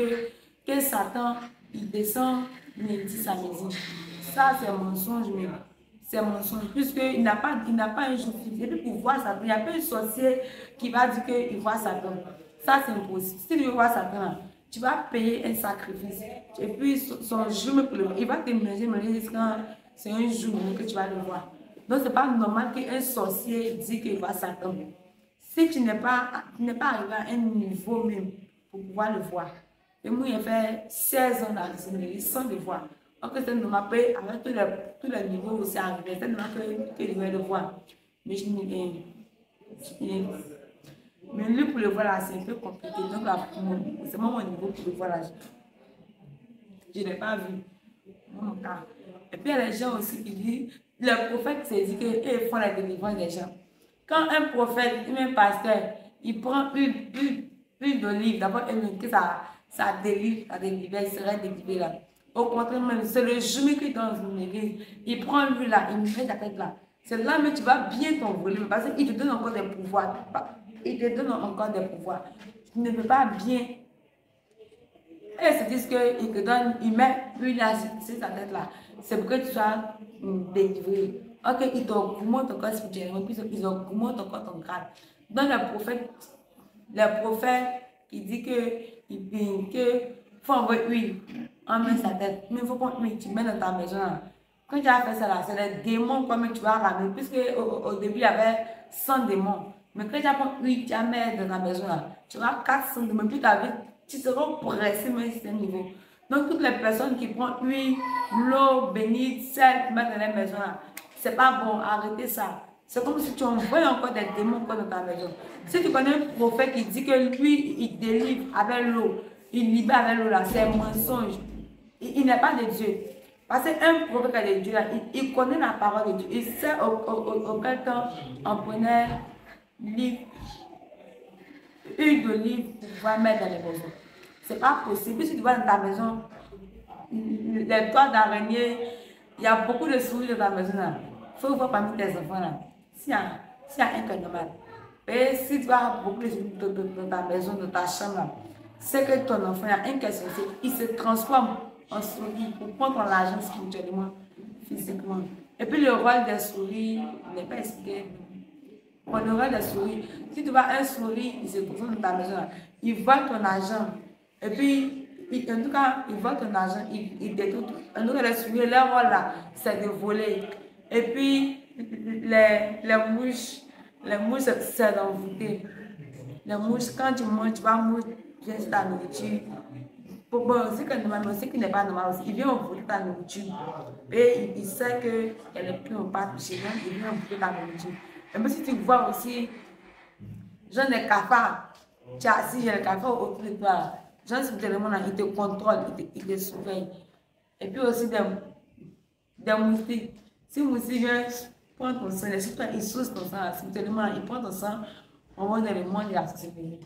[SPEAKER 2] que Satan, il descend midi à midi. Ça, c'est un mensonge, mais c'est un mensonge, puisqu'il n'a pas un jour physique. Et puis pour voir Satan, il n'y a pas un sorcier qui va dire qu'il voit Satan. Ça, c'est impossible. Si tu veux voir Satan, tu vas payer un sacrifice. Et puis son jour, il va te manger quand c'est un jour que tu vas le voir. Donc, ce n'est pas normal qu'un sorcier dise qu'il voit Satan. Si tu n'es pas arrivé à un niveau même pour pouvoir le voir. Et moi, j'ai fait 16 ans dans la séminaire sans le voir. Donc, c'est normal, avec tous les niveaux où c'est arrivé, c'est normal que je vais le voir. Mais je n'ai rien. Mais lui, pour le voir là, c'est un peu compliqué. Donc, c'est mon niveau pour le voir là. Je ne l'ai pas vu. Mon cas. Et puis, il y a les gens aussi qui disent, le prophète s'est dit qu'ils font la délivrance des gens. Quand un prophète ou un pasteur, il prend une d'olive, d'abord, que ça délivre, il serait délivré là. Au contraire, même, c'est le jumeau qui est dans une église. Il prend lui là, il met la tête là. C'est là, mais tu vas bien t'envoler parce qu'il te donne encore des pouvoirs. Il te donne encore des pouvoirs. Tu ne peux pas bien. Et c'est dit qu'il te donne, il met lui là, c'est sa tête là. C'est pour que tu sois délivré. Ok, ils t'augmentent encore spirituellement, puis ils augmentent encore ton grade. Donc, le prophète qui dit que faut envoyer huile, on met sa tête. Mais il faut prendre huile, tu mets dans ta maison. Là. Quand tu as fait ça, là, c'est les démons comme tu vas ramener. Puisque au début, il y avait 100 démons. Mais quand tu as pris huile, tu as mis dans ta maison. Là, tu auras 400 démons. Puis tu seras pressé, mais c'est un niveau. Donc, toutes les personnes qui prennent huile, l'eau bénite, sel, mettent dans les maisons. Là, c'est pas bon, arrêtez ça. C'est comme si tu envoies encore des démons dans ta maison. Si tu connais un prophète qui dit que lui, il délivre avec l'eau, il libère avec l'eau là, c'est un mensonge. Il n'est pas de Dieu. Parce qu'un prophète de Dieu là, il connaît la parole de Dieu. Il sait auquel temps on prenait huile d'olive pour pouvoir mettre dans les maisons. C'est pas possible. Si tu vas dans ta maison, les toits d'araignée, il y a beaucoup de souris dans ta maison là. Il faut voir parmi tes enfants là. S'il y a un cas normal. Et si tu as beaucoup de souris dans ta maison, dans ta chambre là, c'est que ton enfant a un cas social, il se transforme en souris pour prendre ton argent spirituellement, physiquement. Et puis le rôle des souris n'est pas expliqué. Pour le rôle des souris, si tu vois un souris, il se trouve dans ta maison là, il voit ton argent. Et puis, en tout cas, il voit ton argent, il détruit tout. En tout cas, les souris, leur rôle là, c'est de voler. Et puis, les mouches, c'est d'envoûter. Les mouches, quand tu manges, tu vas manger ta nourriture. Bon, aussi que normalement, ce qui n'est pas normal aussi, il vient envoûter ta nourriture. Et il sait que les pluies n'ont pas touché, donc il vient envoûter ta nourriture. Et puis, si tu vois aussi, genre des cafards, tu as assis, j'ai les cafards autour de toi. Genre, spirituellement, il te contrôle, il te surveille. Et puis aussi des moustiques. Si un moustique vient prendre ton sang, il source ton sang, spirituellement, il prend ton sang, on va dans le monde, il a société.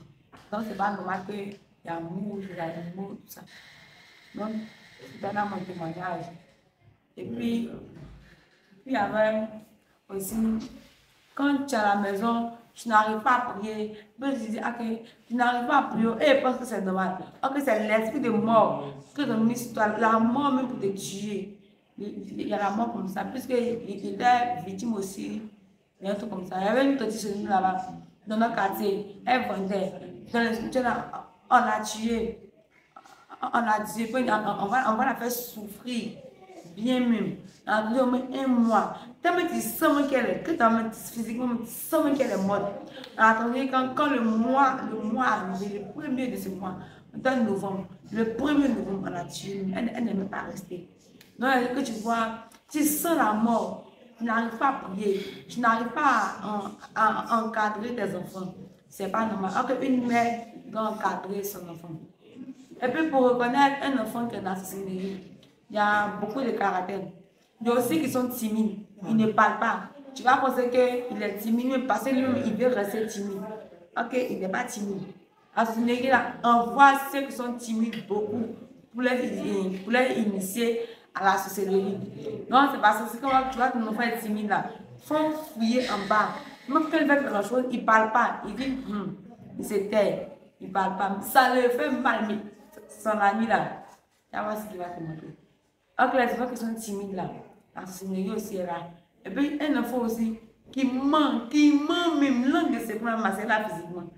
[SPEAKER 2] Donc, c'est pas normal qu'il y a un mouche, il y a un mot, tout ça. Donc, c'est dans mon témoignage. Et puis, il y avait aussi, quand tu es à la maison, tu n'arrives pas à prier. Donc, je dis, ok, tu n'arrives pas à prier, et parce que c'est normal. Ok, c'est l'esprit de mort que tu as mis sur toi, la mort même pour te tuer. Il y a la mort comme ça, puisqu'il était victime aussi, il y a un truc comme ça. Il y avait une petite chez nous là-bas, dans notre quartier, elle vendait. Dans le on l'a tué. On l'a tué, on va la faire souffrir, bien même. On a au moins un mois. Tellement tu sens qu'elle est, que physiquement, tu sens qu'elle est morte. On a attendu quand le mois arrivé, le premier de ce mois, en novembre, le 1er novembre, on l'a tué. Elle n'est même pas restée. Donc, que tu vois, tu sens la mort, tu n'arrives pas à prier, tu n'arrives pas à encadrer tes enfants. C'est pas normal. Alors qu'une mère doit encadrer son enfant. Et puis pour reconnaître un enfant qui est narcissique, il y a beaucoup de caractères. Il y a aussi qui sont timides, ils ne parlent pas. Tu vas penser qu'il est timide parce que lui, il veut rester timide. Ok, il n'est pas timide. Narcissique, là, on voit ceux qui sont timides beaucoup pour les initier à la société. Non, c'est parce que quand tu vois que ton enfant est timide là, il faut fouiller en bas. Même quand il fait quelque chose, il ne parle pas. Il dit, il se tait. Il ne parle pas. Ça le fait mal, mais son ami là, il va voir ce qu'il va te montrer. Donc les enfants qui sont timides là, la société aussi est là. Et puis un enfant aussi qui ment même l'un de ses plans, c'est là physiquement.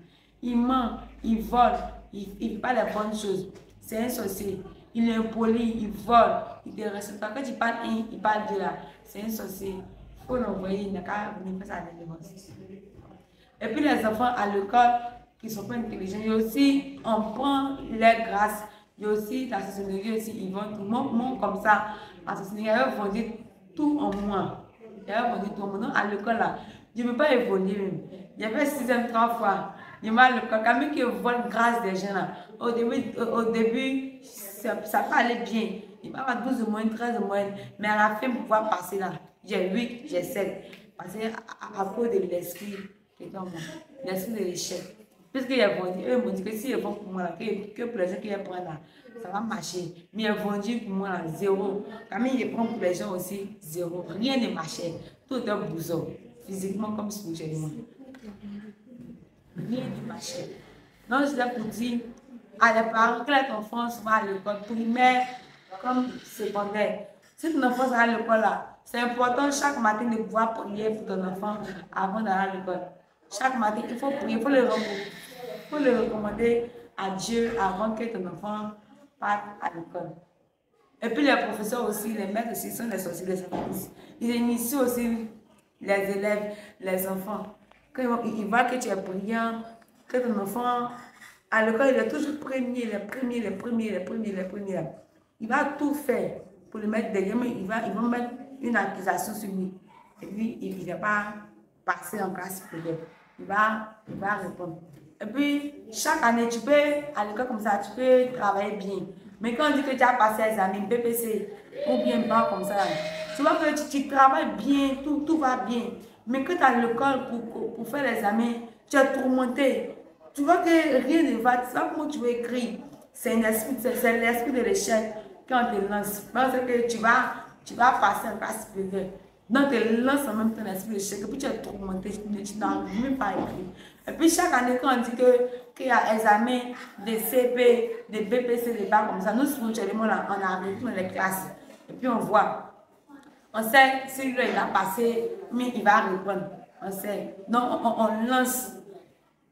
[SPEAKER 2] Il ment, il vole, il fait pas les bonnes choses. C'est un sorcier. Il est impoli, il vole, il ne respecte pas. Quand il parle un, il parle deux là. C'est un sorcier. Il faut l'envoyer, il n'a qu'à venir faire sa délivrance. Et puis les enfants à l'école qui sont pas intelligents, il y a aussi, on prend les grâces. Il y a aussi la sociologie aussi, ils vont tout le monde comme ça. La sociologie, ils vont dire tout en moi. Ils vont dire tout en moi. Donc à l'école là, je ne veux pas évoluer même. Il y avait 6e 3 fois. Il y a le cas, quand même qui vole grâce des gens là. Au début ça peut aller bien. Il va avoir 12 de moyenne, 13 de moyenne. Mais à la fin, pour pouvoir passer là, j'ai 8, j'ai 7. Parce qu'à cause de l'esprit qui est en moi, l'esprit de l'échec. Puisqu'ils m'ont dit que si ils vont pour moi, là, que pour les gens qui les prennent là, ça va marcher. Mais ils vont dire pour moi, là, 0. Quand même, ils prennent pour les gens aussi, 0. Rien ne marchait. Tout est un bouson, physiquement comme spirituellement. Rien ne marchait. Donc, je l'ai pour dire à les parents que leur enfant va à l'école primaire comme secondaire. Si ton enfant va à l'école là, c'est important chaque matin de pouvoir prier pour ton enfant avant d'aller à l'école. Chaque matin, il faut prier, il faut le recommander à Dieu avant que ton enfant parte à l'école. Et puis les professeurs aussi, les maîtres aussi sont des sorciers, des sacrifices. Ils initient aussi les élèves, les enfants. Quand ils voient que tu es brillant, que ton enfant, à l'école, il est toujours premier, les premiers. Il va tout faire pour le mettre derrière, mais ils vont mettre une accusation sur lui. Et puis, il ne va pas passer en classe supérieure. Il va répondre. Et puis, chaque année, tu peux, à l'école comme ça, tu peux travailler bien. Mais quand on dit que tu as passé l'examen BPC ou bien pas comme ça, tu vois que tu travailles bien, tout va bien. Mais quand tu es à l'école pour faire l'examen, tu es tourmenté. Tu vois que rien ne va, tu vois comment tu veux écrire. C'est l'esprit de l'échec quand on te lance. Parce que tu vas passer en classe supérieure. Donc, tu te lances en même temps l'esprit de l'échec. Et puis tu es tourmenté, tu n'arrives même pas à écrire. Et puis chaque année, quand on dit qu'il y a examen de CP, de BPC, de bac comme ça, nous, spirituellement, on arrive dans les classes. Et puis on voit. On sait si lui, il a passé, mais il va répondre. On sait. Donc, on lance.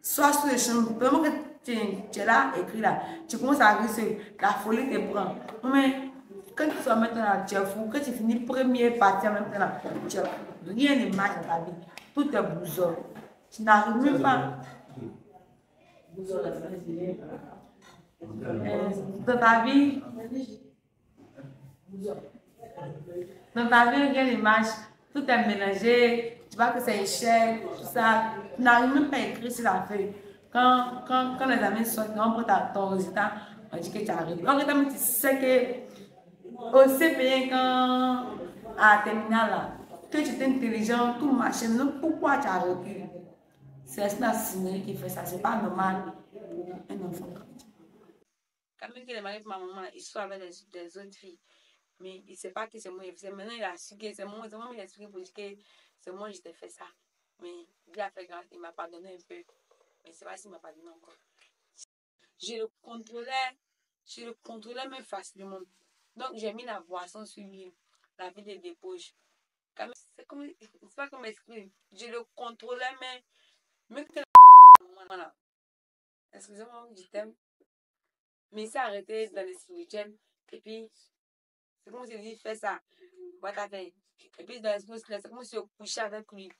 [SPEAKER 2] Soit sur les chambres, vraiment que tu es là, écrit là, tu commences à arriver, la folie te prend. Mais quand tu sois maintenant là, tu es fou, quand tu finis première partie en même temps là, rien ne marche dans ta vie. Tout est boussole. Tu n'arrives même pas. Dans ta vie, rien ne marche. Tout est mélangé. Tu vois que c'est échec, tout ça. Tu n'arrives même pas à écrire sur la feuille. Quand les amis sortent, on prend ton résultat, on dit que tu arrives. En réalité, tu sais que au CP, quand à terminale là, que tu es intelligent, tout marche. Donc pourquoi tu as arrêté? C'est un signe qui fait ça. C'est pas normal pour un enfant. Quand même qu'il est marié pour ma maman, il soit avec des autres filles. Mais il ne sait pas que c'est moi. Maintenant, il a su que c'est moi. C'est moi qui ai expliqué pour dire que c'est moi qui t'ai fait ça. Mais il a fait grâce. Il m'a pardonné un peu. Mais c'est pas s'il m'a pardonné encore. Je le contrôlais même facilement. Donc, j'ai mis la boisson sur lui. La vie de débauche. C'est pas comme exprimer. Je le contrôlais, mais que voilà. Excusez-moi, je t'aime. Mais il s'est arrêté dans les spirituels. Et puis, c'est comme si il fait ça. Voilà, et puis dans l'esprit, c'est comme si on couchait avec lui.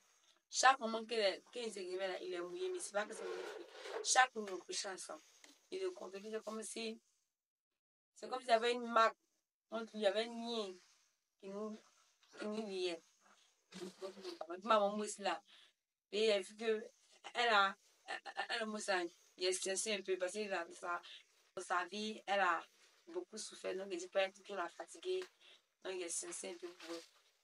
[SPEAKER 2] Chaque moment qu'il se réveille là, il est mouillé, mais c'est pas que c'est mouillé. Chaque nuit, on couche ensemble. Il le contrôle, c'est comme s'il y avait une marque entre lui, il y avait un lien qui nous liait. Ma maman aussi là. Et elle vu que elle a un mot ça, il est stressé un peu parce qu'il a ça. Dans sa vie, elle a beaucoup souffert. Donc, il peut être toujours la fatiguée. Donc, il est sincère un peu pour eux.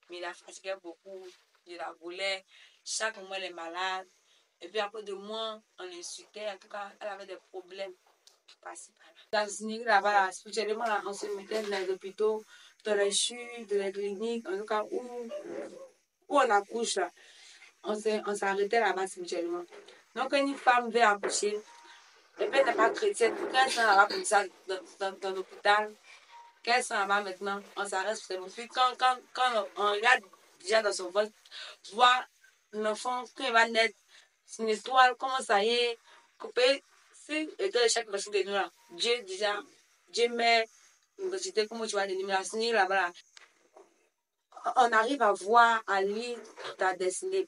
[SPEAKER 2] Mais il la fatiguait beaucoup. Je la voulais. Chaque mois, elle est malade. Et puis, après de moi, on l'insultait. En tout cas, elle avait des problèmes. Par-ci, par-là. Dans ce niveau là-bas, spirituellement, là, on se mettait dans les hôpitaux, dans les chutes, dans les cliniques, en tout cas, où on accouche, là. On s'arrêtait là-bas spirituellement. Donc, quand une femme veut accoucher, et puis elle n'est pas chrétienne, quand elle s'en va comme ça dans l'hôpital, quand elle s'en va maintenant, on s'arrête spirituellement. Puis quand on regarde déjà dans son ventre, voir l'enfant, quand il va naître, c'est une étoile, comment ça y est, coupé. Si, et dans chaque personne de nous là, Dieu déjà, Dieu met une quantité, comment tu vas l'élimination là-bas là. On arrive à voir, à lire ta destinée.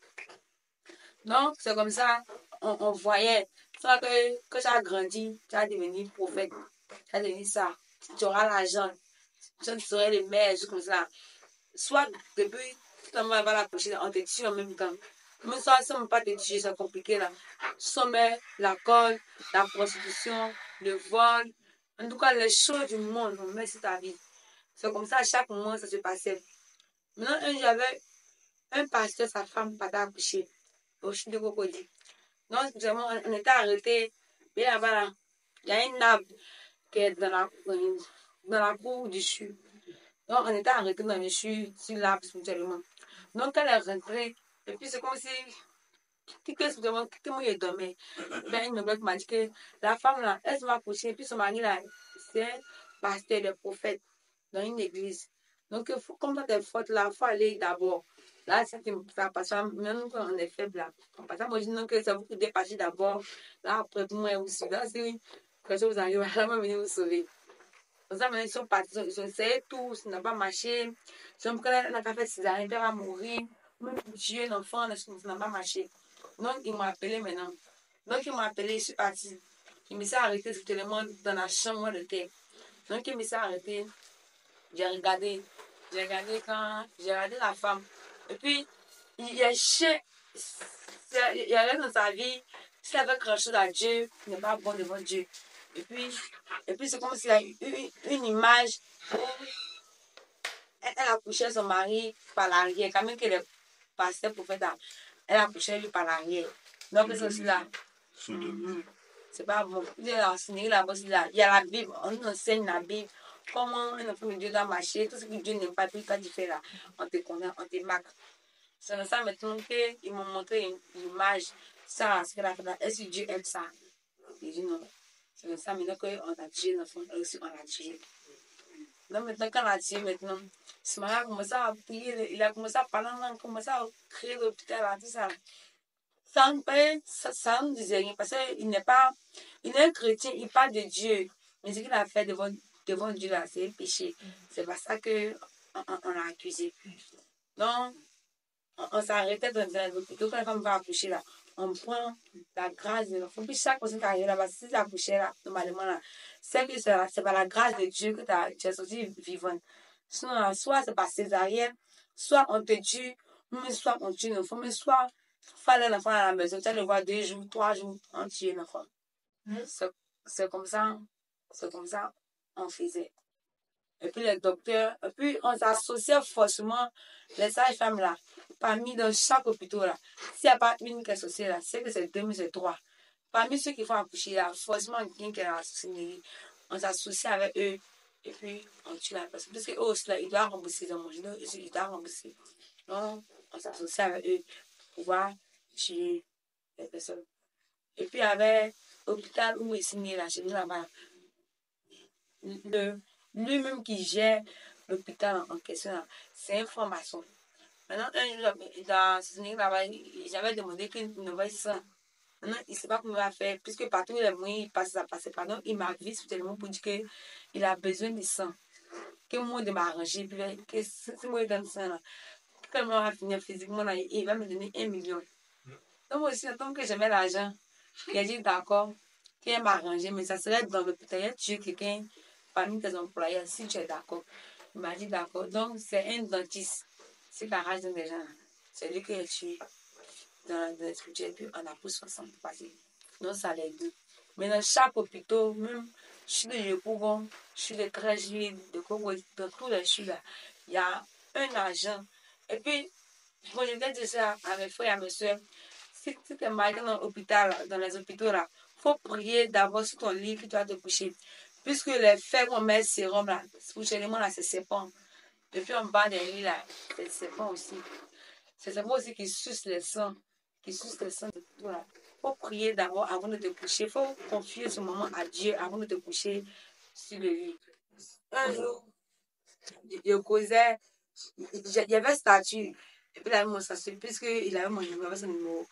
[SPEAKER 2] Donc, c'est comme ça, on voyait. Soit que tu as grandi, tu vas devenir prophète, tu vas devenir ça. Tu auras l'argent, tu seras le maire, comme ça. Soit depuis, tu vas la coucher, on te tue en même temps. Mais ça, ça ne va pas te tuer, c'est compliqué là. Sommet, la colle, la prostitution, le vol, en tout cas, les choses du monde, on met sur ta vie. C'est comme ça, chaque mois, ça se passait. Maintenant, un jour, j'avais un pasteur, sa femme, pas accoucher au chute de crocodile. Donc, vraiment, on était arrêtés. Mais là-bas, là, il y a une nappe qui est dans la cour du CHU. Donc, on était arrêtés dans le CHU, sur l'arbre, spirituellement. Donc, elle est rentrée. Et puis, c'est comme si, spirituellement, tout le monde dormait. Ben, une nouvelle qui m'a dit que la femme, là, elle se va coucher. Et puis, son mari, là, c'est un pasteur de prophète dans une église. Donc, comme ça, t'es forte, là, il faut aller d'abord. Là, c'est ça passe, même quand on est faible, là. On passe, moi, je dis que ça vous dépasser d'abord. Là, après, pour moi, aussi. Là, c'est quelque chose arrive, là, moi, venir vous sauver. Comme ça, maintenant, ils sont partis, ils ont essayé tout, ça n'a pas marché. Ils ont fait césarienne, elle va mourir. Même pour tuer l'enfant, ça n'a pas marché. Donc, ils m'ont appelé maintenant. Donc, ils m'ont appelé, je suis partie. Je me suis arrêtée tellement dans la chambre de terre. Donc, ils me sont arrêtée. J'ai regardé la femme. Et puis, il y a rien dans sa vie. S'il avait quelque chose à Dieu, il n'est pas bon devant Dieu. Et puis c'est comme s'il a eu une image où elle a couché son mari par l'arrière. Quand même qu'elle est passée pour faire ça, elle a couché lui par l'arrière. Donc, c'est aussi là. C'est pas bon. Il y a la Bible, on enseigne la Bible. Comment un enfant de Dieu doit marcher, tout ce que Dieu n'aime pas, tout ce que tu fais là, on te connaît, on te marque. C'est dans ça maintenant qu'ils m'ont montré une image, ça, ce qu'elle a fait là. Est-ce que Dieu aime ça? J'ai dit non. C'est dans ça maintenant qu'on a tué l'enfant, aussi on l'a tué. Donc maintenant, quand on l'a tué, maintenant, ce mari a commencé à prier, il a commencé à parler, il a commencé à créer l'hôpital là, tout ça. Ça ne disait rien parce qu'il est un chrétien, il parle de Dieu. Mais ce qu'il a fait devant Dieu là, c'est un péché. C'est pas ça qu'on l'a accusé. Donc, on s'arrêtait dans l'hôpital. Quand la femme va accoucher là, on prend la grâce de l'enfant. Puis chaque personne qui arrive là-bas, si tu as accouché là, normalement là, c'est que c'est par la grâce de Dieu que tu es sorti vivante. Sinon, soit c'est par césarienne, soit on te tue, mais soit on tue l'enfant, mais soit il faut aller l'enfant à la maison. Tu vas le voir 2 jours, 3 jours, on tue l'enfant. C'est comme ça on faisait. Et puis les docteurs, et puis on s'associait forcément les sages-femmes là, parmi dans chaque hôpital là. S'il n'y a pas une qui est associée là, c'est que c'est 2, mais c'est 3. Parmi ceux qui font accoucher là, forcément quelqu'un qui est associé, on s'associe avec eux et puis on tue la personne. Parce que eux aussi là, ils doivent rembourser les manger, ils doivent rembourser. Donc on s'associe avec eux pour pouvoir tuer les personnes. Et puis avec l'hôpital où il signé là, chez nous là-bas, lui-même qui gère l'hôpital en question, c'est un franc-maçon. Maintenant, un jour, dans ce là-bas, j'avais demandé qu'il ne voie ça. Maintenant, il ne sait pas comment il va faire, puisque partout où il est moyen, il passe, ça passait pas. Donc, il m'a vu spécialement pour dire qu'il a besoin de sang. Que moi, de m'arranger, puis que si moi, je donne ça, là, quand moi, va finir physiquement, là, il va me donner 1 million. Donc, moi aussi, en tant que j'aimais l'argent, il a dit d'accord, qu'il m'a arrangé, mais ça serait dans l'hôpital, il a tué quelqu'un parmi tes employés, si tu es d'accord. Il m'a dit d'accord. Donc, c'est un dentiste. C'est la rage des gens. C'est lui qui est tué dans le spirituel, puis on a pris 60 passés. Donc, ça les deux. Mais dans chaque hôpital, même je suis de Yopougon, je suis de Trajville, de Congo, dans tous les chutes là. Il y a un agent. Et puis, quand je dis ça à mes frères et à mes soeurs, si tu es malade dans l'hôpital, dans les hôpitaux là, il faut prier d'abord sur ton lit que tu vas te coucher. Puisque les fers qu'on met sérum là, spécialement là, c'est serpent. Et puis en bas des lits là, c'est serpent aussi. C'est serpent aussi qui suce les sangs, de tout là. Il faut prier d'abord avant de te coucher. Il faut confier ce moment à Dieu avant de te coucher sur le lit. Un jour, je causais, il y avait un statut. Et puis il avait mon statut, puisqu'il avait mon numéro, avait son numéro.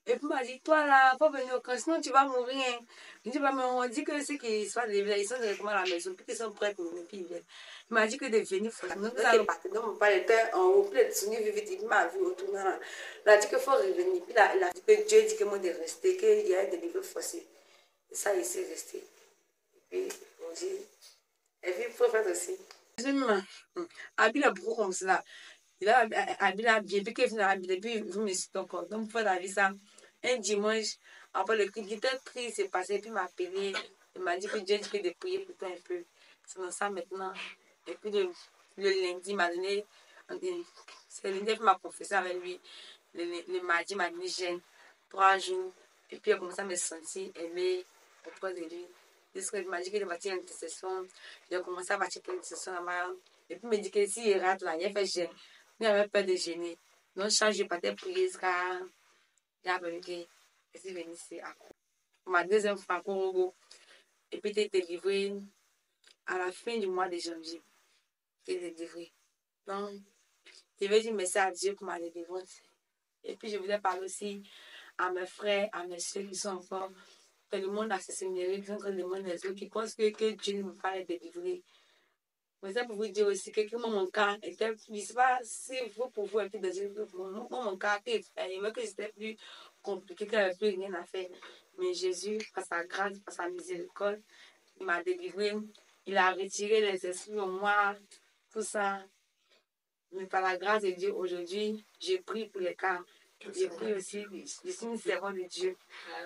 [SPEAKER 2] Et puis il m'a dit, toi là, faut venir au camp, sinon tu vas mourir. Je dis, bah, mais on dit que ceux qui sont ils sont directement à la maison, puis qu'ils sont prêts pour venir, puis ils viennent. Il m'a dit que de venir, il faut. Donc mon père était en haut, puis il est descendu vite, il m'a vu autour. Il a dit qu'il faut revenir. Puis il a dit que Dieu dit que moi de rester, qu'il y a des livres forcés. Et ça, il s'est resté. Et puis, on dit, et puis il faut faire aussi. Habile a beaucoup comme cela. Il a habillé bien, puis qu'il a habillé, puis il me suis encore. Donc, pour la vie, ça, un dimanche, après le cri, il était triste, c'est passé, puis il m'a appelé. Il m'a dit que Dieu dit que de prier pour toi un peu. C'est dans ça maintenant. Et puis le lundi, il m'a donné, c'est le lundi, il m'a confessé avec lui. Le mardi, il m'a donné jeûne 3 jours. Et puis, il a commencé à me sentir aimé auprès de lui. Il m'a dit qu'il va tirer une intercession. Il a commencé à bâtir une intercession là-bas. Et puis, il m'a dit que s'il rate là, il a fait jeûne. Il avait peur de gêner. Donc, chaque jour, je partais prier, car il a venu que je suis venue ici à ma deuxième fois à Congo. Et puis, j'ai été délivrée à la fin du mois de janvier. J'ai été délivrée. Donc, je vais dire merci à Dieu pour ma délivrance. Et puis, je voulais parler aussi à mes frères, à mes soeurs qui sont encore dans le monde accessible, qui sont dans le monde des autres, qui pensent que Dieu ne me parle de délivrer. Mais ça pour vous dire aussi que moi, mon cas était plus, je ne sais pas si vous pour vous, moi, mon cas, il veut que c'était plus compliqué, qu'il n'y avait plus rien à faire. Mais Jésus, par sa grâce, par sa miséricorde, il m'a délivré, il a retiré les esprits en moi, tout ça. Mais par la grâce de Dieu, aujourd'hui, j'ai prie pour les cas. J'ai pris aussi, je suis une servante de Dieu,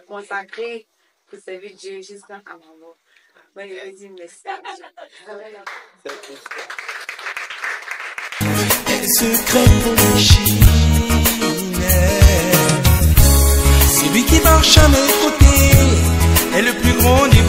[SPEAKER 2] consacrée pour servir Dieu jusqu'à ma mort. Moi, je dis merci à Dieu.
[SPEAKER 5] Secret Polichinelle. Celui qui marche à mes côtés est le plus grand du